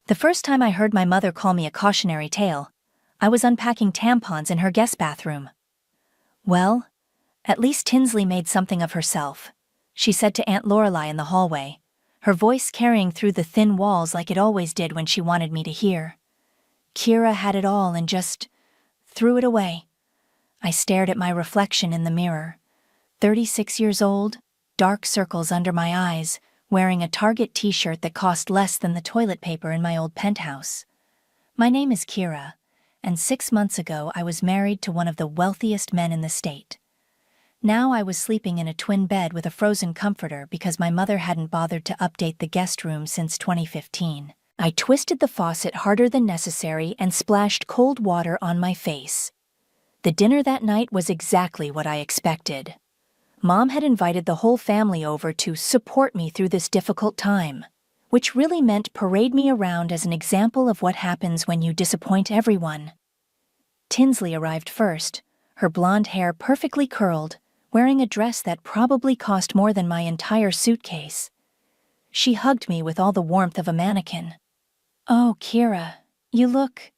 The first time I heard my mother call me a cautionary tale, I was unpacking tampons in her guest bathroom. "Well, at least Tinsley made something of herself," she said to Aunt Lorelei in the hallway, her voice carrying through the thin walls like it always did when she wanted me to hear. Kira had it all and just threw it away. I stared at my reflection in the mirror. 36 years old, dark circles under my eyes, wearing a Target t-shirt that cost less than the toilet paper in my old penthouse. My name is Kira, and 6 months ago I was married to one of the wealthiest men in the state. Now I was sleeping in a twin bed with a frozen comforter because my mother hadn't bothered to update the guest room since 2015. I twisted the faucet harder than necessary and splashed cold water on my face. The dinner that night was exactly what I expected. Mom had invited the whole family over to support me through this difficult time, which really meant parade me around as an example of what happens when you disappoint everyone. Tinsley arrived first, her blonde hair perfectly curled, wearing a dress that probably cost more than my entire suitcase. She hugged me with all the warmth of a mannequin. "Oh, Kira, you look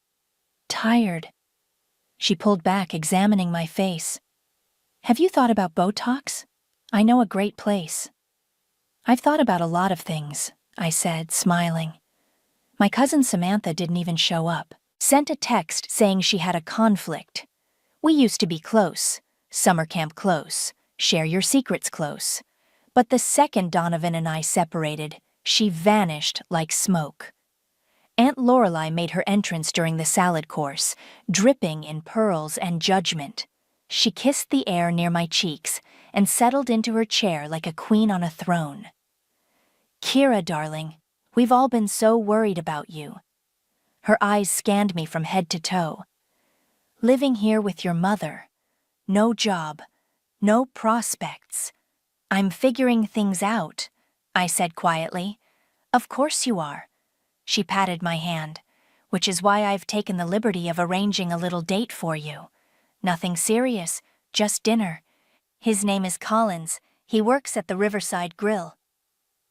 tired." She pulled back, examining my face. "Have you thought about Botox? I know a great place." "I've thought about a lot of things," I said, smiling. My cousin Samantha didn't even show up. Sent a text saying she had a conflict. We used to be close, summer camp close, share your secrets close. But the second Donovan and I separated, she vanished like smoke. Aunt Lorelei made her entrance during the salad course, dripping in pearls and judgment. She kissed the air near my cheeks and settled into her chair like a queen on a throne. "Kira, darling, we've all been so worried about you." Her eyes scanned me from head to toe. "Living here with your mother. No job. No prospects. I'm figuring things out," I said quietly. "Of course you are." She patted my hand, "which is why I've taken the liberty of arranging a little date for you. Nothing serious, just dinner. His name is Collins. He works at the Riverside Grill.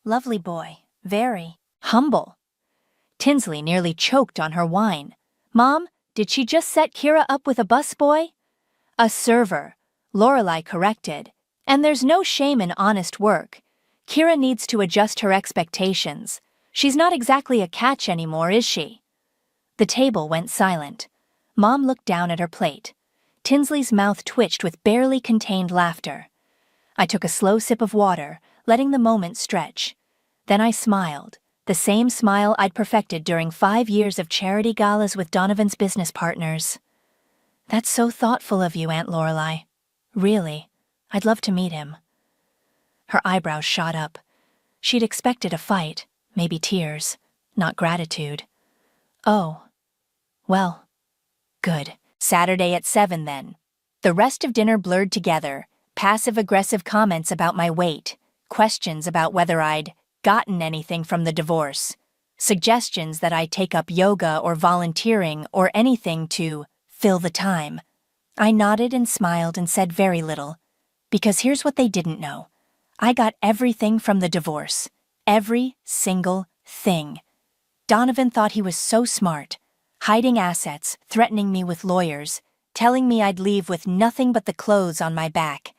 Lovely boy, very humble." Tinsley nearly choked on her wine. "Mom, did she just set Kira up with a busboy?" "A server," Lorelei corrected. "And there's no shame in honest work. Kira needs to adjust her expectations. She's not exactly a catch anymore, is she?" The table went silent. Mom looked down at her plate. Tinsley's mouth twitched with barely contained laughter. I took a slow sip of water, letting the moment stretch. Then I smiled, the same smile I'd perfected during 5 years of charity galas with Donovan's business partners. "That's so thoughtful of you, Aunt Lorelei. Really, I'd love to meet him." Her eyebrows shot up. She'd expected a fight, maybe tears, not gratitude. "Oh, well, good. Saturday at 7 then." The rest of dinner blurred together, passive-aggressive comments about my weight, questions about whether I'd gotten anything from the divorce, suggestions that I take up yoga or volunteering or anything to fill the time. I nodded and smiled and said very little, because here's what they didn't know. I got everything from the divorce. Every single thing. Donovan thought he was so smart, hiding assets, threatening me with lawyers, telling me I'd leave with nothing but the clothes on my back.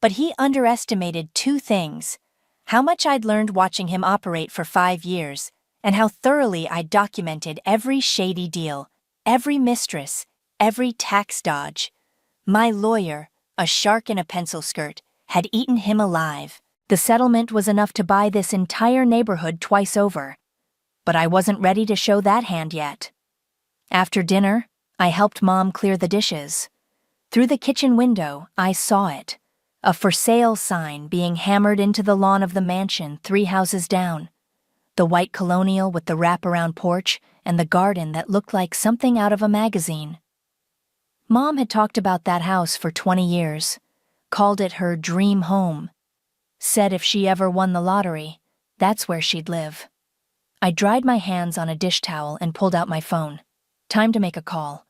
But he underestimated 2 things: how much I'd learned watching him operate for 5 years, and how thoroughly I'd documented every shady deal, every mistress, every tax dodge. My lawyer, a shark in a pencil skirt, had eaten him alive. The settlement was enough to buy this entire neighborhood twice over. But I wasn't ready to show that hand yet. After dinner, I helped Mom clear the dishes. Through the kitchen window, I saw it. A for sale sign being hammered into the lawn of the mansion 3 houses down. The white colonial with the wraparound porch and the garden that looked like something out of a magazine. Mom had talked about that house for 20 years, called it her dream home. Said if she ever won the lottery, that's where she'd live. I dried my hands on a dish towel and pulled out my phone. Time to make a call.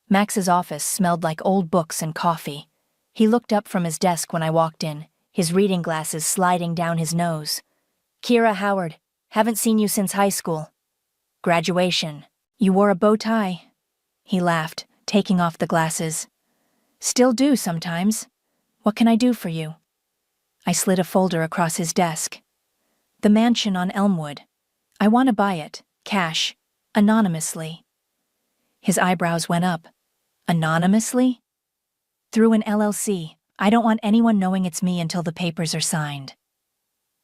Max's office smelled like old books and coffee. He looked up from his desk when I walked in, his reading glasses sliding down his nose. "Kira, Howard. Haven't seen you since high school." graduation. You wore a bow tie." He laughed, taking off the glasses. "Still do sometimes. What can I do for you?" I slid a folder across his desk. "The mansion on Elmwood. I want to buy it, cash, anonymously." His eyebrows went up. "Anonymously?" "Through an LLC. I don't want anyone knowing it's me until the papers are signed."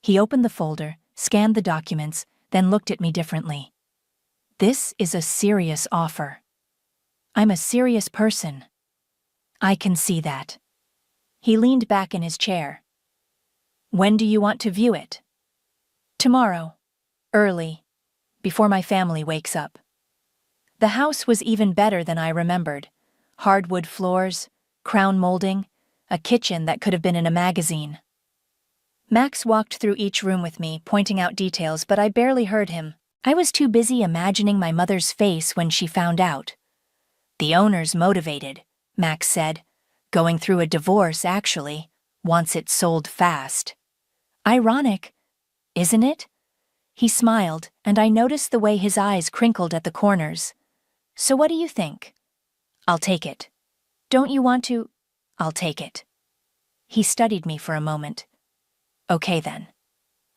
He opened the folder, scanned the documents, then looked at me differently. "This is a serious offer. I'm a serious person. I can see that." He leaned back in his chair. "When do you want to view it?" "Tomorrow. Early. Before my family wakes up." The house was even better than I remembered. Hardwood floors, crown molding, a kitchen that could have been in a magazine. Max walked through each room with me, pointing out details, but I barely heard him. I was too busy imagining my mother's face when she found out. "The owner's motivated," Max said. "Going through a divorce, actually. Wants it sold fast." "Ironic, isn't it?" He smiled, and I noticed the way his eyes crinkled at the corners. "So what do you think?" "I'll take it." "Don't you want to?" "I'll take it." He studied me for a moment. "Okay then.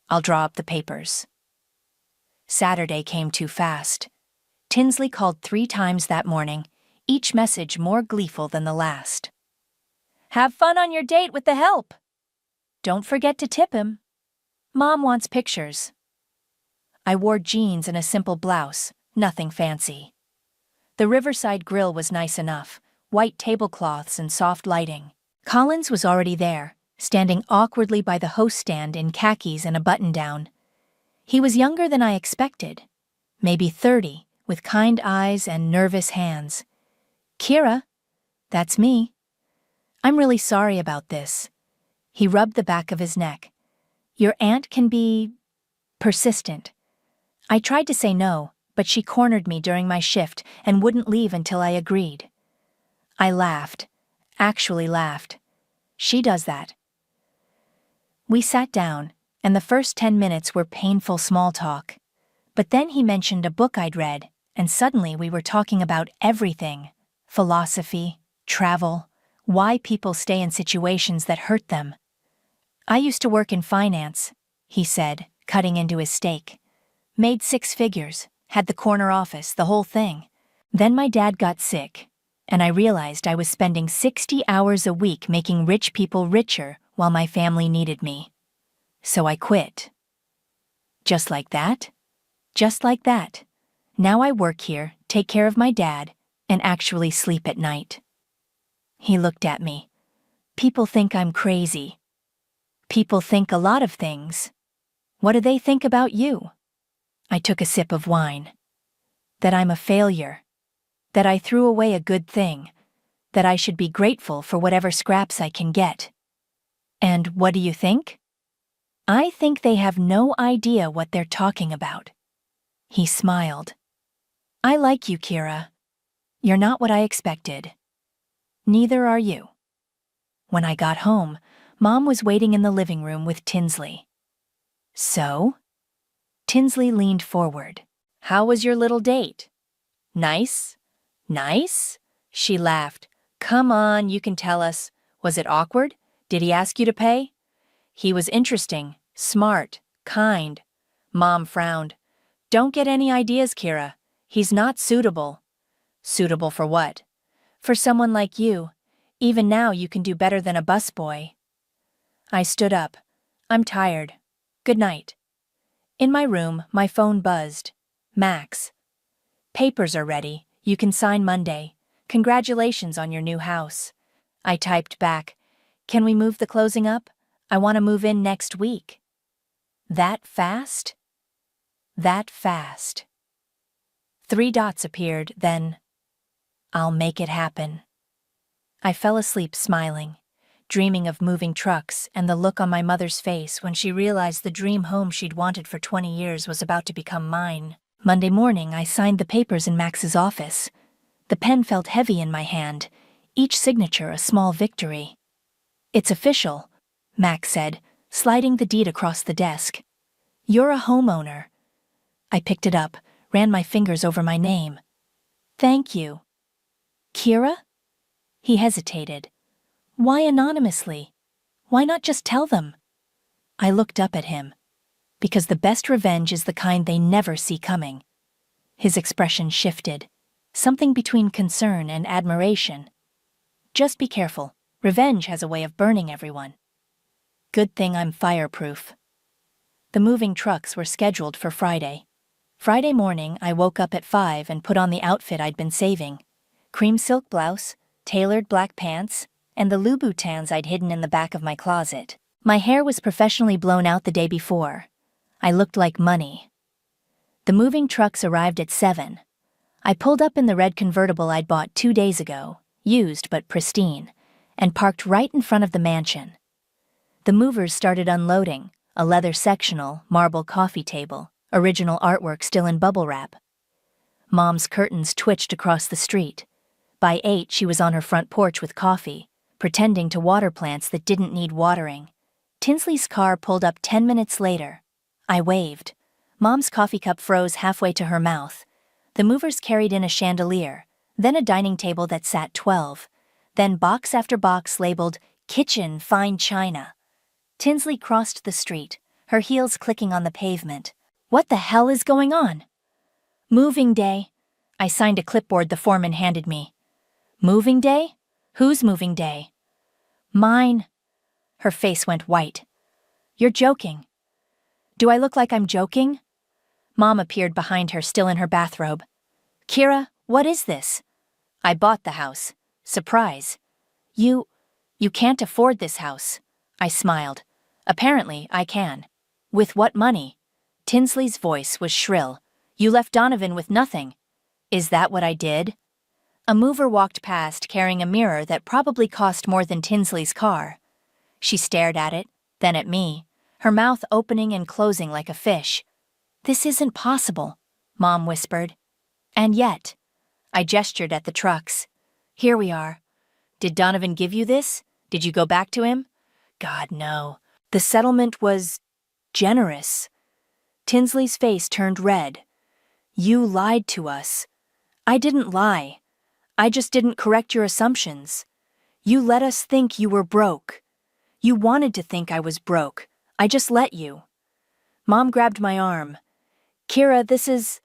I'll draw up the papers." Saturday came too fast. Tinsley called 3 times that morning, each message more gleeful than the last. "Have fun on your date with the help. Don't forget to tip him. Mom wants pictures." I wore jeans and a simple blouse, nothing fancy. The Riverside Grill was nice enough, white tablecloths and soft lighting. Collins was already there, standing awkwardly by the host stand in khakis and a button-down. He was younger than I expected, maybe 30, with kind eyes and nervous hands. "Kira, that's me. I'm really sorry about this." He rubbed the back of his neck. "Your aunt can be persistent." I tried to say no, but she cornered me during my shift and wouldn't leave until I agreed. I laughed, actually laughed. She does that. We sat down, and the first 10 minutes were painful small talk. But then he mentioned a book I'd read, and suddenly we were talking about everything: philosophy, travel, why people stay in situations that hurt them. "I used to work in finance," he said, cutting into his steak. "Made 6 figures, had the corner office, the whole thing. Then my dad got sick, and I realized I was spending 60 hours a week making rich people richer while my family needed me. So I quit." Just like that? Just like that. Now I work here, take care of my dad, and actually sleep at night. He looked at me. "People think I'm crazy." "People think a lot of things. What do they think about you?" I took a sip of wine. "That I'm a failure. That I threw away a good thing. That I should be grateful for whatever scraps I can get." "And what do you think?" "I think they have no idea what they're talking about." He smiled. "I like you, Kira. You're not what I expected. Neither are you." When I got home, Mom was waiting in the living room with Tinsley. "So?" Tinsley leaned forward. "How was your little date?" "Nice." "Nice?" She laughed. "Come on, you can tell us. Was it awkward? Did he ask you to pay?" "He was interesting, smart, kind." Mom frowned. "Don't get any ideas, Kira. He's not suitable." "Suitable for what?" "For someone like you. Even now you can do better than a busboy." I stood up. "I'm tired. Good night." In my room, my phone buzzed. "Max. Papers are ready. You can sign Monday. Congratulations on your new house." I typed back, "Can we move the closing up? I want to move in next week." That fast? That fast. 3 dots appeared, then, "I'll make it happen." I fell asleep smiling, dreaming of moving trucks and the look on my mother's face when she realized the dream home she'd wanted for 20 years was about to become mine. Monday morning, I signed the papers in Max's office. The pen felt heavy in my hand, each signature a small victory. "It's official," Max said, sliding the deed across the desk. "You're a homeowner." I picked it up, ran my fingers over my name. Thank you. Kira? He hesitated. Why anonymously? Why not just tell them? I looked up at him. Because the best revenge is the kind they never see coming. His expression shifted, something between concern and admiration. Just be careful. Revenge has a way of burning everyone. Good thing I'm fireproof. The moving trucks were scheduled for Friday. Friday morning, I woke up at 5 and put on the outfit I'd been saving. Cream silk blouse, tailored black pants, and the Louboutins I'd hidden in the back of my closet. My hair was professionally blown out the day before. I looked like money. The moving trucks arrived at 7. I pulled up in the red convertible I'd bought 2 days ago, used but pristine, and parked right in front of the mansion. The movers started unloading, a leather sectional, marble coffee table, original artwork still in bubble wrap. Mom's curtains twitched across the street. By 8, she was on her front porch with coffee, pretending to water plants that didn't need watering. Tinsley's car pulled up 10 minutes later. I waved. Mom's coffee cup froze halfway to her mouth. The movers carried in a chandelier, then a dining table that sat 12, then box after box labeled Kitchen Fine China. Tinsley crossed the street, her heels clicking on the pavement. What the hell is going on? Moving day. I signed a clipboard the foreman handed me. Moving day? Whose moving day? Mine. Her face went white. You're joking. Do I look like I'm joking? Mom appeared behind her, still in her bathrobe. Kira, what is this? I bought the house. Surprise. You can't afford this house. I smiled. Apparently, I can. With what money? Tinsley's voice was shrill. You left Donovan with nothing. Is that what I did? A mover walked past carrying a mirror that probably cost more than Tinsley's car. She stared at it, then at me, her mouth opening and closing like a fish. This isn't possible, Mom whispered. And yet, I gestured at the trucks. Here we are. Did Donovan give you this? Did you go back to him? God, no. The settlement was generous. Tinsley's face turned red. You lied to us. I didn't lie. I just didn't correct your assumptions. You let us think you were broke. You wanted to think I was broke. I just let you. Mom grabbed my arm. Kira, this is...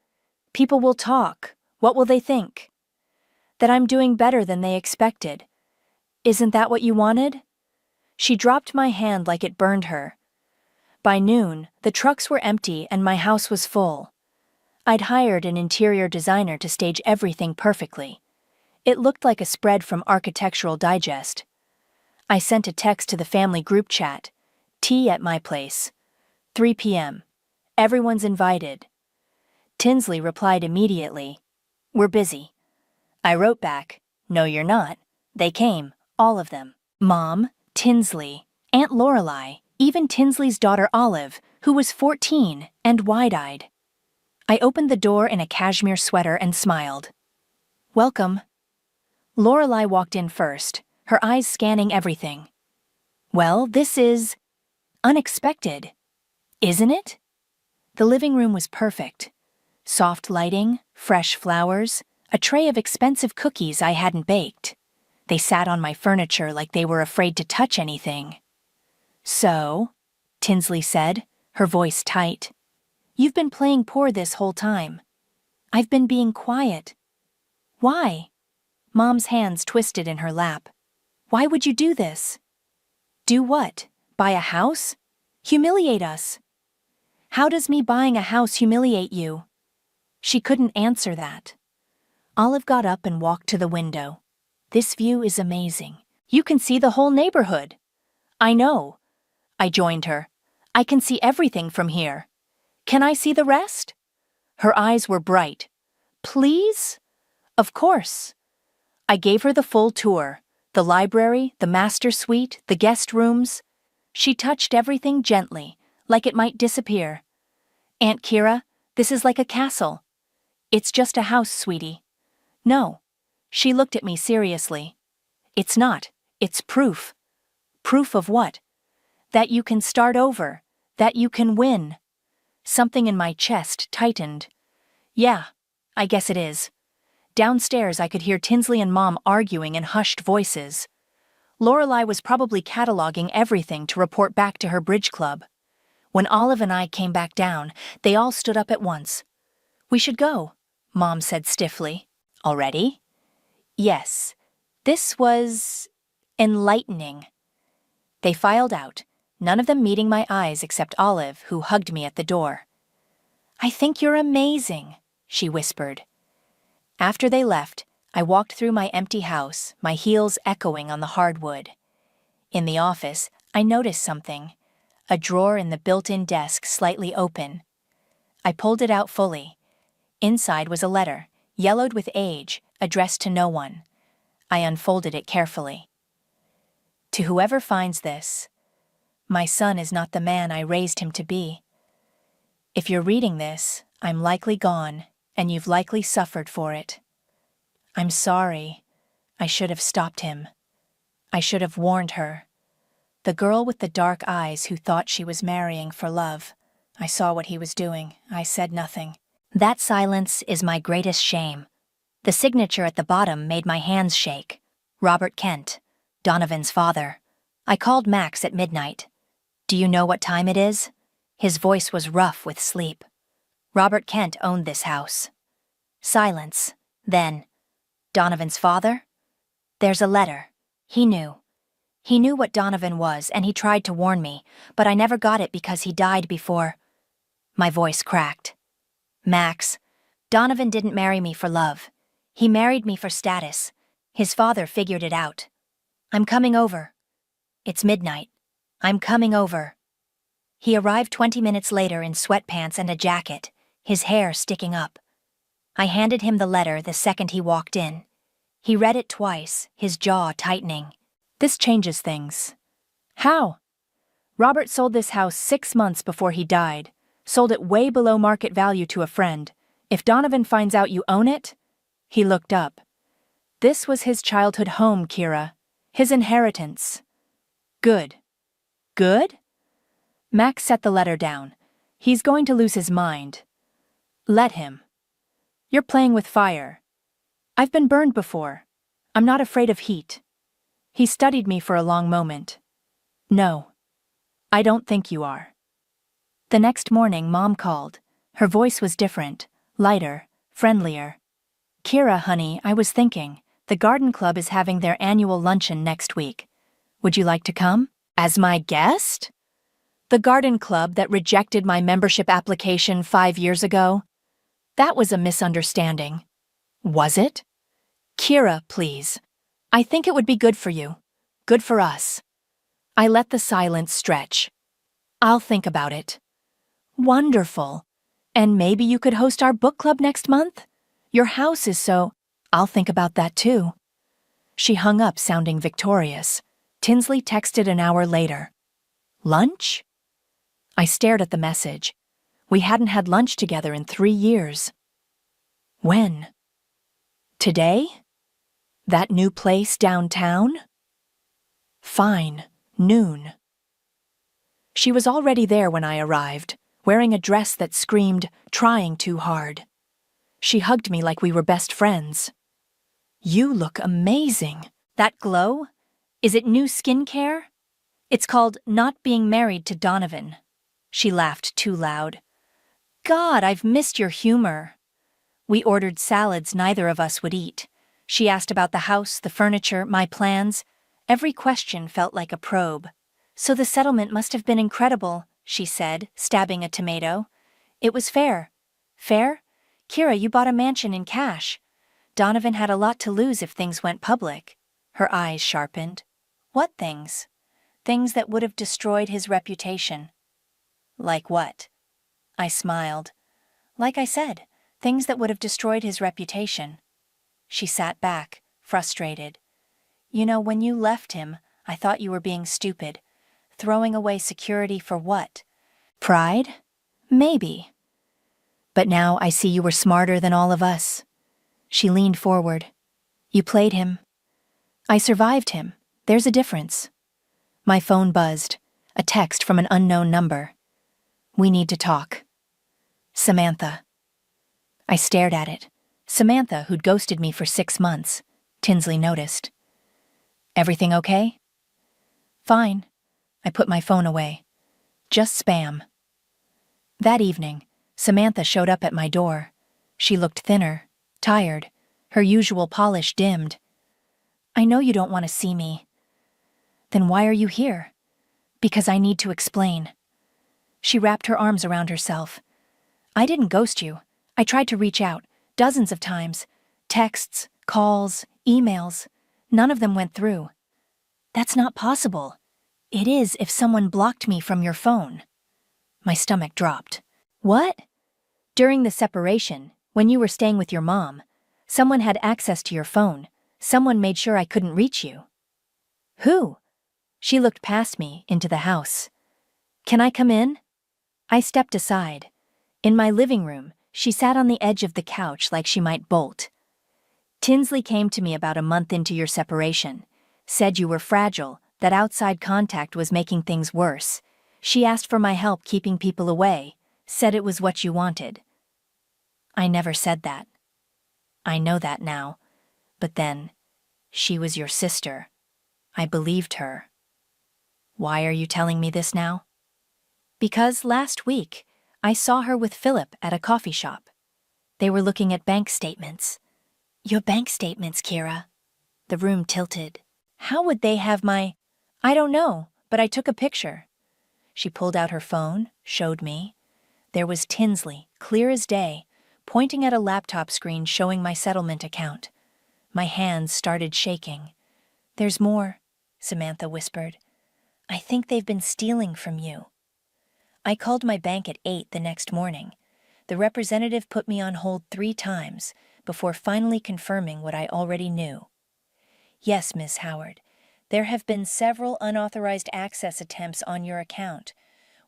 People will talk. What will they think? That I'm doing better than they expected. Isn't that what you wanted? She dropped my hand like it burned her. By noon, the trucks were empty and my house was full. I'd hired an interior designer to stage everything perfectly. It looked like a spread from Architectural Digest. I sent a text to the family group chat. Tea at my place. 3 p.m. Everyone's invited. Tinsley replied immediately. We're busy. I wrote back, no you're not. They came, all of them. Mom, Tinsley, Aunt Lorelei, even Tinsley's daughter Olive, who was 14 and wide-eyed. I opened the door in a cashmere sweater and smiled. Welcome. Lorelei walked in first, her eyes scanning everything. Well, this is... unexpected. Isn't it? The living room was perfect. Soft lighting, fresh flowers, a tray of expensive cookies I hadn't baked. They sat on my furniture like they were afraid to touch anything. So, Tinsley said, her voice tight. You've been playing poor this whole time. I've been being quiet. Why? Mom's hands twisted in her lap. Why would you do this? Do what? Buy a house? Humiliate us. How does me buying a house humiliate you? She couldn't answer that. Olive got up and walked to the window. This view is amazing. You can see the whole neighborhood. I know. I joined her. I can see everything from here. Can I see the rest? Her eyes were bright. Please? Of course. I gave her the full tour. The library, the master suite, the guest rooms. She touched everything gently, like it might disappear. Aunt Kira, this is like a castle. It's just a house, sweetie. No. She looked at me seriously. It's not. It's proof. Proof of what? That you can start over. That you can win. Something in my chest tightened. Yeah, I guess it is. Downstairs I could hear Tinsley and Mom arguing in hushed voices. Lorelai was probably cataloging everything to report back to her bridge club. When Olive and I came back down, they all stood up at once. We should go, Mom said stiffly. Already? Yes. This was enlightening. They filed out, none of them meeting my eyes except Olive, who hugged me at the door. I think you're amazing, she whispered. After they left, I walked through my empty house, my heels echoing on the hardwood. In the office, I noticed something. A drawer in the built-in desk slightly open. I pulled it out fully. Inside was a letter, yellowed with age, addressed to no one. I unfolded it carefully. To whoever finds this, my son is not the man I raised him to be. If you're reading this, I'm likely gone, and you've likely suffered for it. I'm sorry. I should have stopped him. I should have warned her. The girl with the dark eyes who thought she was marrying for love. I saw what he was doing. I said nothing. That silence is my greatest shame. The signature at the bottom made my hands shake. Robert Kent, Donovan's father. I called Max at midnight. Do you know what time it is? His voice was rough with sleep. Robert Kent owned this house. Silence. Then, Donovan's father? There's a letter. He knew. He knew what Donovan was, and he tried to warn me, but I never got it because he died before. My voice cracked. Max, Donovan didn't marry me for love. He married me for status. His father figured it out. I'm coming over. It's midnight. I'm coming over. He arrived 20 minutes later in sweatpants and a jacket, his hair sticking up. I handed him the letter the second he walked in. He read it twice, his jaw tightening. This changes things. How? Robert sold this house 6 months before he died, sold it way below market value to a friend. If Donovan finds out you own it... He looked up. This was his childhood home, Kira. His inheritance. Good. Good? Max set the letter down. He's going to lose his mind. Let him. You're playing with fire. I've been burned before. I'm not afraid of heat. He studied me for a long moment. No, I don't think you are. The next morning, Mom called. Her voice was different, lighter, friendlier. Kira, honey, I was thinking, the garden club is having their annual luncheon next week. Would you like to come? As my guest? The garden club that rejected my membership application 5 years ago? That was a misunderstanding. Was it? Kira, please. I think it would be good for you. Good for us. I let the silence stretch. I'll think about it. Wonderful. And maybe you could host our book club next month? Your house is so... I'll think about that too. She hung up sounding victorious. Tinsley texted an hour later. Lunch? I stared at the message. We hadn't had lunch together in 3 years. When? Today? That new place downtown? Fine, noon. She was already there when I arrived, wearing a dress that screamed, trying too hard. She hugged me like we were best friends. You look amazing. That glow? Is it new skincare? It's called Not Being Married to Donovan. She laughed too loud. God, I've missed your humor. We ordered salads neither of us would eat. She asked about the house, the furniture, my plans. Every question felt like a probe. So the settlement must have been incredible, she said, stabbing a tomato. It was fair. Fair? Kira, you bought a mansion in cash. Donovan had a lot to lose if things went public. Her eyes sharpened. What things? Things that would have destroyed his reputation. Like what? I smiled. Like I said, things that would have destroyed his reputation. She sat back, frustrated. You know, when you left him, I thought you were being stupid. Throwing away security for what? Pride? Maybe. But now I see you were smarter than all of us. She leaned forward. You played him. I survived him. There's a difference. My phone buzzed. A text from an unknown number. We need to talk. Samantha. I stared at it. Samantha, who'd ghosted me for 6 months. Tinsley noticed. Everything okay? Fine. I put my phone away. Just spam. That evening, Samantha showed up at my door. She looked thinner, tired, her usual polish dimmed. I know you don't want to see me. Then why are you here? Because I need to explain. She wrapped her arms around herself. I didn't ghost you. I tried to reach out, dozens of times. Texts, calls, emails. None of them went through. That's not possible. It is if someone blocked me from your phone. My stomach dropped. What? During the separation, when you were staying with your mom, someone had access to your phone. Someone made sure I couldn't reach you. Who? She looked past me, into the house. Can I come in? I stepped aside. In my living room, she sat on the edge of the couch like she might bolt. Tinsley came to me about a month into your separation. Said you were fragile, that outside contact was making things worse. She asked for my help keeping people away, said it was what you wanted. I never said that. I know that now. But then, she was your sister. I believed her. Why are you telling me this now? Because last week, I saw her with Philip at a coffee shop. They were looking at bank statements. Your bank statements, Kira. The room tilted. How would they have my... I don't know, but I took a picture. She pulled out her phone, showed me. There was Tinsley, clear as day, pointing at a laptop screen showing my settlement account. My hands started shaking. There's more, Samantha whispered. I think they've been stealing from you. I called my bank at 8 the next morning. The representative put me on hold 3 times before finally confirming what I already knew. Yes, Miss Howard, there have been several unauthorized access attempts on your account.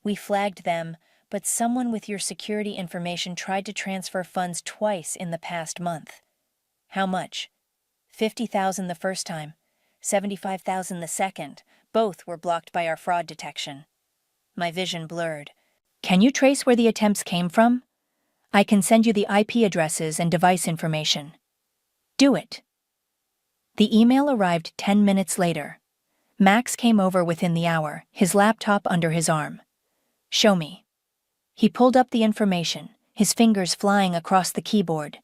We flagged them, but someone with your security information tried to transfer funds twice in the past month. How much? $50,000 the first time, $75,000 the second. Both were blocked by our fraud detection. My vision blurred. Can you trace where the attempts came from? I can send you the IP addresses and device information. Do it. The email arrived 10 minutes later. Max came over within the hour, his laptop under his arm. Show me. He pulled up the information, his fingers flying across the keyboard.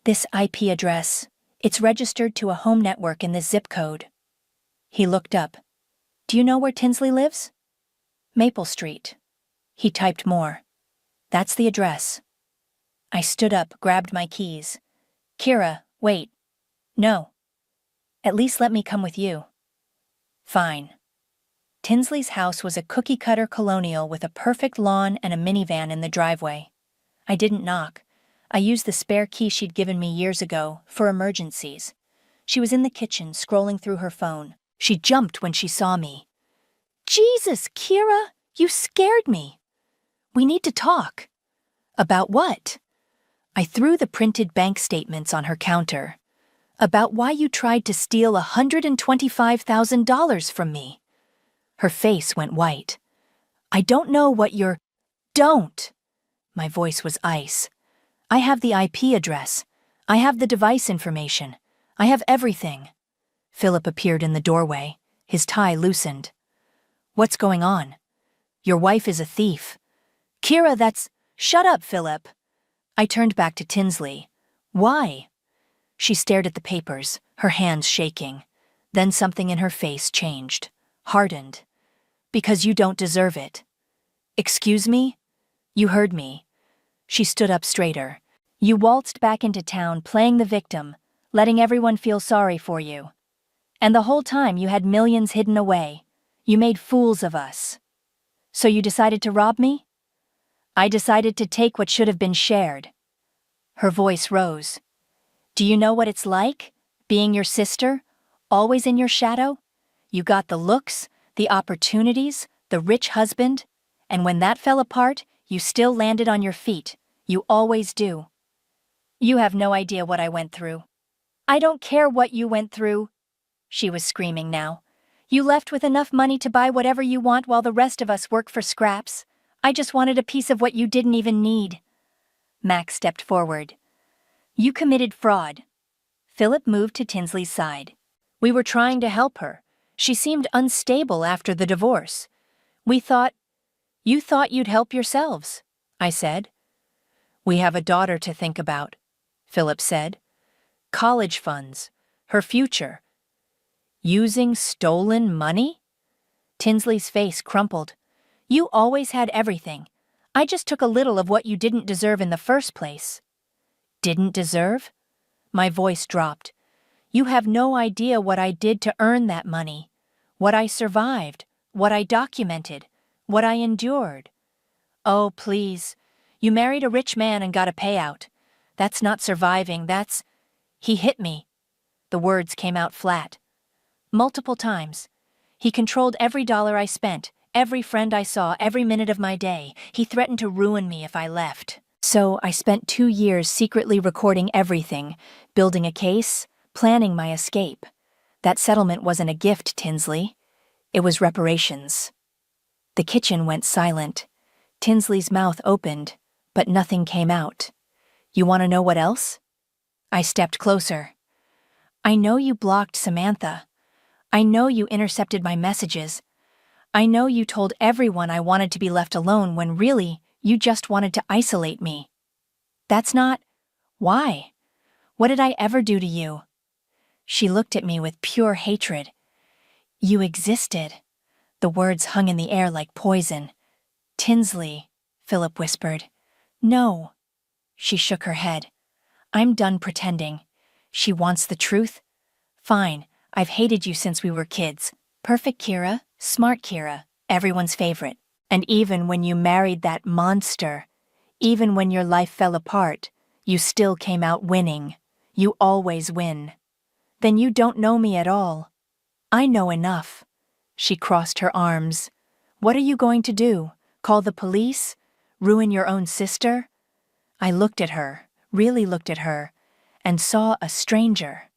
This IP address, it's registered to a home network in this zip code. He looked up. Do you know where Tinsley lives? Maple Street. He typed more. That's the address. I stood up, grabbed my keys. Kira, wait. No. At least let me come with you. Fine. Tinsley's house was a cookie-cutter colonial with a perfect lawn and a minivan in the driveway. I didn't knock. I used the spare key she'd given me years ago, for emergencies. She was in the kitchen, scrolling through her phone. She jumped when she saw me. Jesus, Kira, you scared me. We need to talk. About what? I threw the printed bank statements on her counter. About why you tried to steal $125,000 from me. Her face went white. I don't know what you're... Don't! My voice was ice. I have the IP address. I have the device information. I have everything. Philip appeared in the doorway, his tie loosened. What's going on? Your wife is a thief. Kira, that's... Shut up, Philip. I turned back to Tinsley. Why? She stared at the papers, her hands shaking. Then something in her face changed, hardened. Because you don't deserve it. Excuse me? You heard me. She stood up straighter. You waltzed back into town playing the victim, letting everyone feel sorry for you. And the whole time you had millions hidden away. You made fools of us. So you decided to rob me? I decided to take what should have been shared. Her voice rose. Do you know what it's like, being your sister, always in your shadow? You got the looks, the opportunities, the rich husband, and when that fell apart, you still landed on your feet. You always do. You have no idea what I went through. I don't care what you went through. She was screaming now. You left with enough money to buy whatever you want while the rest of us work for scraps. I just wanted a piece of what you didn't even need. Max stepped forward. You committed fraud. Philip moved to Tinsley's side. We were trying to help her. She seemed unstable after the divorce. You thought you'd help yourselves, I said. We have a daughter to think about, Philip said. College funds, her future. Using stolen money? Tinsley's face crumpled. You always had everything. I just took a little of what you didn't deserve in the first place. Didn't deserve? My voice dropped. You have no idea what I did to earn that money. What I survived, what I documented, what I endured. Oh, please. You married a rich man and got a payout. That's not surviving, that's... He hit me. The words came out flat. Multiple times. He controlled every dollar I spent, every friend I saw, every minute of my day. He threatened to ruin me if I left. So I spent 2 years secretly recording everything, building a case, planning my escape. That settlement wasn't a gift, Tinsley. It was reparations. The kitchen went silent. Tinsley's mouth opened, but nothing came out. You want to know what else? I stepped closer. I know you blocked Samantha. I know you intercepted my messages. I know you told everyone I wanted to be left alone when really you just wanted to isolate me. That's not... Why? What did I ever do to you? She looked at me with pure hatred. You existed. The words hung in the air like poison. Tinsley, Philip whispered. No. She shook her head. I'm done pretending. She wants the truth? Fine, I've hated you since we were kids. Perfect Kira, smart Kira, everyone's favorite. And even when you married that monster, even when your life fell apart, you still came out winning. You always win. Then you don't know me at all. I know enough. She crossed her arms. What are you going to do? Call the police? Ruin your own sister? I looked at her, really looked at her, and saw a stranger.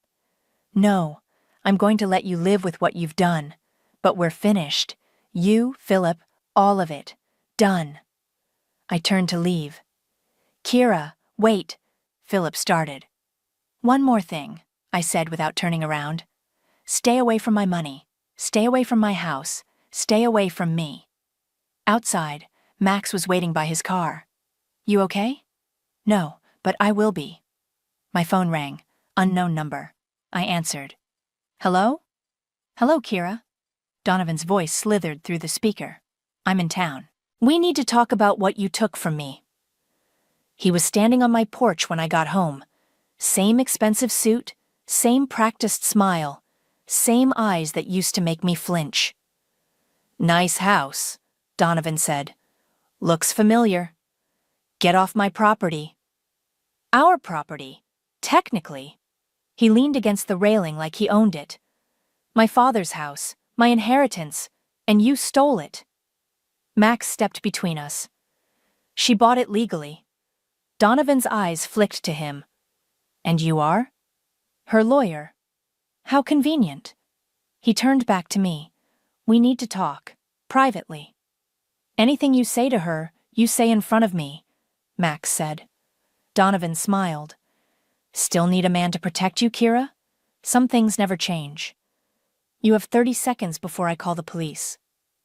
No, I'm going to let you live with what you've done. But we're finished. You, Philip, all of it. Done. I turned to leave. Kira, wait, Philip started. One more thing, I said without turning around. Stay away from my money. Stay away from my house. Stay away from me. Outside, Max was waiting by his car. You okay? No, but I will be. My phone rang. Unknown number. I answered. Hello? Hello, Kira. Donovan's voice slithered through the speaker. I'm in town. We need to talk about what you took from me. He was standing on my porch when I got home. Same expensive suit, same practiced smile, same eyes that used to make me flinch. Nice house, Donovan said. Looks familiar. Get off my property. Our property, technically. He leaned against the railing like he owned it. My father's house, my inheritance, and you stole it. Max stepped between us. She bought it legally. Donovan's eyes flicked to him. And you are? Her lawyer. How convenient. He turned back to me. We need to talk, privately. Anything you say to her, you say in front of me, Max said. Donovan smiled. Still need a man to protect you, Kira? Some things never change. You have 30 seconds before I call the police.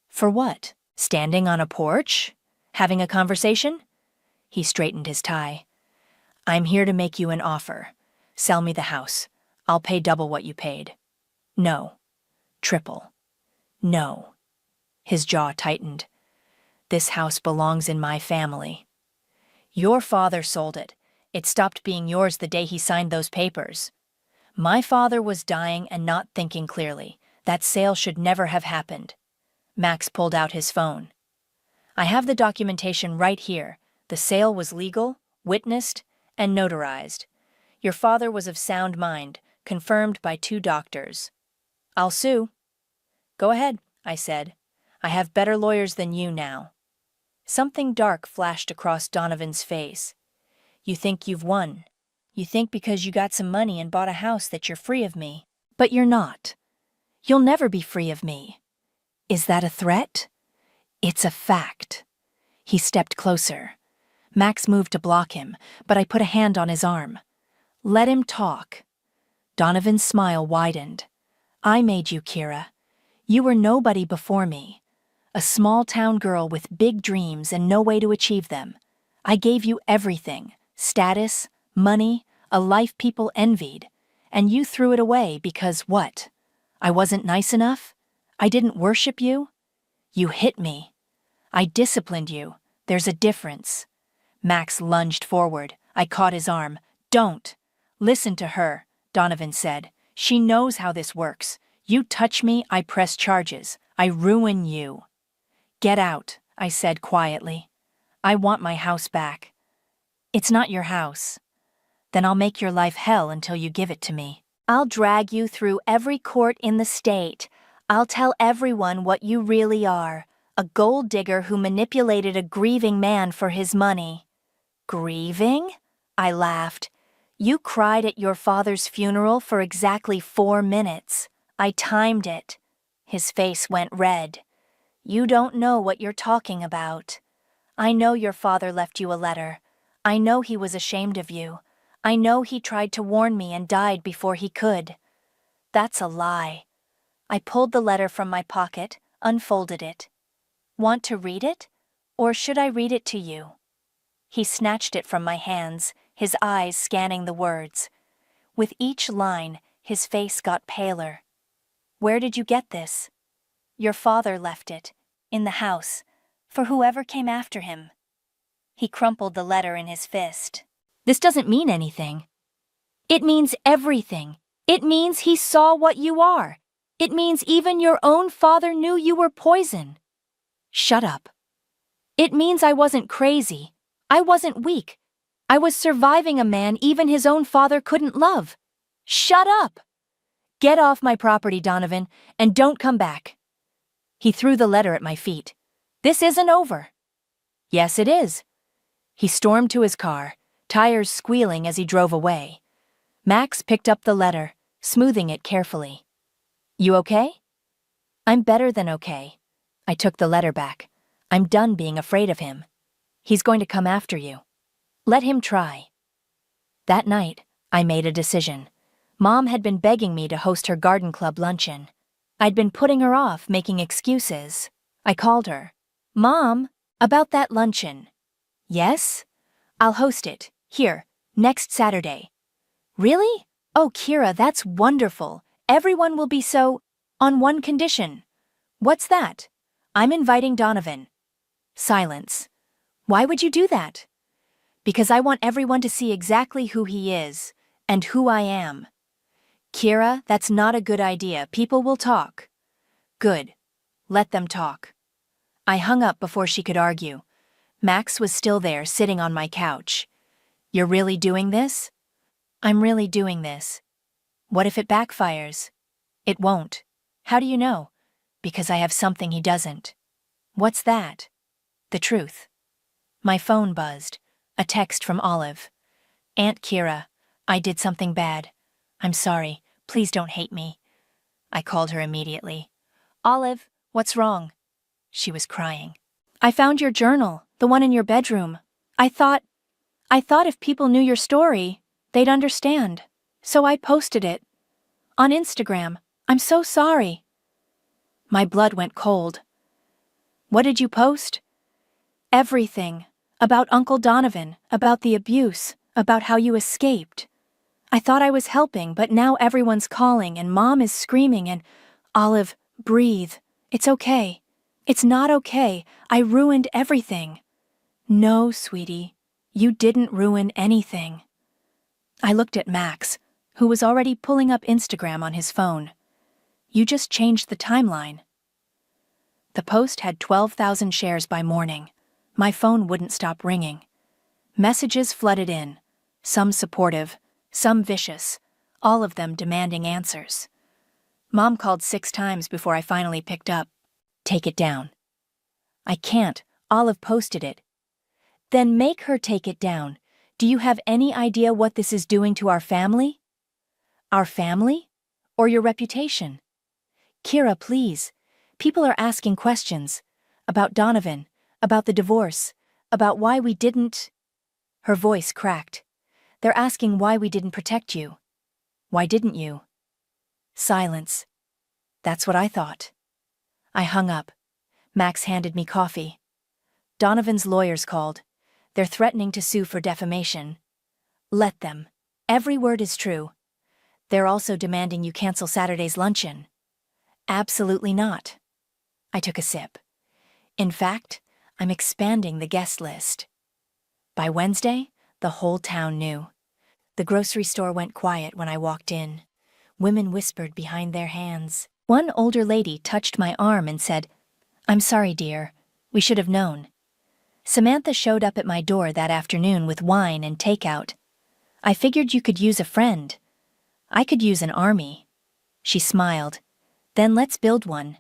For what? Standing on a porch? Having a conversation? He straightened his tie. I'm here to make you an offer. Sell me the house. I'll pay double what you paid. No. Triple. No. His jaw tightened. This house belongs in my family. Your father sold it. It stopped being yours the day he signed those papers. My father was dying and not thinking clearly. That sale should never have happened. Max pulled out his phone. I have the documentation right here. The sale was legal, witnessed, and notarized. Your father was of sound mind, confirmed by 2 doctors. I'll sue. Go ahead, I said. I have better lawyers than you now. Something dark flashed across Donovan's face. You think you've won. You think because you got some money and bought a house that you're free of me. But you're not. You'll never be free of me. Is that a threat? It's a fact. He stepped closer. Max moved to block him, but I put a hand on his arm. Let him talk. Donovan's smile widened. I made you, Kira. You were nobody before me. A small-town girl with big dreams and no way to achieve them. I gave you everything: status, money, a life people envied. And you threw it away because what? I wasn't nice enough? I didn't worship you? You hit me. I disciplined you. There's a difference. Max lunged forward. I caught his arm. Don't. Listen to her, Donovan said. She knows how this works. You touch me, I press charges. I ruin you. Get out, I said quietly. I want my house back. It's not your house. Then I'll make your life hell until you give it to me. I'll drag you through every court in the state. I'll tell everyone what you really are. A gold digger who manipulated a grieving man for his money. Grieving? I laughed. You cried at your father's funeral for exactly 4 minutes. I timed it. His face went red. You don't know what you're talking about. I know your father left you a letter. I know he was ashamed of you. I know he tried to warn me and died before he could. That's a lie. I pulled the letter from my pocket, unfolded it. Want to read it? Or should I read it to you? He snatched it from my hands, his eyes scanning the words. With each line, his face got paler. Where did you get this? Your father left it, in the house, for whoever came after him. He crumpled the letter in his fist. This doesn't mean anything. It means everything. It means he saw what you are. It means even your own father knew you were poison. Shut up. It means I wasn't crazy. I wasn't weak. I was surviving a man even his own father couldn't love. Shut up! Get off my property, Donovan, and don't come back. He threw the letter at my feet. This isn't over. Yes, it is. He stormed to his car, tires squealing as he drove away. Max picked up the letter, smoothing it carefully. You okay? I'm better than okay. I took the letter back. I'm done being afraid of him. He's going to come after you. Let him try. That night, I made a decision. Mom had been begging me to host her garden club luncheon. I'd been putting her off, making excuses. I called her. Mom, about that luncheon. Yes? I'll host it, here, next Saturday. Really? Oh, Kira, that's wonderful. Everyone will be so... on one condition. What's that? I'm inviting Donovan. Silence. Why would you do that? Because I want everyone to see exactly who he is, and who I am. Kira, that's not a good idea. People will talk. Good. Let them talk. I hung up before she could argue. Max was still there, sitting on my couch. You're really doing this? I'm really doing this. What if it backfires? It won't. How do you know? Because I have something he doesn't. What's that? The truth. My phone buzzed. A text from Olive. Aunt Kira, I did something bad. I'm sorry. Please don't hate me. I called her immediately. Olive, what's wrong? She was crying. I found your journal, the one in your bedroom. I thought if people knew your story, they'd understand. So I posted it. On Instagram. I'm so sorry. My blood went cold. What did you post? Everything. About Uncle Donovan, about the abuse, about how you escaped. I thought I was helping, but now everyone's calling and Mom is screaming and... Olive, breathe. It's okay. It's not okay. I ruined everything. No, sweetie. You didn't ruin anything. I looked at Max, who was already pulling up Instagram on his phone. You just changed the timeline. The post had 12,000 shares by morning. My phone wouldn't stop ringing. Messages flooded in, some supportive, some vicious, all of them demanding answers. Mom called 6 times before I finally picked up. Take it down. I can't. Olive posted it. Then make her take it down. Do you have any idea what this is doing to our family? Our family? Or your reputation? Kira, please. People are asking questions. About Donovan. About the divorce. About why we didn't... Her voice cracked. They're asking why we didn't protect you. Why didn't you? Silence. That's what I thought. I hung up. Max handed me coffee. Donovan's lawyers called. They're threatening to sue for defamation. Let them. Every word is true. They're also demanding you cancel Saturday's luncheon. Absolutely not. I took a sip. In fact, I'm expanding the guest list. By Wednesday, the whole town knew. The grocery store went quiet when I walked in. Women whispered behind their hands. One older lady touched my arm and said, "I'm sorry, dear. We should have known." Samantha showed up at my door that afternoon with wine and takeout. "I figured you could use a friend. I could use an army." She smiled. "Then let's build one."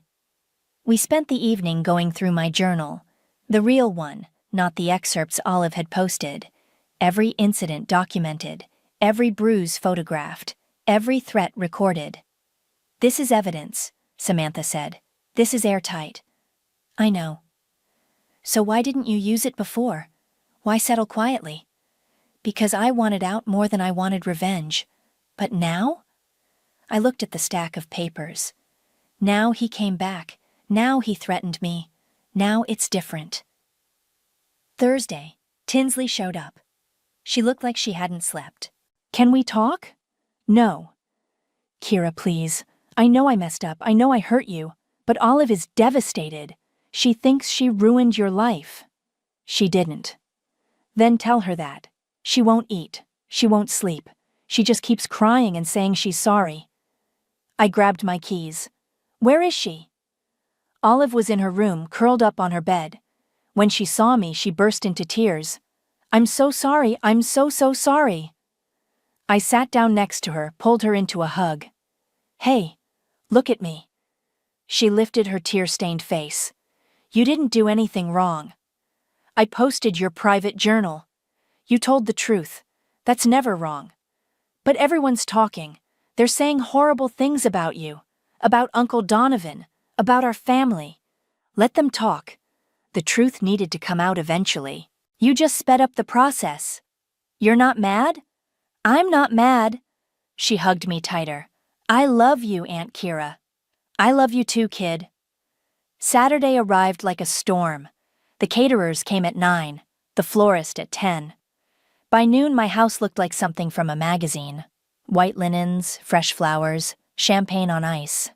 We spent the evening going through my journal. The real one, not the excerpts Olive had posted. Every incident documented, every bruise photographed, every threat recorded. "This is evidence," Samantha said. "This is airtight." I know. "So why didn't you use it before? Why settle quietly?" "Because I wanted out more than I wanted revenge. But now?" I looked at the stack of papers. Now he came back. Now he threatened me. Now it's different. Thursday, Tinsley showed up. She looked like she hadn't slept. "Can we talk?" "No." "Kira, please. I know I messed up. I know I hurt you. But Olive is devastated. She thinks she ruined your life." "She didn't." "Then tell her that. She won't eat. She won't sleep. She just keeps crying and saying she's sorry." I grabbed my keys. "Where is she?" Olive was in her room, curled up on her bed. When she saw me, she burst into tears. "I'm so sorry. I'm so sorry." I sat down next to her, pulled her into a hug. "Hey, look at me." She lifted her tear-stained face. "You didn't do anything wrong. I posted your private journal. You told the truth. That's never wrong. But everyone's talking. They're saying horrible things about you, about Uncle Donovan, about our family. Let them talk. The truth needed to come out eventually. You just sped up the process. You're not mad?" "I'm not mad." She hugged me tighter. "I love you, Aunt Kira." "I love you too, kid." Saturday arrived like a storm. The caterers came at 9, the florist at 10. By noon, my house looked like something from a magazine. White linens, fresh flowers, champagne on ice.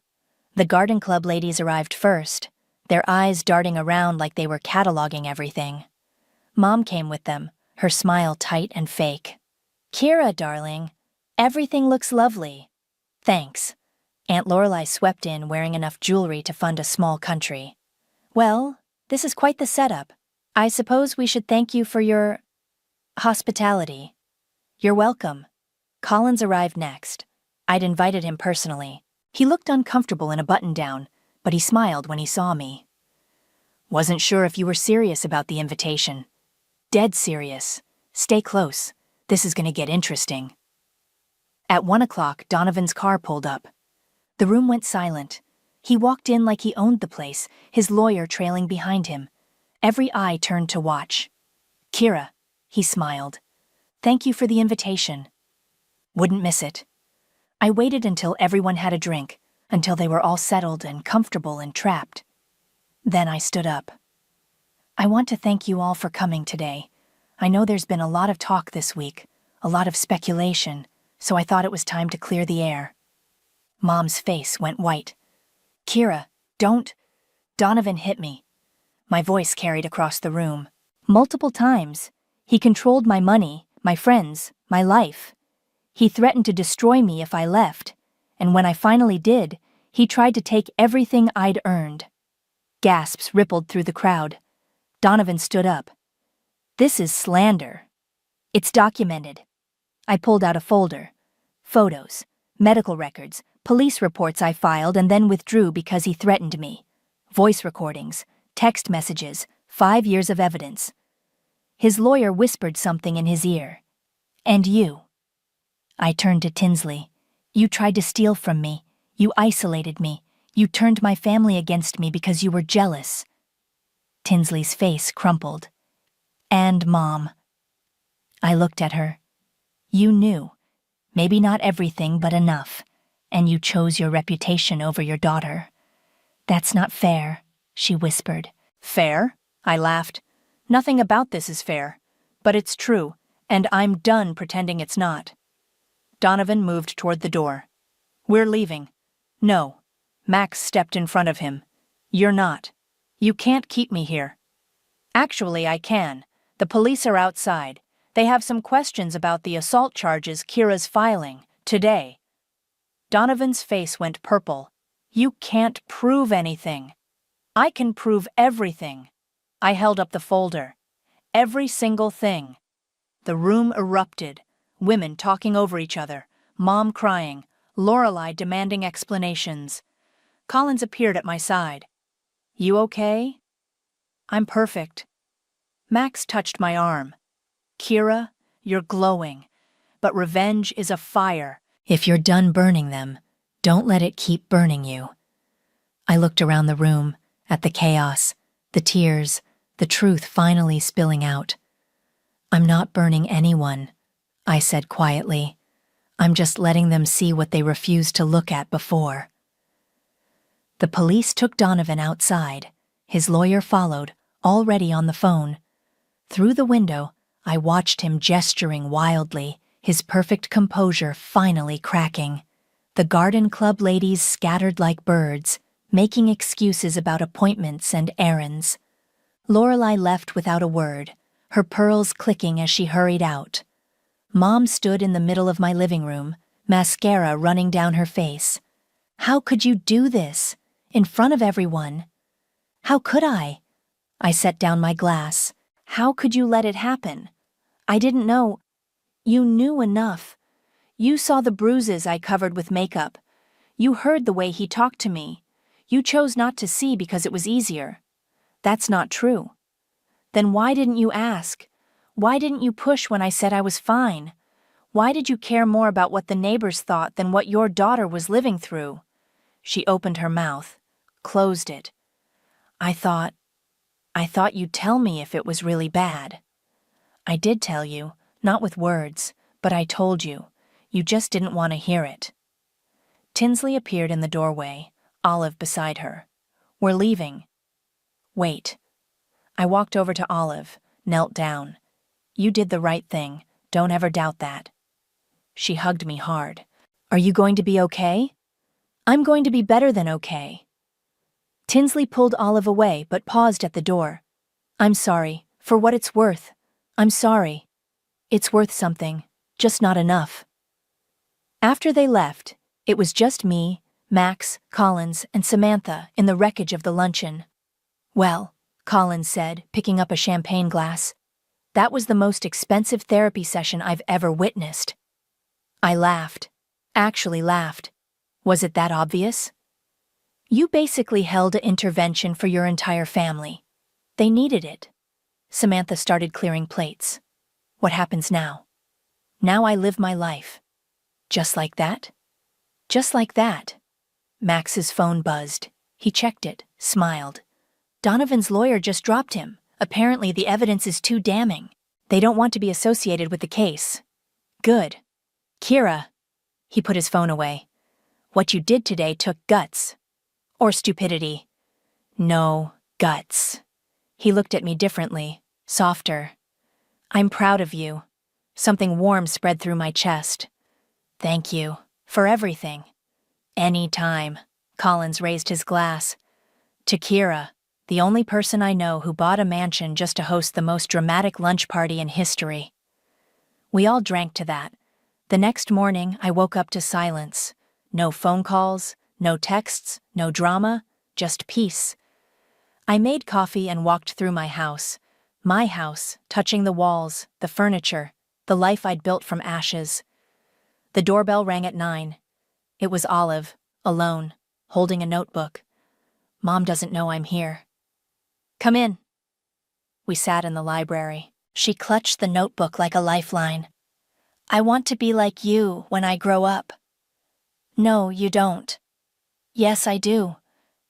The garden club ladies arrived first, their eyes darting around like they were cataloging everything. Mom came with them, her smile tight and fake. "Kira, darling, everything looks lovely." "Thanks." Aunt Lorelai swept in wearing enough jewelry to fund a small country. "Well, this is quite the setup. I suppose we should thank you for your hospitality." "You're welcome." Collins arrived next. I'd invited him personally. He looked uncomfortable in a button-down, but he smiled when he saw me. "Wasn't sure if you were serious about the invitation." "Dead serious. Stay close. This is going to get interesting." At 1 o'clock, Donovan's car pulled up. The room went silent. He walked in like he owned the place, his lawyer trailing behind him. Every eye turned to watch. "Kira," he smiled. "Thank you for the invitation." "Wouldn't miss it." I waited until everyone had a drink, until they were all settled and comfortable and trapped. Then I stood up. "I want to thank you all for coming today. I know there's been a lot of talk this week, a lot of speculation, so I thought it was time to clear the air." Mom's face went white. "Kira, don't." Donovan hit me. My voice carried across the room. Multiple times. He controlled my money, my friends, my life. He threatened to destroy me if I left, and when I finally did, he tried to take everything I'd earned. Gasps rippled through the crowd. Donovan stood up. "This is slander. It's documented." I pulled out a folder. Photos, medical records, police reports I filed and then withdrew because he threatened me. Voice recordings, text messages, 5 years of evidence. His lawyer whispered something in his ear. "And you." I turned to Tinsley. "You tried to steal from me. You isolated me. You turned my family against me because you were jealous." Tinsley's face crumpled. "And Mom." I looked at her. You knew. Maybe not everything, but enough. And you chose your reputation over your daughter. That's not fair, she whispered. Fair? I laughed. Nothing about this is fair. But it's true, and I'm done pretending it's not. Donovan moved toward the door. We're leaving. No. Max stepped in front of him. You're not. You can't keep me here. Actually, I can. The police are outside. They have some questions about the assault charges Kira's filing, today. Donovan's face went purple. You can't prove anything. I can prove everything. I held up the folder. Every single thing. The room erupted. Women talking over each other. Mom crying. Lorelai demanding explanations. Collins appeared at my side. You okay? I'm perfect. Max touched my arm. Kira, you're glowing. But revenge is a fire. If you're done burning them, don't let it keep burning you. I looked around the room, at the chaos, the tears, the truth finally spilling out. I'm not burning anyone, I said quietly. I'm just letting them see what they refused to look at before. The police took Donovan outside. His lawyer followed, already on the phone. Through the window, I watched him gesturing wildly, his perfect composure finally cracking. The garden club ladies scattered like birds, making excuses about appointments and errands. Lorelai left without a word, her pearls clicking as she hurried out. Mom stood in the middle of my living room, mascara running down her face. How could you do this? In front of everyone? How could I? I set down my glass. How could you let it happen? I didn't know. You knew enough. You saw the bruises I covered with makeup. You heard the way he talked to me. You chose not to see because it was easier. That's not true. Then why didn't you ask? Why didn't you push when I said I was fine? Why did you care more about what the neighbors thought than what your daughter was living through? She opened her mouth, closed it. I thought you'd tell me if it was really bad. I did tell you, not with words, but I told you. You just didn't want to hear it. Tinsley appeared in the doorway, Olive beside her. We're leaving. Wait. I walked over to Olive, knelt down. You did the right thing. Don't ever doubt that. She hugged me hard. Are you going to be okay? I'm going to be better than okay. Tinsley pulled Olive away but paused at the door. I'm sorry, for what it's worth. I'm sorry. It's worth something, just not enough. After they left, it was just me, Max, Collins, and Samantha in the wreckage of the luncheon. Well, Collins said, picking up a champagne glass, that was the most expensive therapy session I've ever witnessed. I laughed. Actually laughed. Was it that obvious? You basically held an intervention for your entire family. They needed it. Samantha started clearing plates. What happens now? Now I live my life. Just like that? Just like that. Max's phone buzzed. He checked it, smiled. Donovan's lawyer just dropped him. Apparently the evidence is too damning. They don't want to be associated with the case. Good. Kira. He put his phone away. What you did today took guts. Or stupidity. No, guts. He looked at me differently, softer. I'm proud of you. Something warm spread through my chest. Thank you. For everything. Any time. Collins raised his glass. To Kira, the only person I know who bought a mansion just to host the most dramatic lunch party in history. We all drank to that. The next morning, I woke up to silence. No phone calls, no texts, no drama, just peace. I made coffee and walked through my house, touching the walls, the furniture, the life I'd built from ashes. The doorbell rang at 9. It was Olive, alone, holding a notebook. Mom doesn't know I'm here. Come in. We sat in the library. She clutched the notebook like a lifeline. I want to be like you when I grow up. No, you don't. Yes, I do.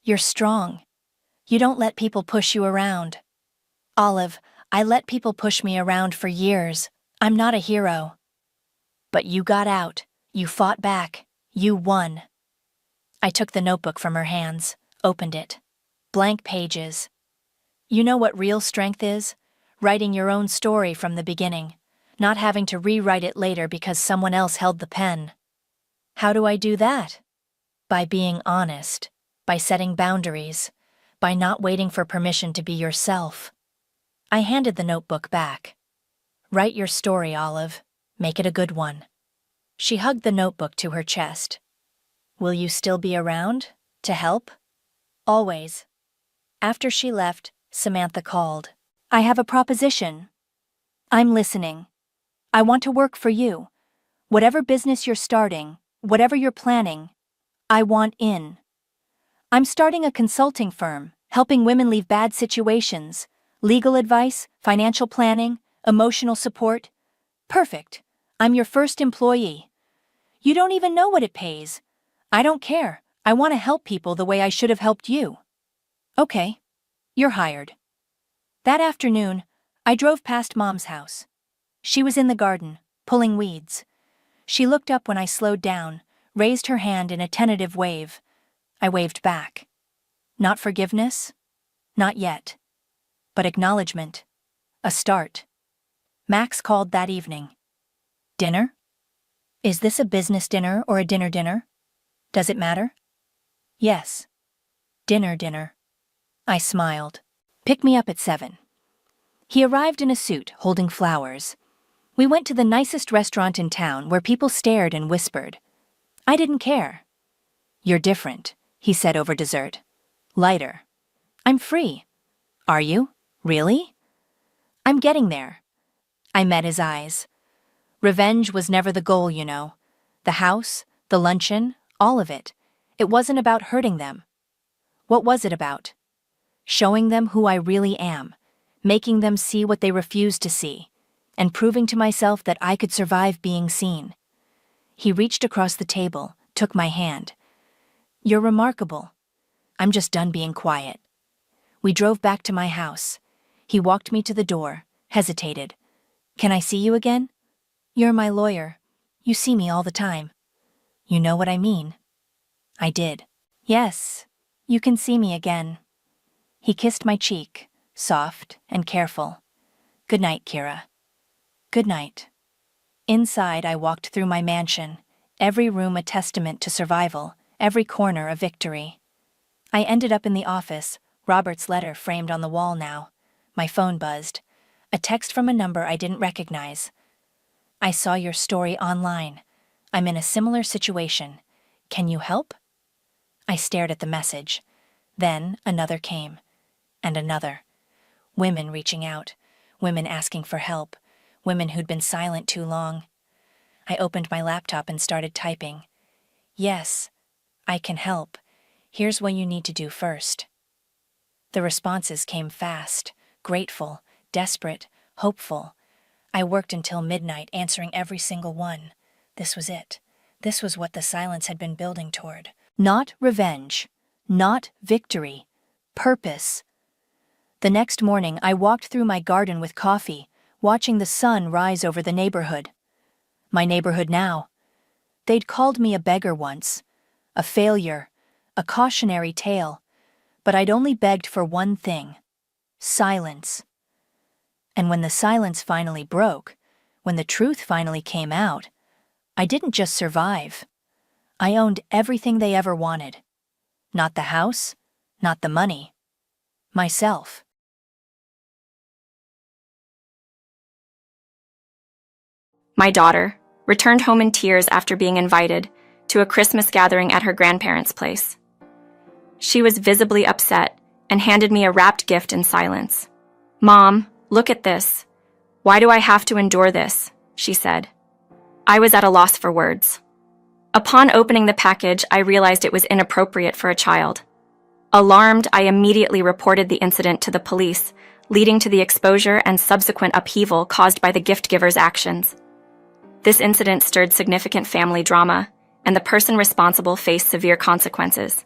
You're strong. You don't let people push you around. Olive, I let people push me around for years. I'm not a hero. But you got out. You fought back. You won. I took the notebook from her hands, opened it. Blank pages. You know what real strength is? Writing your own story from the beginning, not having to rewrite it later because someone else held the pen. How do I do that? By being honest, by setting boundaries, by not waiting for permission to be yourself. I handed the notebook back. Write your story, Olive. Make it a good one. She hugged the notebook to her chest. Will you still be around? To help? Always. After she left, Samantha called. I have a proposition. I'm listening. I want to work for you. Whatever business you're starting, whatever you're planning, I want in. I'm starting a consulting firm, helping women leave bad situations, legal advice, financial planning, emotional support. Perfect. I'm your first employee. You don't even know what it pays. I don't care. I want to help people the way I should have helped you. Okay. You're hired. That afternoon, I drove past Mom's house. She was in the garden, pulling weeds. She looked up when I slowed down, raised her hand in a tentative wave. I waved back. Not forgiveness? Not yet. But acknowledgement. A start. Max called that evening. Dinner? Is this a business dinner or a dinner? Does it matter? Yes. Dinner. I smiled. Pick me up at 7. He arrived in a suit, holding flowers. We went to the nicest restaurant in town where people stared and whispered. I didn't care. You're different, he said over dessert. Lighter. I'm free. Are you? Really? I'm getting there. I met his eyes. Revenge was never the goal, you know. The house, the luncheon, all of it. It wasn't about hurting them. What was it about? Showing them who I really am, making them see what they refused to see, and proving to myself that I could survive being seen. He reached across the table, took my hand. You're remarkable. I'm just done being quiet. We drove back to my house. He walked me to the door, hesitated. Can I see you again? You're my lawyer. You see me all the time. You know what I mean. I did. Yes, you can see me again. He kissed my cheek, soft and careful. Good night, Kira. Good night. Inside, I walked through my mansion, every room a testament to survival, every corner a victory. I ended up in the office, Robert's letter framed on the wall now. My phone buzzed. A text from a number I didn't recognize. I saw your story online. I'm in a similar situation. Can you help? I stared at the message. Then another came. And another. Women reaching out. Women asking for help. Women who'd been silent too long. I opened my laptop and started typing. Yes, I can help. Here's what you need to do first. The responses came fast, grateful, desperate, hopeful. I worked until midnight answering every single one. This was it. This was what the silence had been building toward. Not revenge. Not victory. Purpose. The next morning, I walked through my garden with coffee, watching the sun rise over the neighborhood. My neighborhood now. They'd called me a beggar once, a failure, a cautionary tale, but I'd only begged for one thing: silence. And when the silence finally broke, when the truth finally came out, I didn't just survive. I owned everything they ever wanted. Not the house, not the money. Myself. My daughter returned home in tears after being invited to a Christmas gathering at her grandparents' place. She was visibly upset and handed me a wrapped gift in silence. "Mom, look at this. Why do I have to endure this?" she said. I was at a loss for words. Upon opening the package, I realized it was inappropriate for a child. Alarmed, I immediately reported the incident to the police, leading to the exposure and subsequent upheaval caused by the gift giver's actions. This incident stirred significant family drama, and the person responsible faced severe consequences.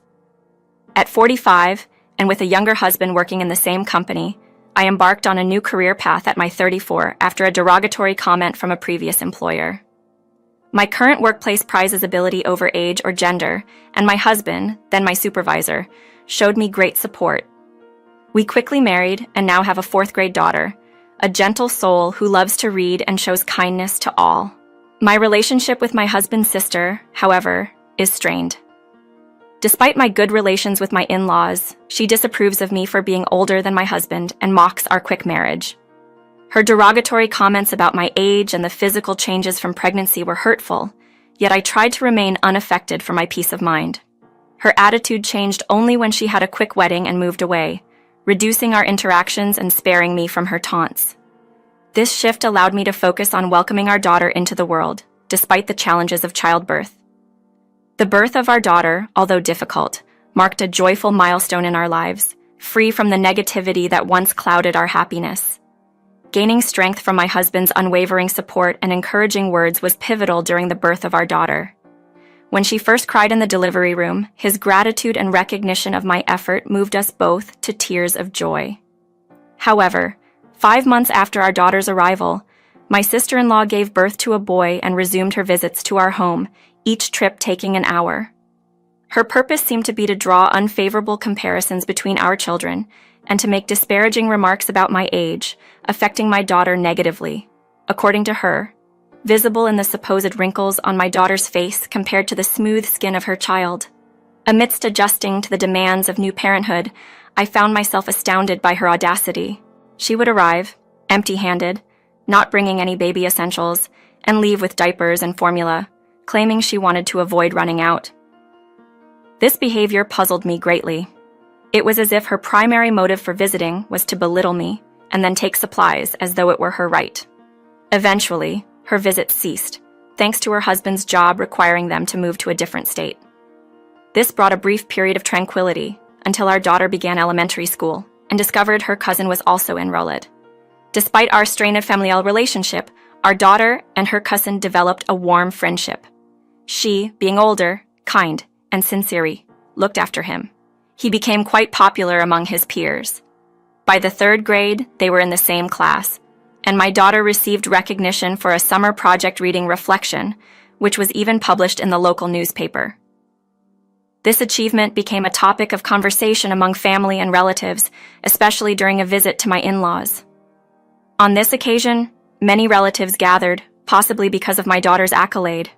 At 45, and with a younger husband working in the same company, I embarked on a new career path at my 34 after a derogatory comment from a previous employer. My current workplace prizes ability over age or gender, and my husband, then my supervisor, showed me great support. We quickly married and now have a fourth-grade daughter, a gentle soul who loves to read and shows kindness to all. My relationship with my husband's sister, however, is strained. Despite my good relations with my in-laws, she disapproves of me for being older than my husband and mocks our quick marriage. Her derogatory comments about my age and the physical changes from pregnancy were hurtful, yet I tried to remain unaffected for my peace of mind. Her attitude changed only when she had a quick wedding and moved away, reducing our interactions and sparing me from her taunts. This shift allowed me to focus on welcoming our daughter into the world, despite the challenges of childbirth. The birth of our daughter, although difficult, marked a joyful milestone in our lives, free from the negativity that once clouded our happiness. Gaining strength from my husband's unwavering support and encouraging words was pivotal during the birth of our daughter. When she first cried in the delivery room, his gratitude and recognition of my effort moved us both to tears of joy. However, 5 months after our daughter's arrival, my sister-in-law gave birth to a boy and resumed her visits to our home, each trip taking an hour. Her purpose seemed to be to draw unfavorable comparisons between our children and to make disparaging remarks about my age, affecting my daughter negatively, according to her, visible in the supposed wrinkles on my daughter's face compared to the smooth skin of her child. Amidst adjusting to the demands of new parenthood, I found myself astounded by her audacity. She would arrive, empty-handed, not bringing any baby essentials, and leave with diapers and formula, claiming she wanted to avoid running out. This behavior puzzled me greatly. It was as if her primary motive for visiting was to belittle me and then take supplies as though it were her right. Eventually, her visits ceased, thanks to her husband's job requiring them to move to a different state. This brought a brief period of tranquility until our daughter began elementary school and discovered her cousin was also enrolled. Despite our strain of familial relationship, our daughter and her cousin developed a warm friendship. She, being older, kind, and sincere, looked after him. He became quite popular among his peers. By the 3rd grade, they were in the same class, and my daughter received recognition for a summer project reading Reflection, which was even published in the local newspaper. This achievement became a topic of conversation among family and relatives, especially during a visit to my in-laws. On this occasion, many relatives gathered, possibly because of my daughter's accolade.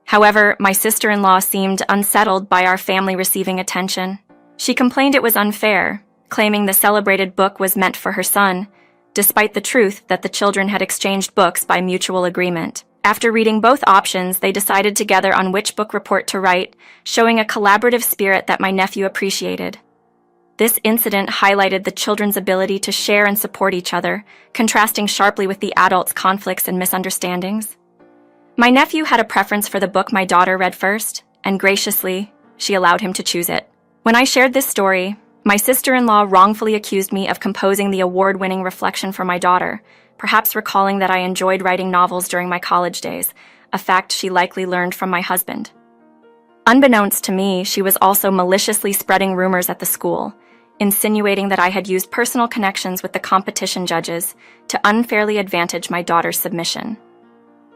However, my sister-in-law seemed unsettled by our family receiving attention. She complained it was unfair, claiming the celebrated book was meant for her son, despite the truth that the children had exchanged books by mutual agreement. After reading both options, they decided together on which book report to write, showing a collaborative spirit that my nephew appreciated. This incident highlighted the children's ability to share and support each other, contrasting sharply with the adults' conflicts and misunderstandings. My nephew had a preference for the book my daughter read first, and graciously, she allowed him to choose it. When I shared this story, my sister-in-law wrongfully accused me of composing the award-winning Reflection for my daughter, perhaps recalling that I enjoyed writing novels during my college days, a fact she likely learned from my husband. Unbeknownst to me, she was also maliciously spreading rumors at the school, insinuating that I had used personal connections with the competition judges to unfairly advantage my daughter's submission.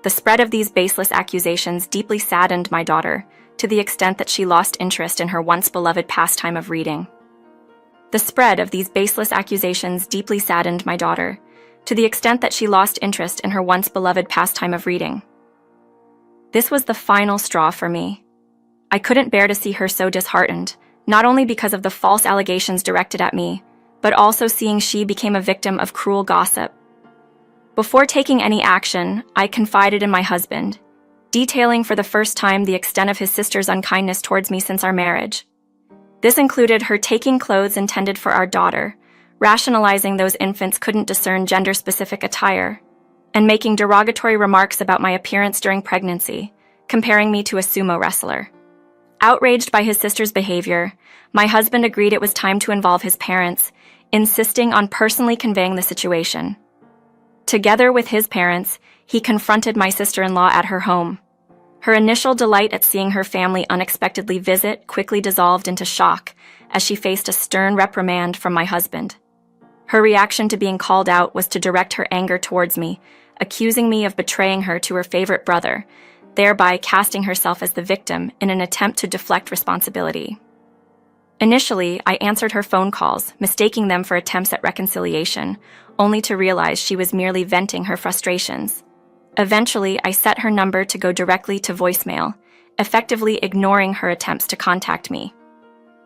The spread of these baseless accusations deeply saddened my daughter, to the extent that she lost interest in her once-beloved pastime of reading. The spread of these baseless accusations deeply saddened my daughter, to the extent that she lost interest in her once-beloved pastime of reading. This was the final straw for me. I couldn't bear to see her so disheartened, not only because of the false allegations directed at me, but also seeing she became a victim of cruel gossip. Before taking any action, I confided in my husband, detailing for the first time the extent of his sister's unkindness towards me since our marriage. This included her taking clothes intended for our daughter, rationalizing those infants couldn't discern gender-specific attire, and making derogatory remarks about my appearance during pregnancy, comparing me to a sumo wrestler. Outraged by his sister's behavior, my husband agreed it was time to involve his parents, insisting on personally conveying the situation. Together with his parents, he confronted my sister-in-law at her home. Her initial delight at seeing her family unexpectedly visit quickly dissolved into shock as she faced a stern reprimand from my husband. Her reaction to being called out was to direct her anger towards me, accusing me of betraying her to her favorite brother, thereby casting herself as the victim in an attempt to deflect responsibility. Initially, I answered her phone calls, mistaking them for attempts at reconciliation, only to realize she was merely venting her frustrations. Eventually, I set her number to go directly to voicemail, effectively ignoring her attempts to contact me.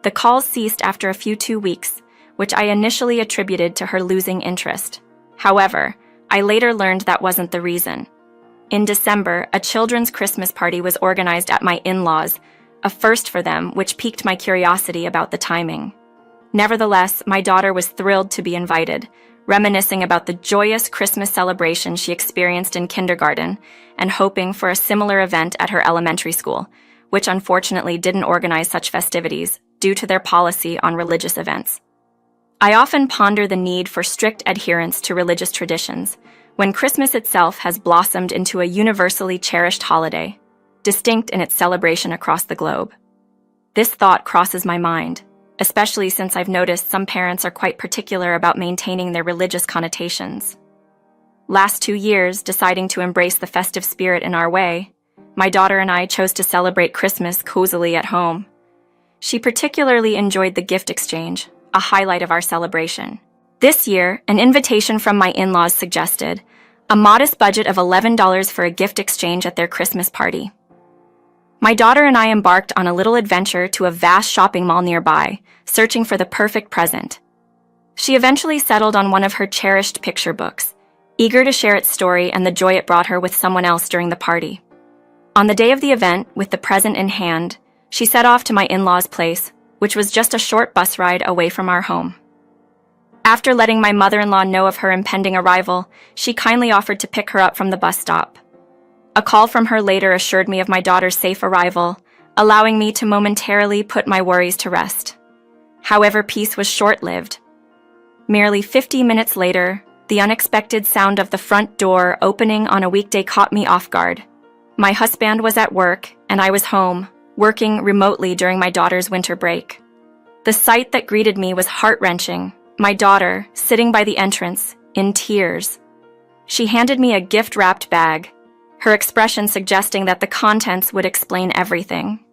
The calls ceased after a few 2 weeks, which I initially attributed to her losing interest. However, I later learned that wasn't the reason. In December, a children's Christmas party was organized at my in-laws, a first for them, which piqued my curiosity about the timing. Nevertheless, my daughter was thrilled to be invited, reminiscing about the joyous Christmas celebration she experienced in kindergarten and hoping for a similar event at her elementary school, which unfortunately didn't organize such festivities due to their policy on religious events. I often ponder the need for strict adherence to religious traditions when Christmas itself has blossomed into a universally cherished holiday, distinct in its celebration across the globe. This thought crosses my mind, especially since I've noticed some parents are quite particular about maintaining their religious connotations. Last 2 years, deciding to embrace the festive spirit in our way, my daughter and I chose to celebrate Christmas cozily at home. She particularly enjoyed the gift exchange, a highlight of our celebration. This year, an invitation from my in-laws suggested a modest budget of $11 for a gift exchange at their Christmas party. My daughter and I embarked on a little adventure to a vast shopping mall nearby, searching for the perfect present. She eventually settled on one of her cherished picture books, eager to share its story and the joy it brought her with someone else during the party. On the day of the event, with the present in hand, she set off to my in-laws' place, which was just a short bus ride away from our home. After letting my mother-in-law know of her impending arrival, she kindly offered to pick her up from the bus stop. A call from her later assured me of my daughter's safe arrival, allowing me to momentarily put my worries to rest. However, peace was short-lived. Merely 50 minutes later, the unexpected sound of the front door opening on a weekday caught me off guard. My husband was at work, and I was home, working remotely during my daughter's winter break. The sight that greeted me was heart-wrenching. My daughter, sitting by the entrance, in tears. She handed me a gift-wrapped bag, her expression suggesting that the contents would explain everything.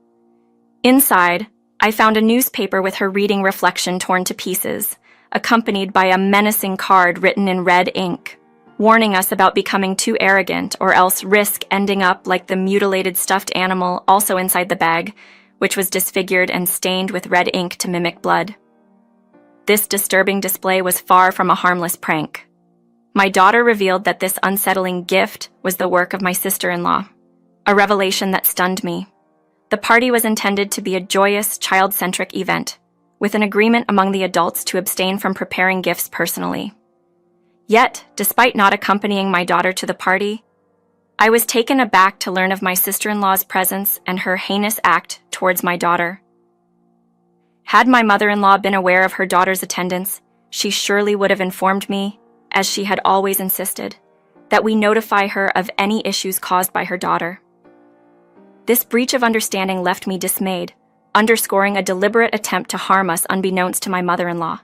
Inside, I found a newspaper with her reading reflection torn to pieces, accompanied by a menacing card written in red ink, warning us about becoming too arrogant or else risk ending up like the mutilated stuffed animal also inside the bag, which was disfigured and stained with red ink to mimic blood. This disturbing display was far from a harmless prank. My daughter revealed that this unsettling gift was the work of my sister-in-law, a revelation that stunned me. The party was intended to be a joyous, child-centric event, with an agreement among the adults to abstain from preparing gifts personally. Yet, despite not accompanying my daughter to the party, I was taken aback to learn of my sister-in-law's presence and her heinous act towards my daughter. Had my mother-in-law been aware of her daughter's attendance, she surely would have informed me, as she had always insisted, that we notify her of any issues caused by her daughter. This breach of understanding left me dismayed, underscoring a deliberate attempt to harm us unbeknownst to my mother-in-law.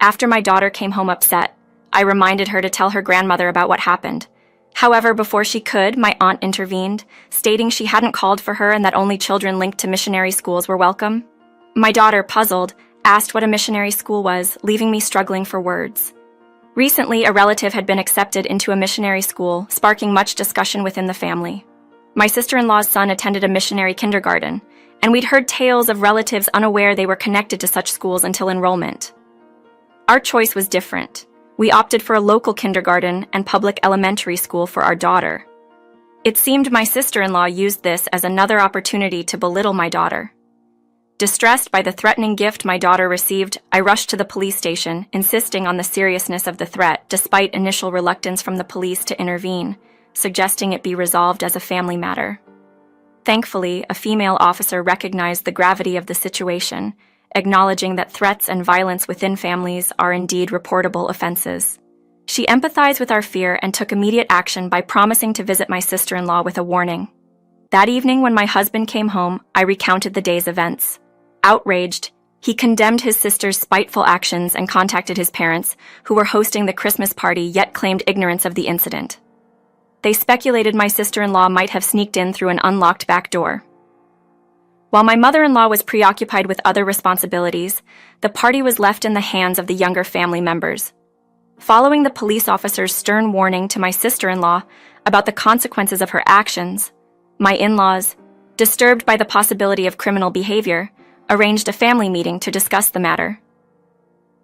After my daughter came home upset, I reminded her to tell her grandmother about what happened. However, before she could, my aunt intervened, stating she hadn't called for her and that only children linked to missionary schools were welcome. My daughter, puzzled, asked what a missionary school was, leaving me struggling for words. Recently, a relative had been accepted into a missionary school, sparking much discussion within the family. My sister-in-law's son attended a missionary kindergarten, and we'd heard tales of relatives unaware they were connected to such schools until enrollment. Our choice was different. We opted for a local kindergarten and public elementary school for our daughter. It seemed my sister-in-law used this as another opportunity to belittle my daughter. Distressed by the threatening gift my daughter received, I rushed to the police station, insisting on the seriousness of the threat despite initial reluctance from the police to intervene, suggesting it be resolved as a family matter. Thankfully, a female officer recognized the gravity of the situation, acknowledging that threats and violence within families are indeed reportable offenses. She empathized with our fear and took immediate action by promising to visit my sister-in-law with a warning. That evening, when my husband came home, I recounted the day's events. Outraged, he condemned his sister's spiteful actions and contacted his parents, who were hosting the Christmas party yet claimed ignorance of the incident. They speculated my sister-in-law might have sneaked in through an unlocked back door. While my mother-in-law was preoccupied with other responsibilities, the party was left in the hands of the younger family members. Following the police officer's stern warning to my sister-in-law about the consequences of her actions, my in-laws, disturbed by the possibility of criminal behavior, arranged a family meeting to discuss the matter.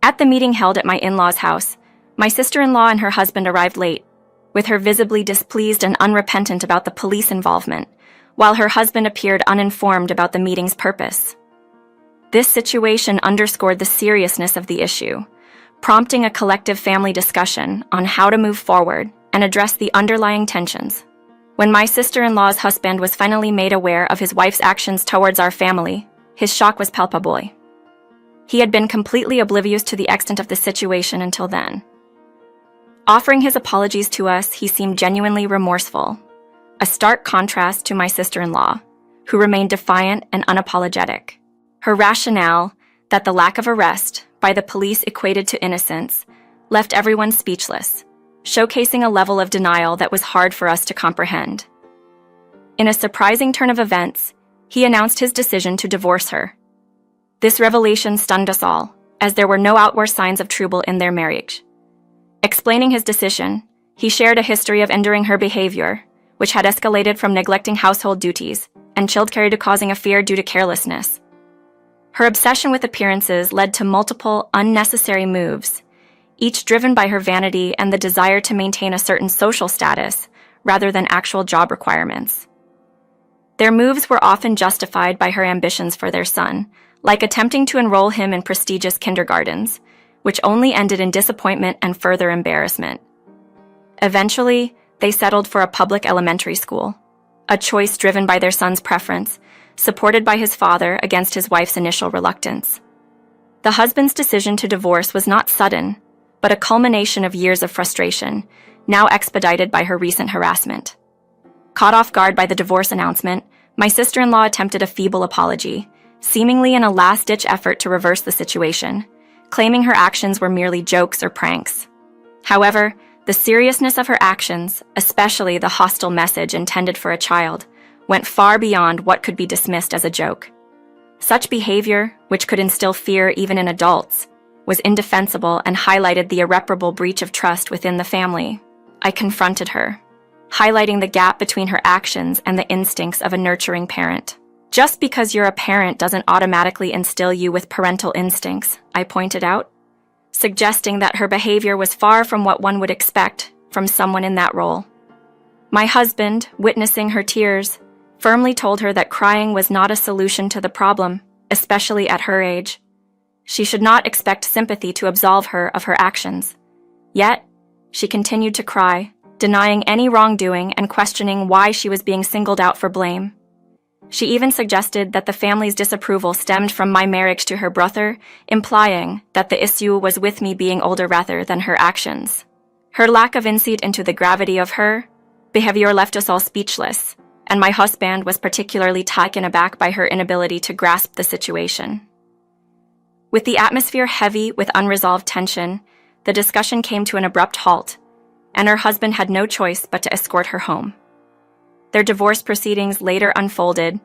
At the meeting held at my in-laws' house, my sister-in-law and her husband arrived late, with her visibly displeased and unrepentant about the police involvement, while her husband appeared uninformed about the meeting's purpose. This situation underscored the seriousness of the issue, prompting a collective family discussion on how to move forward and address the underlying tensions. When my sister-in-law's husband was finally made aware of his wife's actions towards our family, his shock was palpable. He had been completely oblivious to the extent of the situation until then. Offering his apologies to us, he seemed genuinely remorseful, a stark contrast to my sister-in-law, who remained defiant and unapologetic. Her rationale, that the lack of arrest by the police equated to innocence, left everyone speechless, showcasing a level of denial that was hard for us to comprehend. In a surprising turn of events, he announced his decision to divorce her. This revelation stunned us all, as there were no outward signs of trouble in their marriage. Explaining his decision, he shared a history of enduring her behavior, which had escalated from neglecting household duties and childcare to causing a fear due to carelessness. Her obsession with appearances led to multiple unnecessary moves, each driven by her vanity and the desire to maintain a certain social status rather than actual job requirements. Their moves were often justified by her ambitions for their son, like attempting to enroll him in prestigious kindergartens, which only ended in disappointment and further embarrassment. Eventually, they settled for a public elementary school, a choice driven by their son's preference, supported by his father against his wife's initial reluctance. The husband's decision to divorce was not sudden, but a culmination of years of frustration, now expedited by her recent harassment. Caught off guard by the divorce announcement, my sister-in-law attempted a feeble apology, seemingly in a last-ditch effort to reverse the situation, claiming her actions were merely jokes or pranks. However, the seriousness of her actions, especially the hostile message intended for a child, went far beyond what could be dismissed as a joke. Such behavior, which could instill fear even in adults, was indefensible and highlighted the irreparable breach of trust within the family. I confronted her, highlighting the gap between her actions and the instincts of a nurturing parent. Just because you're a parent doesn't automatically instill you with parental instincts, I pointed out, suggesting that her behavior was far from what one would expect from someone in that role. My husband, witnessing her tears, firmly told her that crying was not a solution to the problem, especially at her age. She should not expect sympathy to absolve her of her actions. Yet, she continued to cry, denying any wrongdoing and questioning why she was being singled out for blame. She even suggested that the family's disapproval stemmed from my marriage to her brother, implying that the issue was with me being older rather than her actions. Her lack of insight into the gravity of her behavior left us all speechless, and my husband was particularly taken aback by her inability to grasp the situation. With the atmosphere heavy with unresolved tension, the discussion came to an abrupt halt, and her husband had no choice but to escort her home. Their divorce proceedings later unfolded,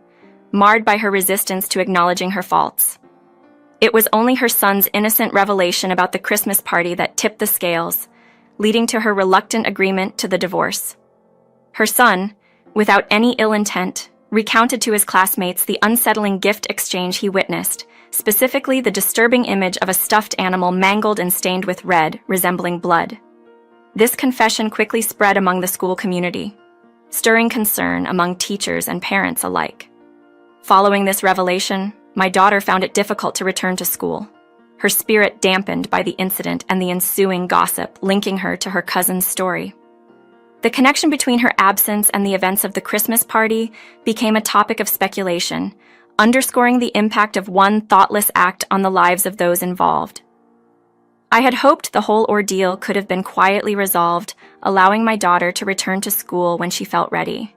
marred by her resistance to acknowledging her faults. It was only her son's innocent revelation about the Christmas party that tipped the scales, leading to her reluctant agreement to the divorce. Her son, without any ill intent, recounted to his classmates the unsettling gift exchange he witnessed, specifically the disturbing image of a stuffed animal mangled and stained with red, resembling blood. This confession quickly spread among the school community, stirring concern among teachers and parents alike. Following this revelation, my daughter found it difficult to return to school, her spirit dampened by the incident and the ensuing gossip linking her to her cousin's story. The connection between her absence and the events of the Christmas party became a topic of speculation, underscoring the impact of one thoughtless act on the lives of those involved. I had hoped the whole ordeal could have been quietly resolved, allowing my daughter to return to school when she felt ready.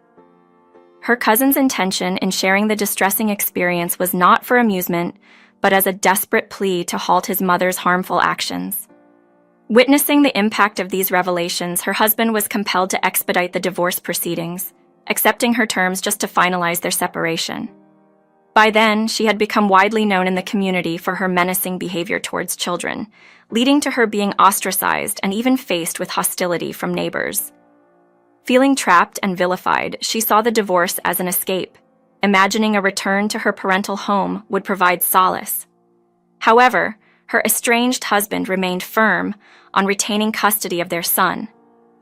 Her cousin's intention in sharing the distressing experience was not for amusement, but as a desperate plea to halt his mother's harmful actions. Witnessing the impact of these revelations, her husband was compelled to expedite the divorce proceedings, accepting her terms just to finalize their separation. By then, she had become widely known in the community for her menacing behavior towards children, leading to her being ostracized and even faced with hostility from neighbors. Feeling trapped and vilified, she saw the divorce as an escape, imagining a return to her parental home would provide solace. However, her estranged husband remained firm on retaining custody of their son,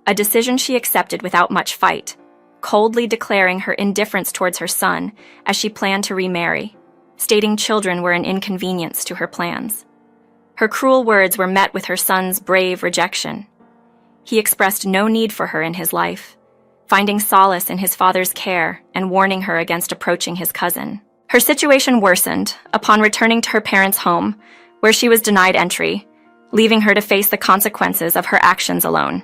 a decision she accepted without much fight, coldly declaring her indifference towards her son as she planned to remarry, stating children were an inconvenience to her plans. Her cruel words were met with her son's brave rejection. He expressed no need for her in his life, finding solace in his father's care and warning her against approaching his cousin. Her situation worsened upon returning to her parents' home, where she was denied entry, leaving her to face the consequences of her actions alone.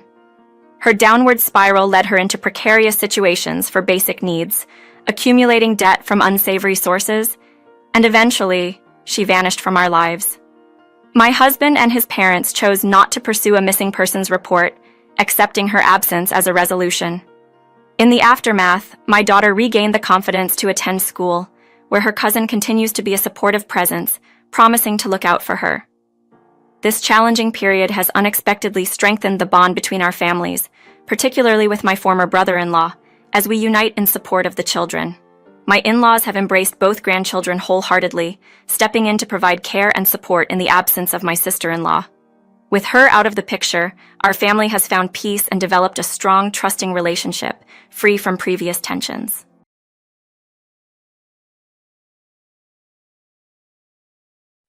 Her downward spiral led her into precarious situations for basic needs, accumulating debt from unsavory sources, and eventually, she vanished from our lives. My husband and his parents chose not to pursue a missing persons report, accepting her absence as a resolution. In the aftermath, my daughter regained the confidence to attend school, where her cousin continues to be a supportive presence, promising to look out for her. This challenging period has unexpectedly strengthened the bond between our families, particularly with my former brother-in-law, as we unite in support of the children. My in-laws have embraced both grandchildren wholeheartedly, stepping in to provide care and support in the absence of my sister-in-law. With her out of the picture, our family has found peace and developed a strong, trusting relationship, free from previous tensions.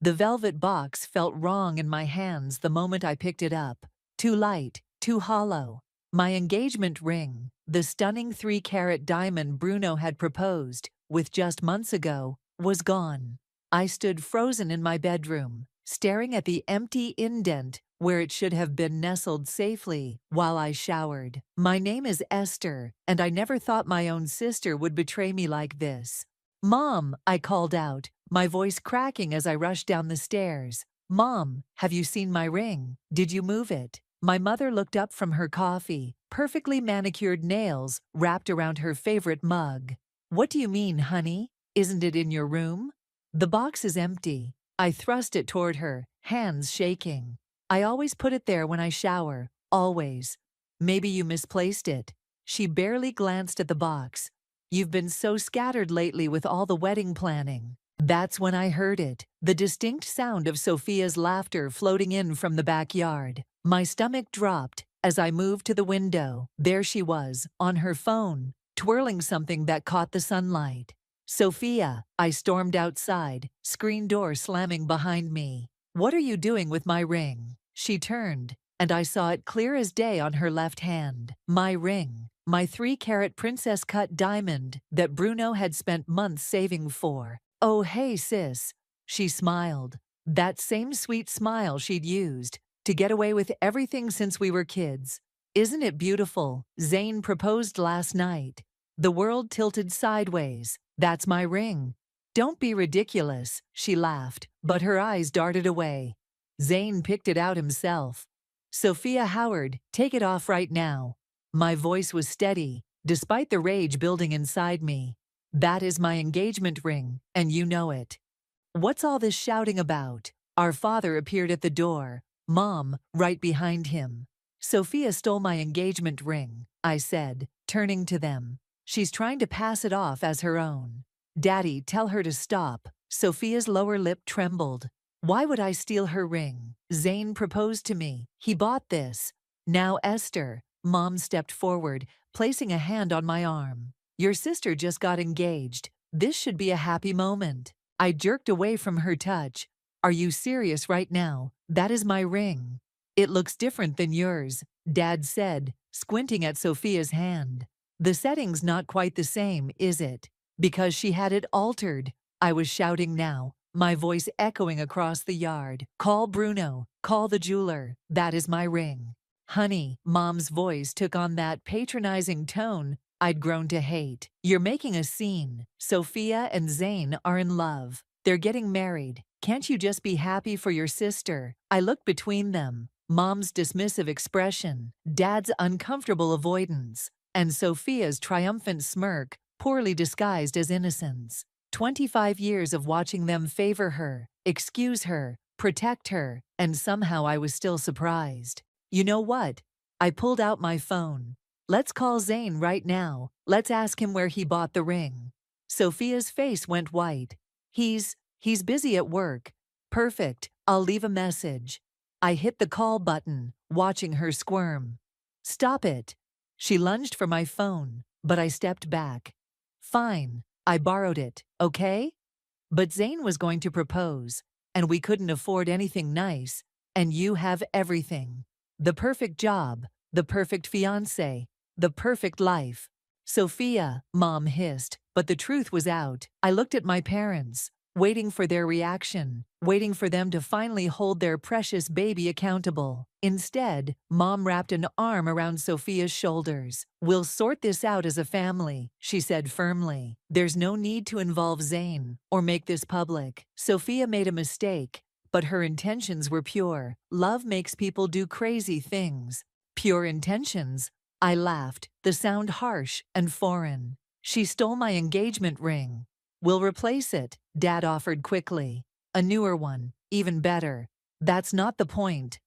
The velvet box felt wrong in my hands the moment I picked it up. Too light, too hollow. My engagement ring, the stunning 3-carat diamond Bruno had proposed with just months ago, was gone. I stood frozen in my bedroom, staring at the empty indent where it should have been nestled safely while I showered. My name is Esther, and I never thought my own sister would betray me like this. "Mom," I called out, my voice cracking as I rushed down the stairs. "Mom, have you seen my ring? Did you move it?" My mother looked up from her coffee, perfectly manicured nails wrapped around her favorite mug. "What do you mean, honey? Isn't it in your room?" "The box is empty." I thrust it toward her, hands shaking. "I always put it there when I shower, always." "Maybe you misplaced it." She barely glanced at the box. "You've been so scattered lately with all the wedding planning." That's when I heard it, the distinct sound of Sophia's laughter floating in from the backyard. My stomach dropped as I moved to the window. There she was, on her phone, twirling something that caught the sunlight. "Sophia," I stormed outside, screen door slamming behind me. "What are you doing with my ring?" She turned, and I saw it clear as day on her left hand. My ring, my 3-carat princess-cut diamond that Bruno had spent months saving for. "Oh, hey, sis." She smiled. That same sweet smile she'd used to get away with everything since we were kids. "Isn't it beautiful? Zane proposed last night." The world tilted sideways. "That's my ring." "Don't be ridiculous," she laughed, but her eyes darted away. "Zane picked it out himself." "Sophia Howard, take it off right now." My voice was steady, despite the rage building inside me. "That is my engagement ring, and you know it." "What's all this shouting about?" Our father appeared at the door, Mom right behind him. "Sophia stole my engagement ring," I said, turning to them. "She's trying to pass it off as her own." "Daddy, tell her to stop." Sophia's lower lip trembled. "Why would I steal her ring? Zane proposed to me. He bought this." "Now, Esther," Mom stepped forward, placing a hand on my arm. "Your sister just got engaged. This should be a happy moment." I jerked away from her touch. "Are you serious right now? That is my ring." "It looks different than yours," Dad said, squinting at Sophia's hand. "The setting's not quite the same, is it?" "Because she had it altered." I was shouting now, my voice echoing across the yard. "Call Bruno. Call the jeweler. That is my ring." "Honey," Mom's voice took on that patronizing tone I'd grown to hate. "You're making a scene. Sophia and Zane are in love. They're getting married. Can't you just be happy for your sister?" I looked between them. Mom's dismissive expression, Dad's uncomfortable avoidance, and Sophia's triumphant smirk, poorly disguised as innocence. 25 years of watching them favor her, excuse her, protect her, and somehow I was still surprised. You know what? I pulled out my phone. Let's call Zane right now. Let's ask him where he bought the ring. Sophia's face went white. He's busy at work. Perfect. I'll leave a message. I hit the call button, watching her squirm. Stop it. She lunged for my phone, but I stepped back. Fine. I borrowed it, okay? But Zane was going to propose, and we couldn't afford anything nice, and you have everything. The perfect job, the perfect fiancé, the perfect life. Sophia, Mom hissed, but the truth was out. I looked at my parents, waiting for their reaction, waiting for them to finally hold their precious baby accountable. Instead, Mom wrapped an arm around Sophia's shoulders. We'll sort this out as a family, she said firmly. There's no need to involve Zane or make this public. Sophia made a mistake, but her intentions were pure. Love makes people do crazy things. Pure intentions. I laughed, the sound harsh and foreign. She stole my engagement ring. We'll replace it, Dad offered quickly. A newer one, even better. That's not the point.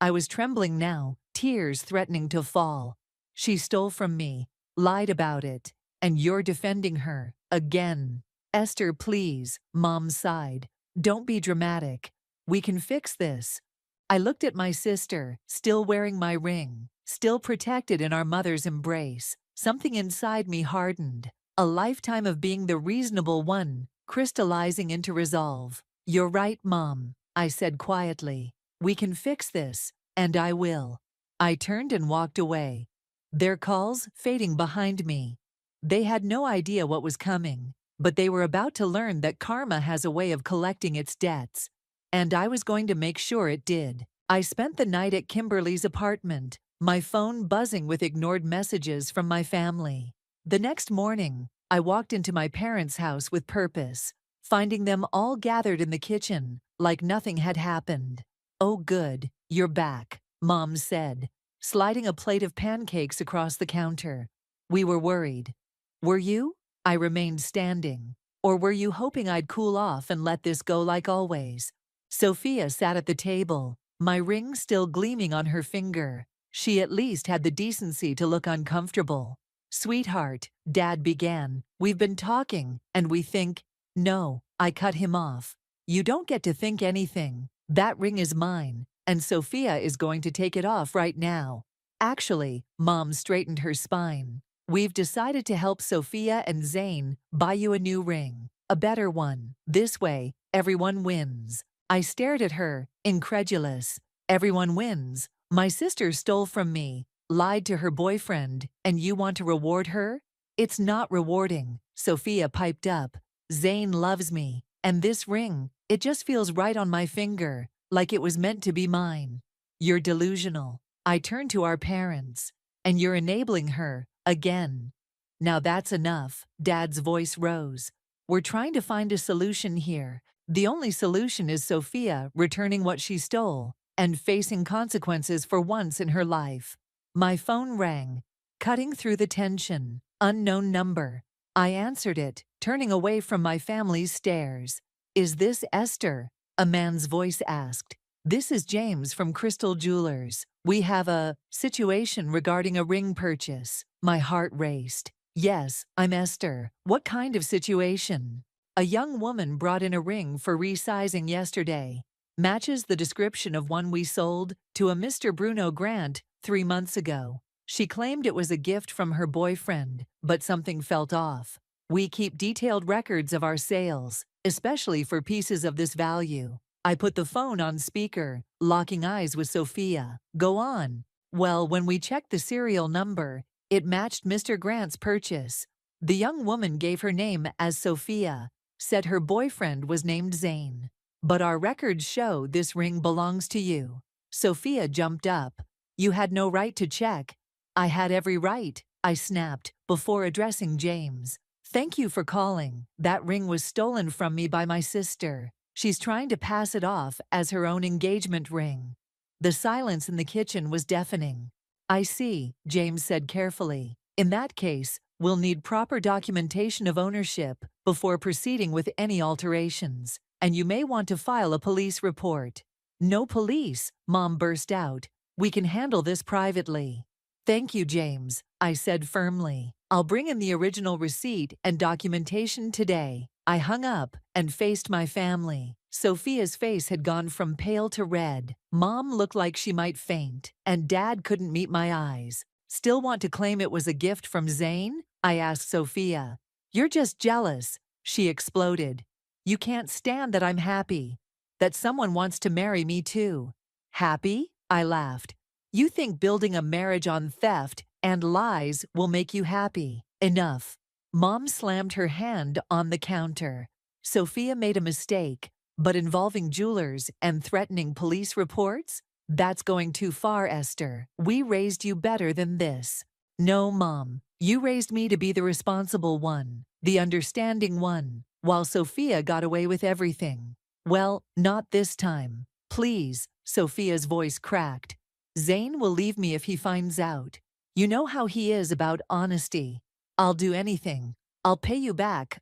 I was trembling now, tears threatening to fall. She stole from me, lied about it, and you're defending her, again. Esther, please, Mom sighed. Don't be dramatic. We can fix this. I looked at my sister, still wearing my ring, still protected in our mother's embrace. Something inside me hardened. A lifetime of being the reasonable one, crystallizing into resolve. You're right, Mom, I said quietly. We can fix this, and I will. I turned and walked away. Their calls fading behind me. They had no idea what was coming, but they were about to learn that karma has a way of collecting its debts. And I was going to make sure it did. I spent the night at Kimberly's apartment, my phone buzzing with ignored messages from my family. The next morning, I walked into my parents' house with purpose, finding them all gathered in the kitchen, like nothing had happened. Oh good, you're back, Mom said, sliding a plate of pancakes across the counter. We were worried. Were you? I remained standing. Or were you hoping I'd cool off and let this go like always? Sophia sat at the table, my ring still gleaming on her finger. She at least had the decency to look uncomfortable. Sweetheart, Dad began, we've been talking, and we think… No, I cut him off. You don't get to think anything. That ring is mine, and Sophia is going to take it off right now. Actually, Mom straightened her spine. We've decided to help Sophia and Zane buy you a new ring. A better one. This way, everyone wins. I stared at her, incredulous. Everyone wins. My sister stole from me, lied to her boyfriend, and you want to reward her? It's not rewarding, Sophia piped up. Zane loves me, and this ring, it just feels right on my finger, like it was meant to be mine. You're delusional. I turned to our parents, and you're enabling her, again. Now that's enough, Dad's voice rose. We're trying to find a solution here. The only solution is Sophia returning what she stole and facing consequences for once in her life. My phone rang, cutting through the tension. Unknown number. I answered it, turning away from my family's stares. Is this Esther? A man's voice asked. This is James from Crystal Jewelers. We have a situation regarding a ring purchase. My heart raced. Yes, I'm Esther. What kind of situation? A young woman brought in a ring for resizing yesterday. Matches the description of one we sold to a Mr. Bruno Grant 3 months ago. She claimed it was a gift from her boyfriend, but something felt off. We keep detailed records of our sales, especially for pieces of this value. I put the phone on speaker, locking eyes with Sophia. Go on. Well, when we checked the serial number, it matched Mr. Grant's purchase. The young woman gave her name as Sophia, said her boyfriend was named Zane. But our records show this ring belongs to you. Sophia jumped up. You had no right to check. I had every right, I snapped, before addressing James. Thank you for calling. That ring was stolen from me by my sister. She's trying to pass it off as her own engagement ring. The silence in the kitchen was deafening. I see, James said carefully. In that case, we'll need proper documentation of ownership before proceeding with any alterations, and you may want to file a police report. No police, Mom burst out. We can handle this privately. Thank you, James, I said firmly. I'll bring in the original receipt and documentation today. I hung up and faced my family. Sophia's face had gone from pale to red. Mom looked like she might faint, and Dad couldn't meet my eyes. Still want to claim it was a gift from Zane? I asked Sophia. You're just jealous, she exploded. You can't stand that I'm happy. That someone wants to marry me too. Happy? I laughed. You think building a marriage on theft and lies will make you happy. Enough. Mom slammed her hand on the counter. Sophia made a mistake, but involving jewelers and threatening police reports? That's going too far, Esther. We raised you better than this. No, Mom. You raised me to be the responsible one, the understanding one, while Sophia got away with everything. Well, not this time. Please, Sophia's voice cracked. Zane will leave me if he finds out. You know how he is about honesty. I'll do anything. I'll pay you back.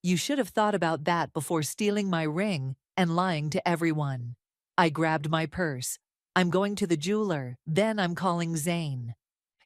You should have thought about that before stealing my ring and lying to everyone. I grabbed my purse. I'm going to the jeweler, then I'm calling Zane.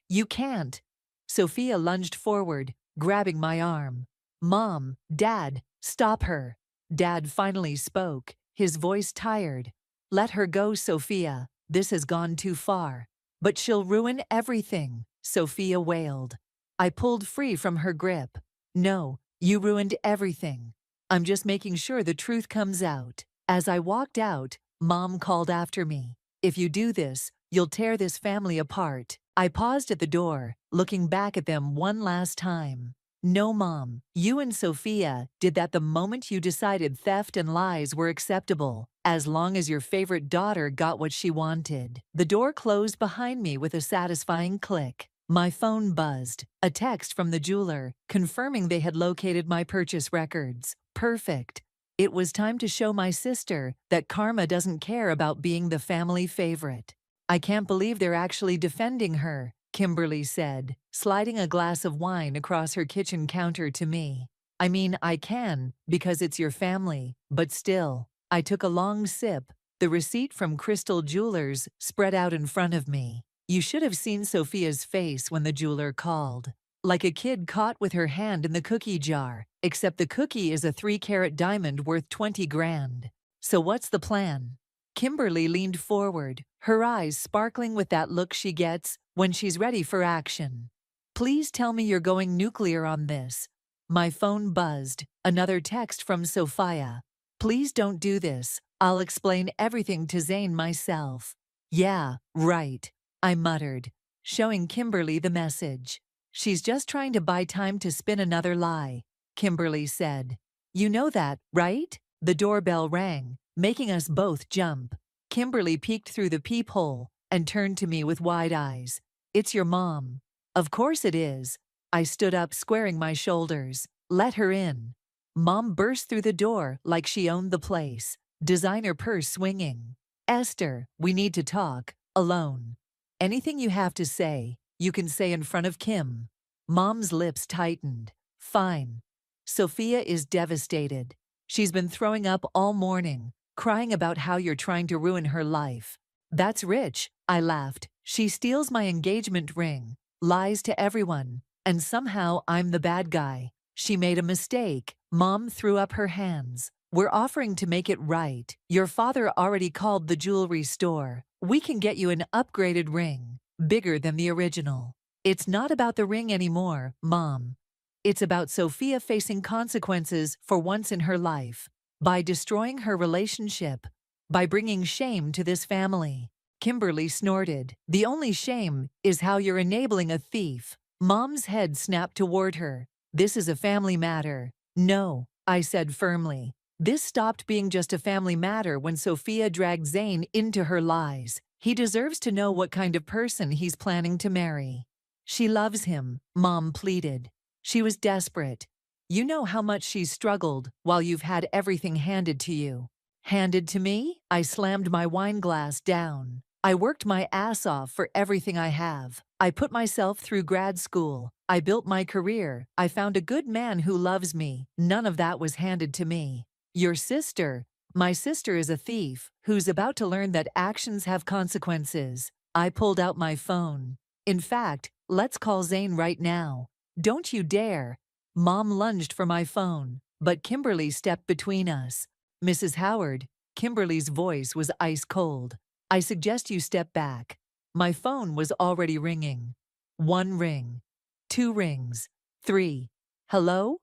You can't. Sophia lunged forward, grabbing my arm. Mom, Dad, stop her. Dad finally spoke, his voice tired. Let her go, Sophia. This has gone too far. But she'll ruin everything, Sophia wailed. I pulled free from her grip. No, you ruined everything. I'm just making sure the truth comes out. As I walked out, Mom called after me. If you do this, you'll tear this family apart. I paused at the door, looking back at them one last time. No, Mom, you and Sophia did that the moment you decided theft and lies were acceptable, as long as your favorite daughter got what she wanted. The door closed behind me with a satisfying click. My phone buzzed, a text from the jeweler, confirming they had located my purchase records. Perfect. It was time to show my sister that karma doesn't care about being the family favorite. I can't believe they're actually defending her, Kimberly said, sliding a glass of wine across her kitchen counter to me. I mean, I can, because it's your family, but still. I took a long sip, the receipt from Crystal Jewelers spread out in front of me. You should have seen Sophia's face when the jeweler called. Like a kid caught with her hand in the cookie jar, except the cookie is a 3-carat diamond worth 20 grand. So what's the plan? Kimberly leaned forward, her eyes sparkling with that look she gets when she's ready for action. Please tell me you're going nuclear on this. My phone buzzed, another text from Sophia. Please don't do this. I'll explain everything to Zane myself. Yeah, right, I muttered, showing Kimberly the message. She's just trying to buy time to spin another lie, Kimberly said. You know that, right? The doorbell rang, making us both jump. Kimberly peeked through the peephole and turned to me with wide eyes. It's your mom. Of course it is. I stood up, squaring my shoulders. Let her in. Mom burst through the door like she owned the place, designer purse swinging. Esther, we need to talk, alone. Anything you have to say, you can say in front of Kim. Mom's lips tightened. Fine. Sophia is devastated. She's been throwing up all morning, crying about how you're trying to ruin her life. That's rich, I laughed. She steals my engagement ring, lies to everyone, and somehow I'm the bad guy. She made a mistake. Mom threw up her hands. We're offering to make it right. Your father already called the jewelry store. We can get you an upgraded ring, bigger than the original. It's not about the ring anymore, Mom. It's about Sophia facing consequences for once in her life, by destroying her relationship, by bringing shame to this family. Kimberly snorted. The only shame is how you're enabling a thief. Mom's head snapped toward her. This is a family matter. No, I said firmly. This stopped being just a family matter when Sophia dragged Zane into her lies. He deserves to know what kind of person he's planning to marry. She loves him, Mom pleaded. She was desperate. You know how much she's struggled while you've had everything handed to you. Handed to me? I slammed my wine glass down. I worked my ass off for everything I have. I put myself through grad school. I built my career. I found a good man who loves me. None of that was handed to me. Your sister? My sister is a thief who's about to learn that actions have consequences. I pulled out my phone. In fact, let's call Zane right now. Don't you dare. Mom lunged for my phone, but Kimberly stepped between us. Mrs. Howard, Kimberly's voice was ice cold. I suggest you step back. My phone was already ringing. 1 ring. 2 rings. 3. Hello?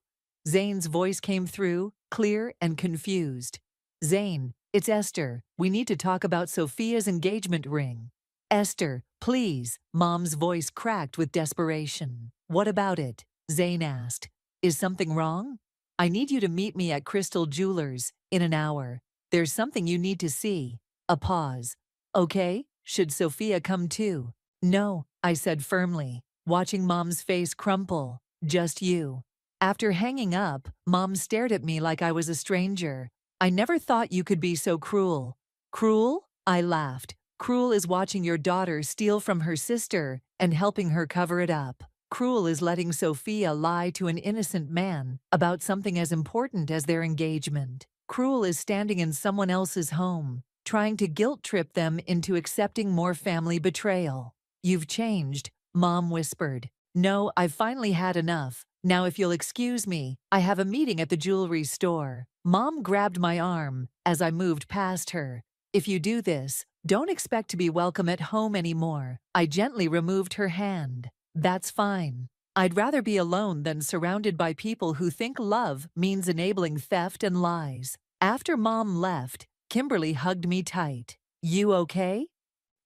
Zane's voice came through, clear and confused. Zane, it's Esther. We need to talk about Sophia's engagement ring. Esther, please. Mom's voice cracked with desperation. What about it? Zane asked. Is something wrong? I need you to meet me at Crystal Jewelers in an hour. There's something you need to see. A pause. Okay, should Sophia come too? No, I said firmly, watching Mom's face crumple. Just you. After hanging up, Mom stared at me like I was a stranger. I never thought you could be so cruel. Cruel? I laughed. Cruel is watching your daughter steal from her sister and helping her cover it up. Cruel is letting Sophia lie to an innocent man about something as important as their engagement. Cruel is standing in someone else's home, trying to guilt-trip them into accepting more family betrayal. You've changed, Mom whispered. No, I've finally had enough. Now if you'll excuse me, I have a meeting at the jewelry store. Mom grabbed my arm as I moved past her. If you do this, don't expect to be welcome at home anymore. I gently removed her hand. That's fine. I'd rather be alone than surrounded by people who think love means enabling theft and lies. After Mom left, Kimberly hugged me tight. You okay?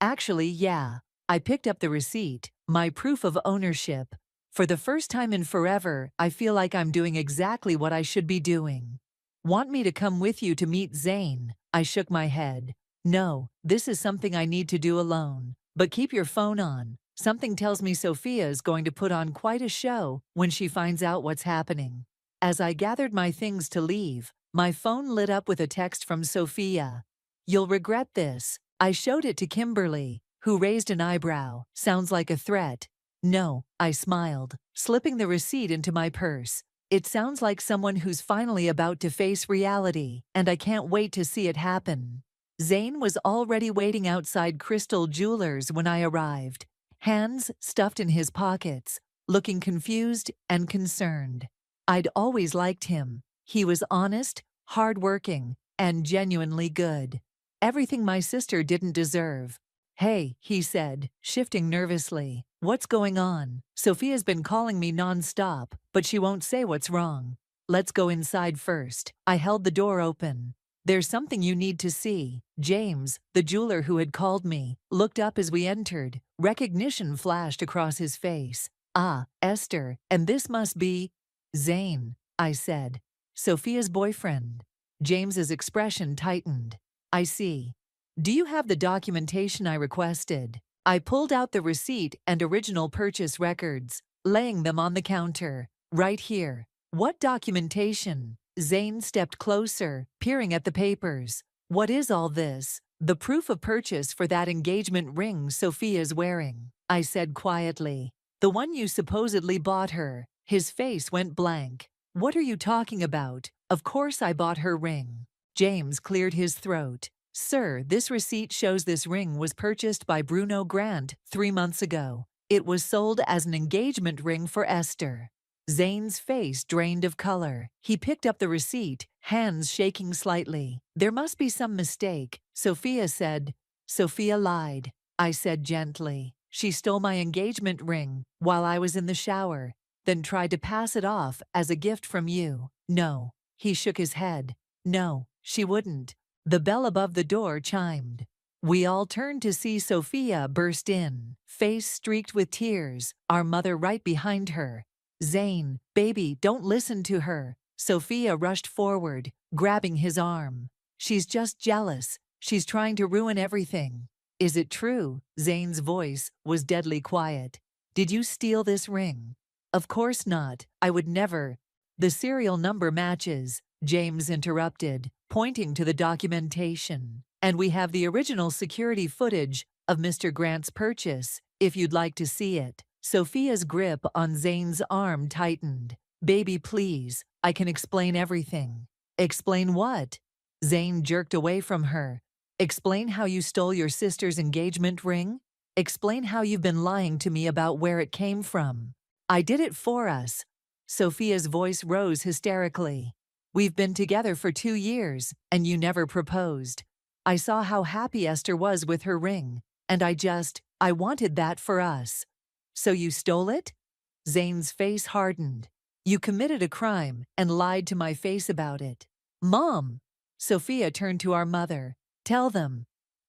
Actually, yeah. I picked up the receipt, my proof of ownership. For the first time in forever, I feel like I'm doing exactly what I should be doing. Want me to come with you to meet Zane? I shook my head. No, this is something I need to do alone. But keep your phone on. Something tells me Sophia is going to put on quite a show when she finds out what's happening. As I gathered my things to leave, my phone lit up with a text from Sophia. You'll regret this. I showed it to Kimberly, who raised an eyebrow. Sounds like a threat. No, I smiled, slipping the receipt into my purse. It sounds like someone who's finally about to face reality, and I can't wait to see it happen. Zane was already waiting outside Crystal Jewelers when I arrived, hands stuffed in his pockets, looking confused and concerned. I'd always liked him. He was honest, hardworking, and genuinely good. Everything my sister didn't deserve. Hey, he said, shifting nervously. What's going on? Sophia's been calling me non-stop, but she won't say what's wrong. Let's go inside first. I held the door open. There's something you need to see. James, the jeweler who had called me, looked up as we entered. Recognition flashed across his face. Ah, Esther, and this must be Zane, I said. Sophia's boyfriend. James's expression tightened. I see. Do you have the documentation I requested? I pulled out the receipt and original purchase records, laying them on the counter. Right here. What documentation? Zane stepped closer, peering at the papers. What is all this? The proof of purchase for that engagement ring Sophia's wearing, I said quietly. The one you supposedly bought her. His face went blank. What are you talking about? Of course I bought her ring. James cleared his throat. Sir, this receipt shows this ring was purchased by Bruno Grant 3 months ago. It was sold as an engagement ring for Esther. Zane's face drained of color. He picked up the receipt, hands shaking slightly. There must be some mistake, Sophia said. Sophia lied, I said gently. She stole my engagement ring while I was in the shower, then tried to pass it off as a gift from you. No, he shook his head. No, she wouldn't. The bell above the door chimed. We all turned to see Sophia burst in, face streaked with tears, our mother right behind her. Zane, baby, don't listen to her. Sophia rushed forward, grabbing his arm. She's just jealous. She's trying to ruin everything. Is it true? Zane's voice was deadly quiet. Did you steal this ring? Of course not. I would never. The serial number matches, James interrupted, pointing to the documentation. And we have the original security footage of Mr. Grant's purchase, if you'd like to see it. Sophia's grip on Zane's arm tightened. Baby, please, I can explain everything. Explain what? Zane jerked away from her. Explain how you stole your sister's engagement ring? Explain how you've been lying to me about where it came from. I did it for us. Sophia's voice rose hysterically. We've been together for 2 years, and you never proposed. I saw how happy Esther was with her ring, and I wanted that for us. So you stole it? Zane's face hardened. You committed a crime and lied to my face about it. Mom! Sophia turned to our mother. Tell them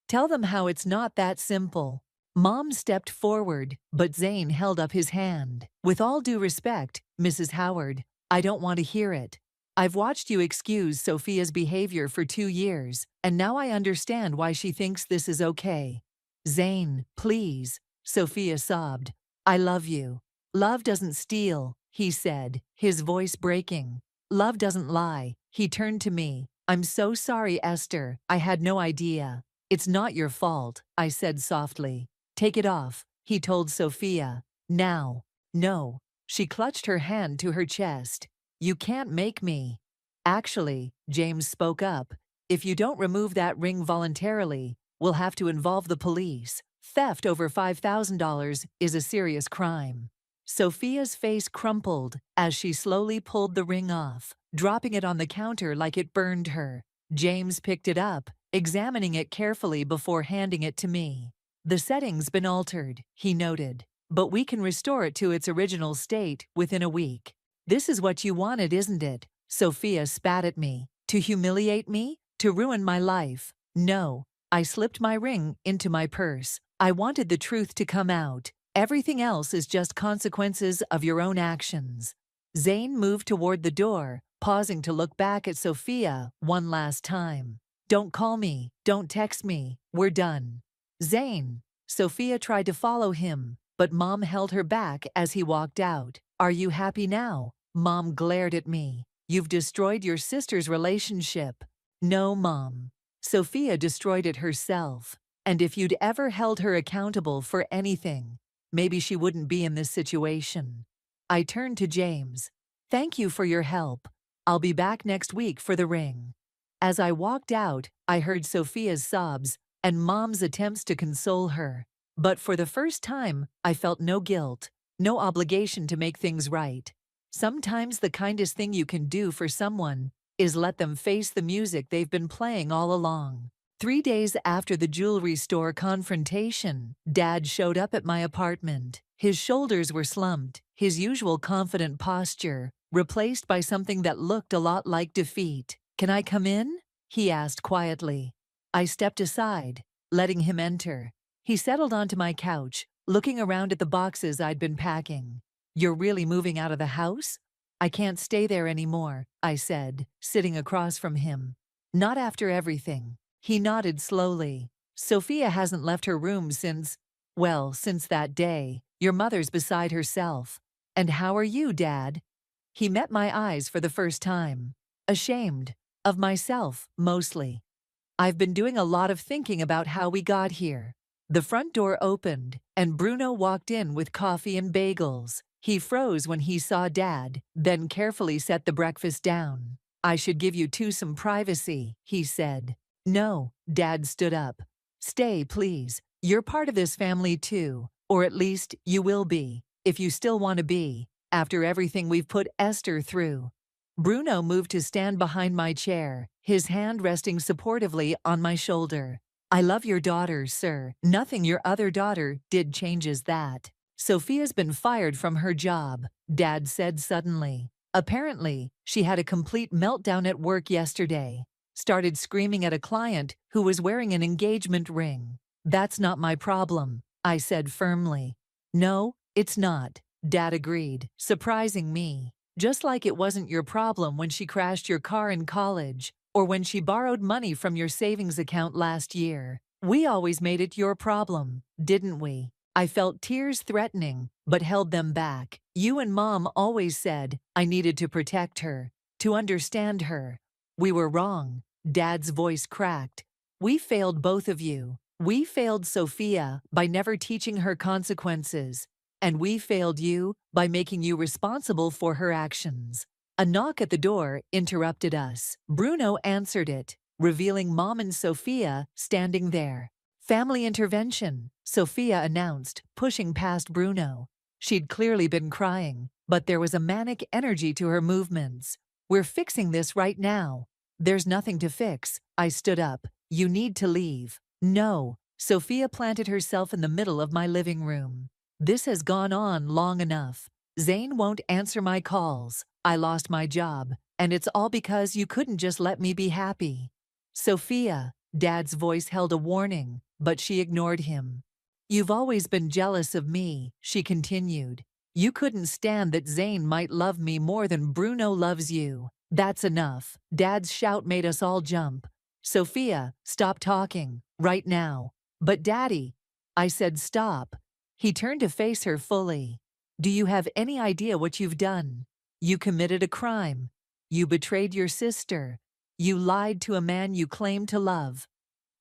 how it's not that simple. Mom stepped forward, but Zane held up his hand. With all due respect, Mrs. Howard, I don't want to hear it. I've watched you excuse Sophia's behavior for 2 years, and now I understand why she thinks this is okay. Zane, please, Sophia sobbed. I love you. Love doesn't steal, he said, his voice breaking. Love doesn't lie. He turned to me. I'm so sorry, Esther. I had no idea. It's not your fault, I said softly. Take it off, he told Sophia. Now. No. She clutched her hand to her chest. You can't make me. Actually, James spoke up. If you don't remove that ring voluntarily, we'll have to involve the police. Theft over $5,000 is a serious crime. Sophia's face crumpled as she slowly pulled the ring off, dropping it on the counter like it burned her. James picked it up, examining it carefully before handing it to me. The setting's been altered, he noted, but we can restore it to its original state within a week. This is what you wanted, isn't it? Sophia spat at me. To humiliate me? To ruin my life? No. I slipped my ring into my purse. I wanted the truth to come out. Everything else is just consequences of your own actions. Zane moved toward the door, pausing to look back at Sophia one last time. Don't call me. Don't text me. We're done. Zane. Sophia tried to follow him, but Mom held her back as he walked out. Are you happy now? Mom glared at me. You've destroyed your sister's relationship. No, Mom. Sophia destroyed it herself. And if you'd ever held her accountable for anything, maybe she wouldn't be in this situation. I turned to James. Thank you for your help. I'll be back next week for the ring. As I walked out, I heard Sophia's sobs and Mom's attempts to console her. But for the first time, I felt no guilt, no obligation to make things right. Sometimes the kindest thing you can do for someone is let them face the music they've been playing all along. 3 days after the jewelry store confrontation, Dad showed up at my apartment. His shoulders were slumped, his usual confident posture replaced by something that looked a lot like defeat. Can I come in? He asked quietly. I stepped aside, letting him enter. He settled onto my couch, looking around at the boxes I'd been packing. You're really moving out of the house? I can't stay there anymore, I said, sitting across from him. Not after everything. He nodded slowly. Sophia hasn't left her room since that day. Your mother's beside herself. And how are you, Dad? He met my eyes for the first time. Ashamed. Of myself, mostly. I've been doing a lot of thinking about how we got here. The front door opened, and Bruno walked in with coffee and bagels. He froze when he saw Dad, then carefully set the breakfast down. I should give you two some privacy, he said. No, Dad stood up. Stay, please. You're part of this family too, or at least you will be, if you still want to be, after everything we've put Esther through. Bruno moved to stand behind my chair, his hand resting supportively on my shoulder. I love your daughter, sir. Nothing your other daughter did changes that. Sophia's been fired from her job, Dad said suddenly. Apparently, she had a complete meltdown at work yesterday. Started screaming at a client who was wearing an engagement ring. That's not my problem, I said firmly. No, it's not, Dad agreed, surprising me. Just like it wasn't your problem when she crashed your car in college, or when she borrowed money from your savings account last year. We always made it your problem, didn't we? I felt tears threatening, but held them back. You and Mom always said I needed to protect her, to understand her. We were wrong. Dad's voice cracked. We failed both of you. We failed Sophia by never teaching her consequences. And we failed you by making you responsible for her actions. A knock at the door interrupted us. Bruno answered it, revealing Mom and Sophia standing there. Family intervention, Sophia announced, pushing past Bruno. She'd clearly been crying, but there was a manic energy to her movements. We're fixing this right now. There's nothing to fix. I stood up. You need to leave. No. Sophia planted herself in the middle of my living room. This has gone on long enough. Zane won't answer my calls. I lost my job, and it's all because you couldn't just let me be happy. Sophia, Dad's voice held a warning, but she ignored him. You've always been jealous of me, she continued. You couldn't stand that Zane might love me more than Bruno loves you. That's enough. Dad's shout made us all jump. Sophia, stop talking, right now. But Daddy, I said stop. He turned to face her fully. Do you have any idea what you've done? You committed a crime. You betrayed your sister. You lied to a man you claimed to love.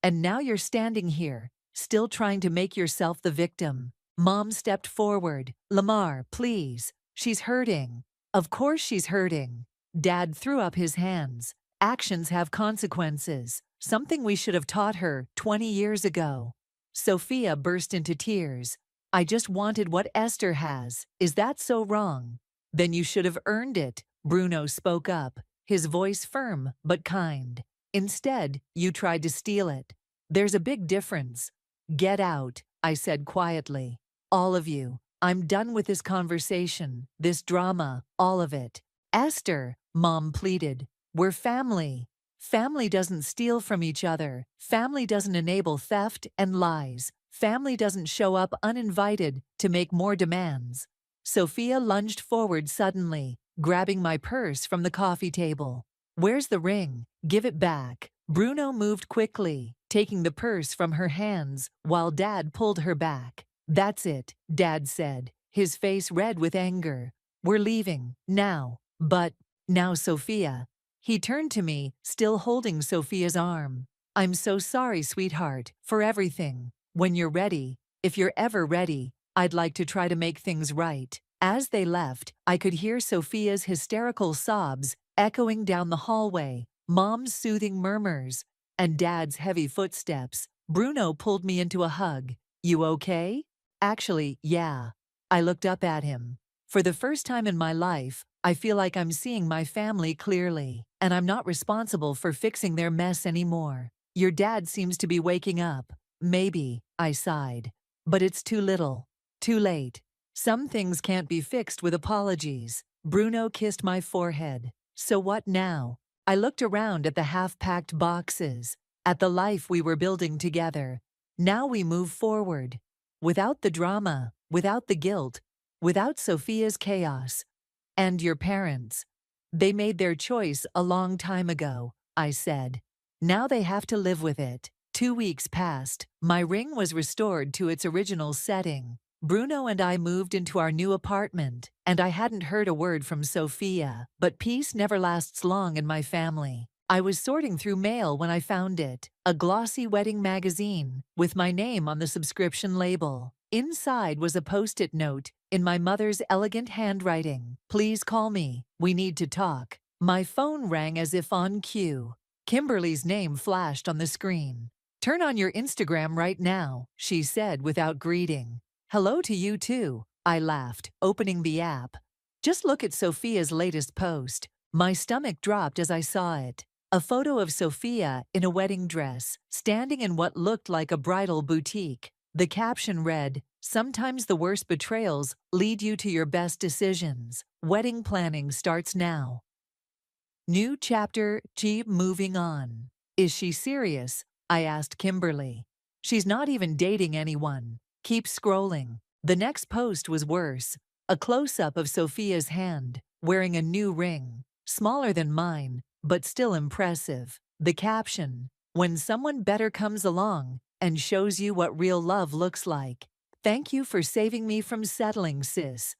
And now you're standing here, still trying to make yourself the victim. Mom stepped forward. Lamar, please. She's hurting. Of course she's hurting. Dad threw up his hands. Actions have consequences, something we should have taught her 20 years ago. Sophia burst into tears. I just wanted what Esther has. Is that so wrong? Then you should have earned it, Bruno spoke up, his voice firm but kind. Instead, you tried to steal it. There's a big difference. Get out, I said quietly. All of you. I'm done with this conversation, this drama, all of it. Esther, Mom pleaded. We're family. Family doesn't steal from each other. Family doesn't enable theft and lies. Family doesn't show up uninvited to make more demands. Sophia lunged forward suddenly, grabbing my purse from the coffee table. Where's the ring? Give it back. Bruno moved quickly, taking the purse from her hands while Dad pulled her back. That's it, Dad said, his face red with anger. We're leaving, now. But, now Sophia. He turned to me, still holding Sophia's arm. I'm so sorry, sweetheart, for everything. When you're ready, if you're ever ready, I'd like to try to make things right. As they left, I could hear Sophia's hysterical sobs echoing down the hallway, Mom's soothing murmurs, and Dad's heavy footsteps. Bruno pulled me into a hug. You okay? Actually, yeah. I looked up at him. For the first time in my life, I feel like I'm seeing my family clearly, and I'm not responsible for fixing their mess anymore. Your dad seems to be waking up. Maybe, I sighed. But it's too little. Too late. Some things can't be fixed with apologies. Bruno kissed my forehead. So what now? I looked around at the half-packed boxes, at the life we were building together. Now we move forward. Without the drama, without the guilt, without Sophia's chaos. And your parents. They made their choice a long time ago, I said. Now they have to live with it. 2 weeks passed. My ring was restored to its original setting. Bruno and I moved into our new apartment, and I hadn't heard a word from Sophia, but peace never lasts long in my family. I was sorting through mail when I found it, a glossy wedding magazine, with my name on the subscription label. Inside was a post-it note, in my mother's elegant handwriting. Please call me, we need to talk. My phone rang as if on cue. Kimberly's name flashed on the screen. Turn on your Instagram right now, she said without greeting. Hello to you too, I laughed, opening the app. Just look at Sophia's latest post. My stomach dropped as I saw it. A photo of Sophia in a wedding dress, standing in what looked like a bridal boutique. The caption read, "Sometimes the worst betrayals lead you to your best decisions. Wedding planning starts now." New chapter, keep moving on. Is she serious? I asked Kimberly. She's not even dating anyone. Keep scrolling. The next post was worse. A close-up of Sophia's hand, wearing a new ring. Smaller than mine, but still impressive. The caption, "When someone better comes along and shows you what real love looks like. Thank you for saving me from settling, sis."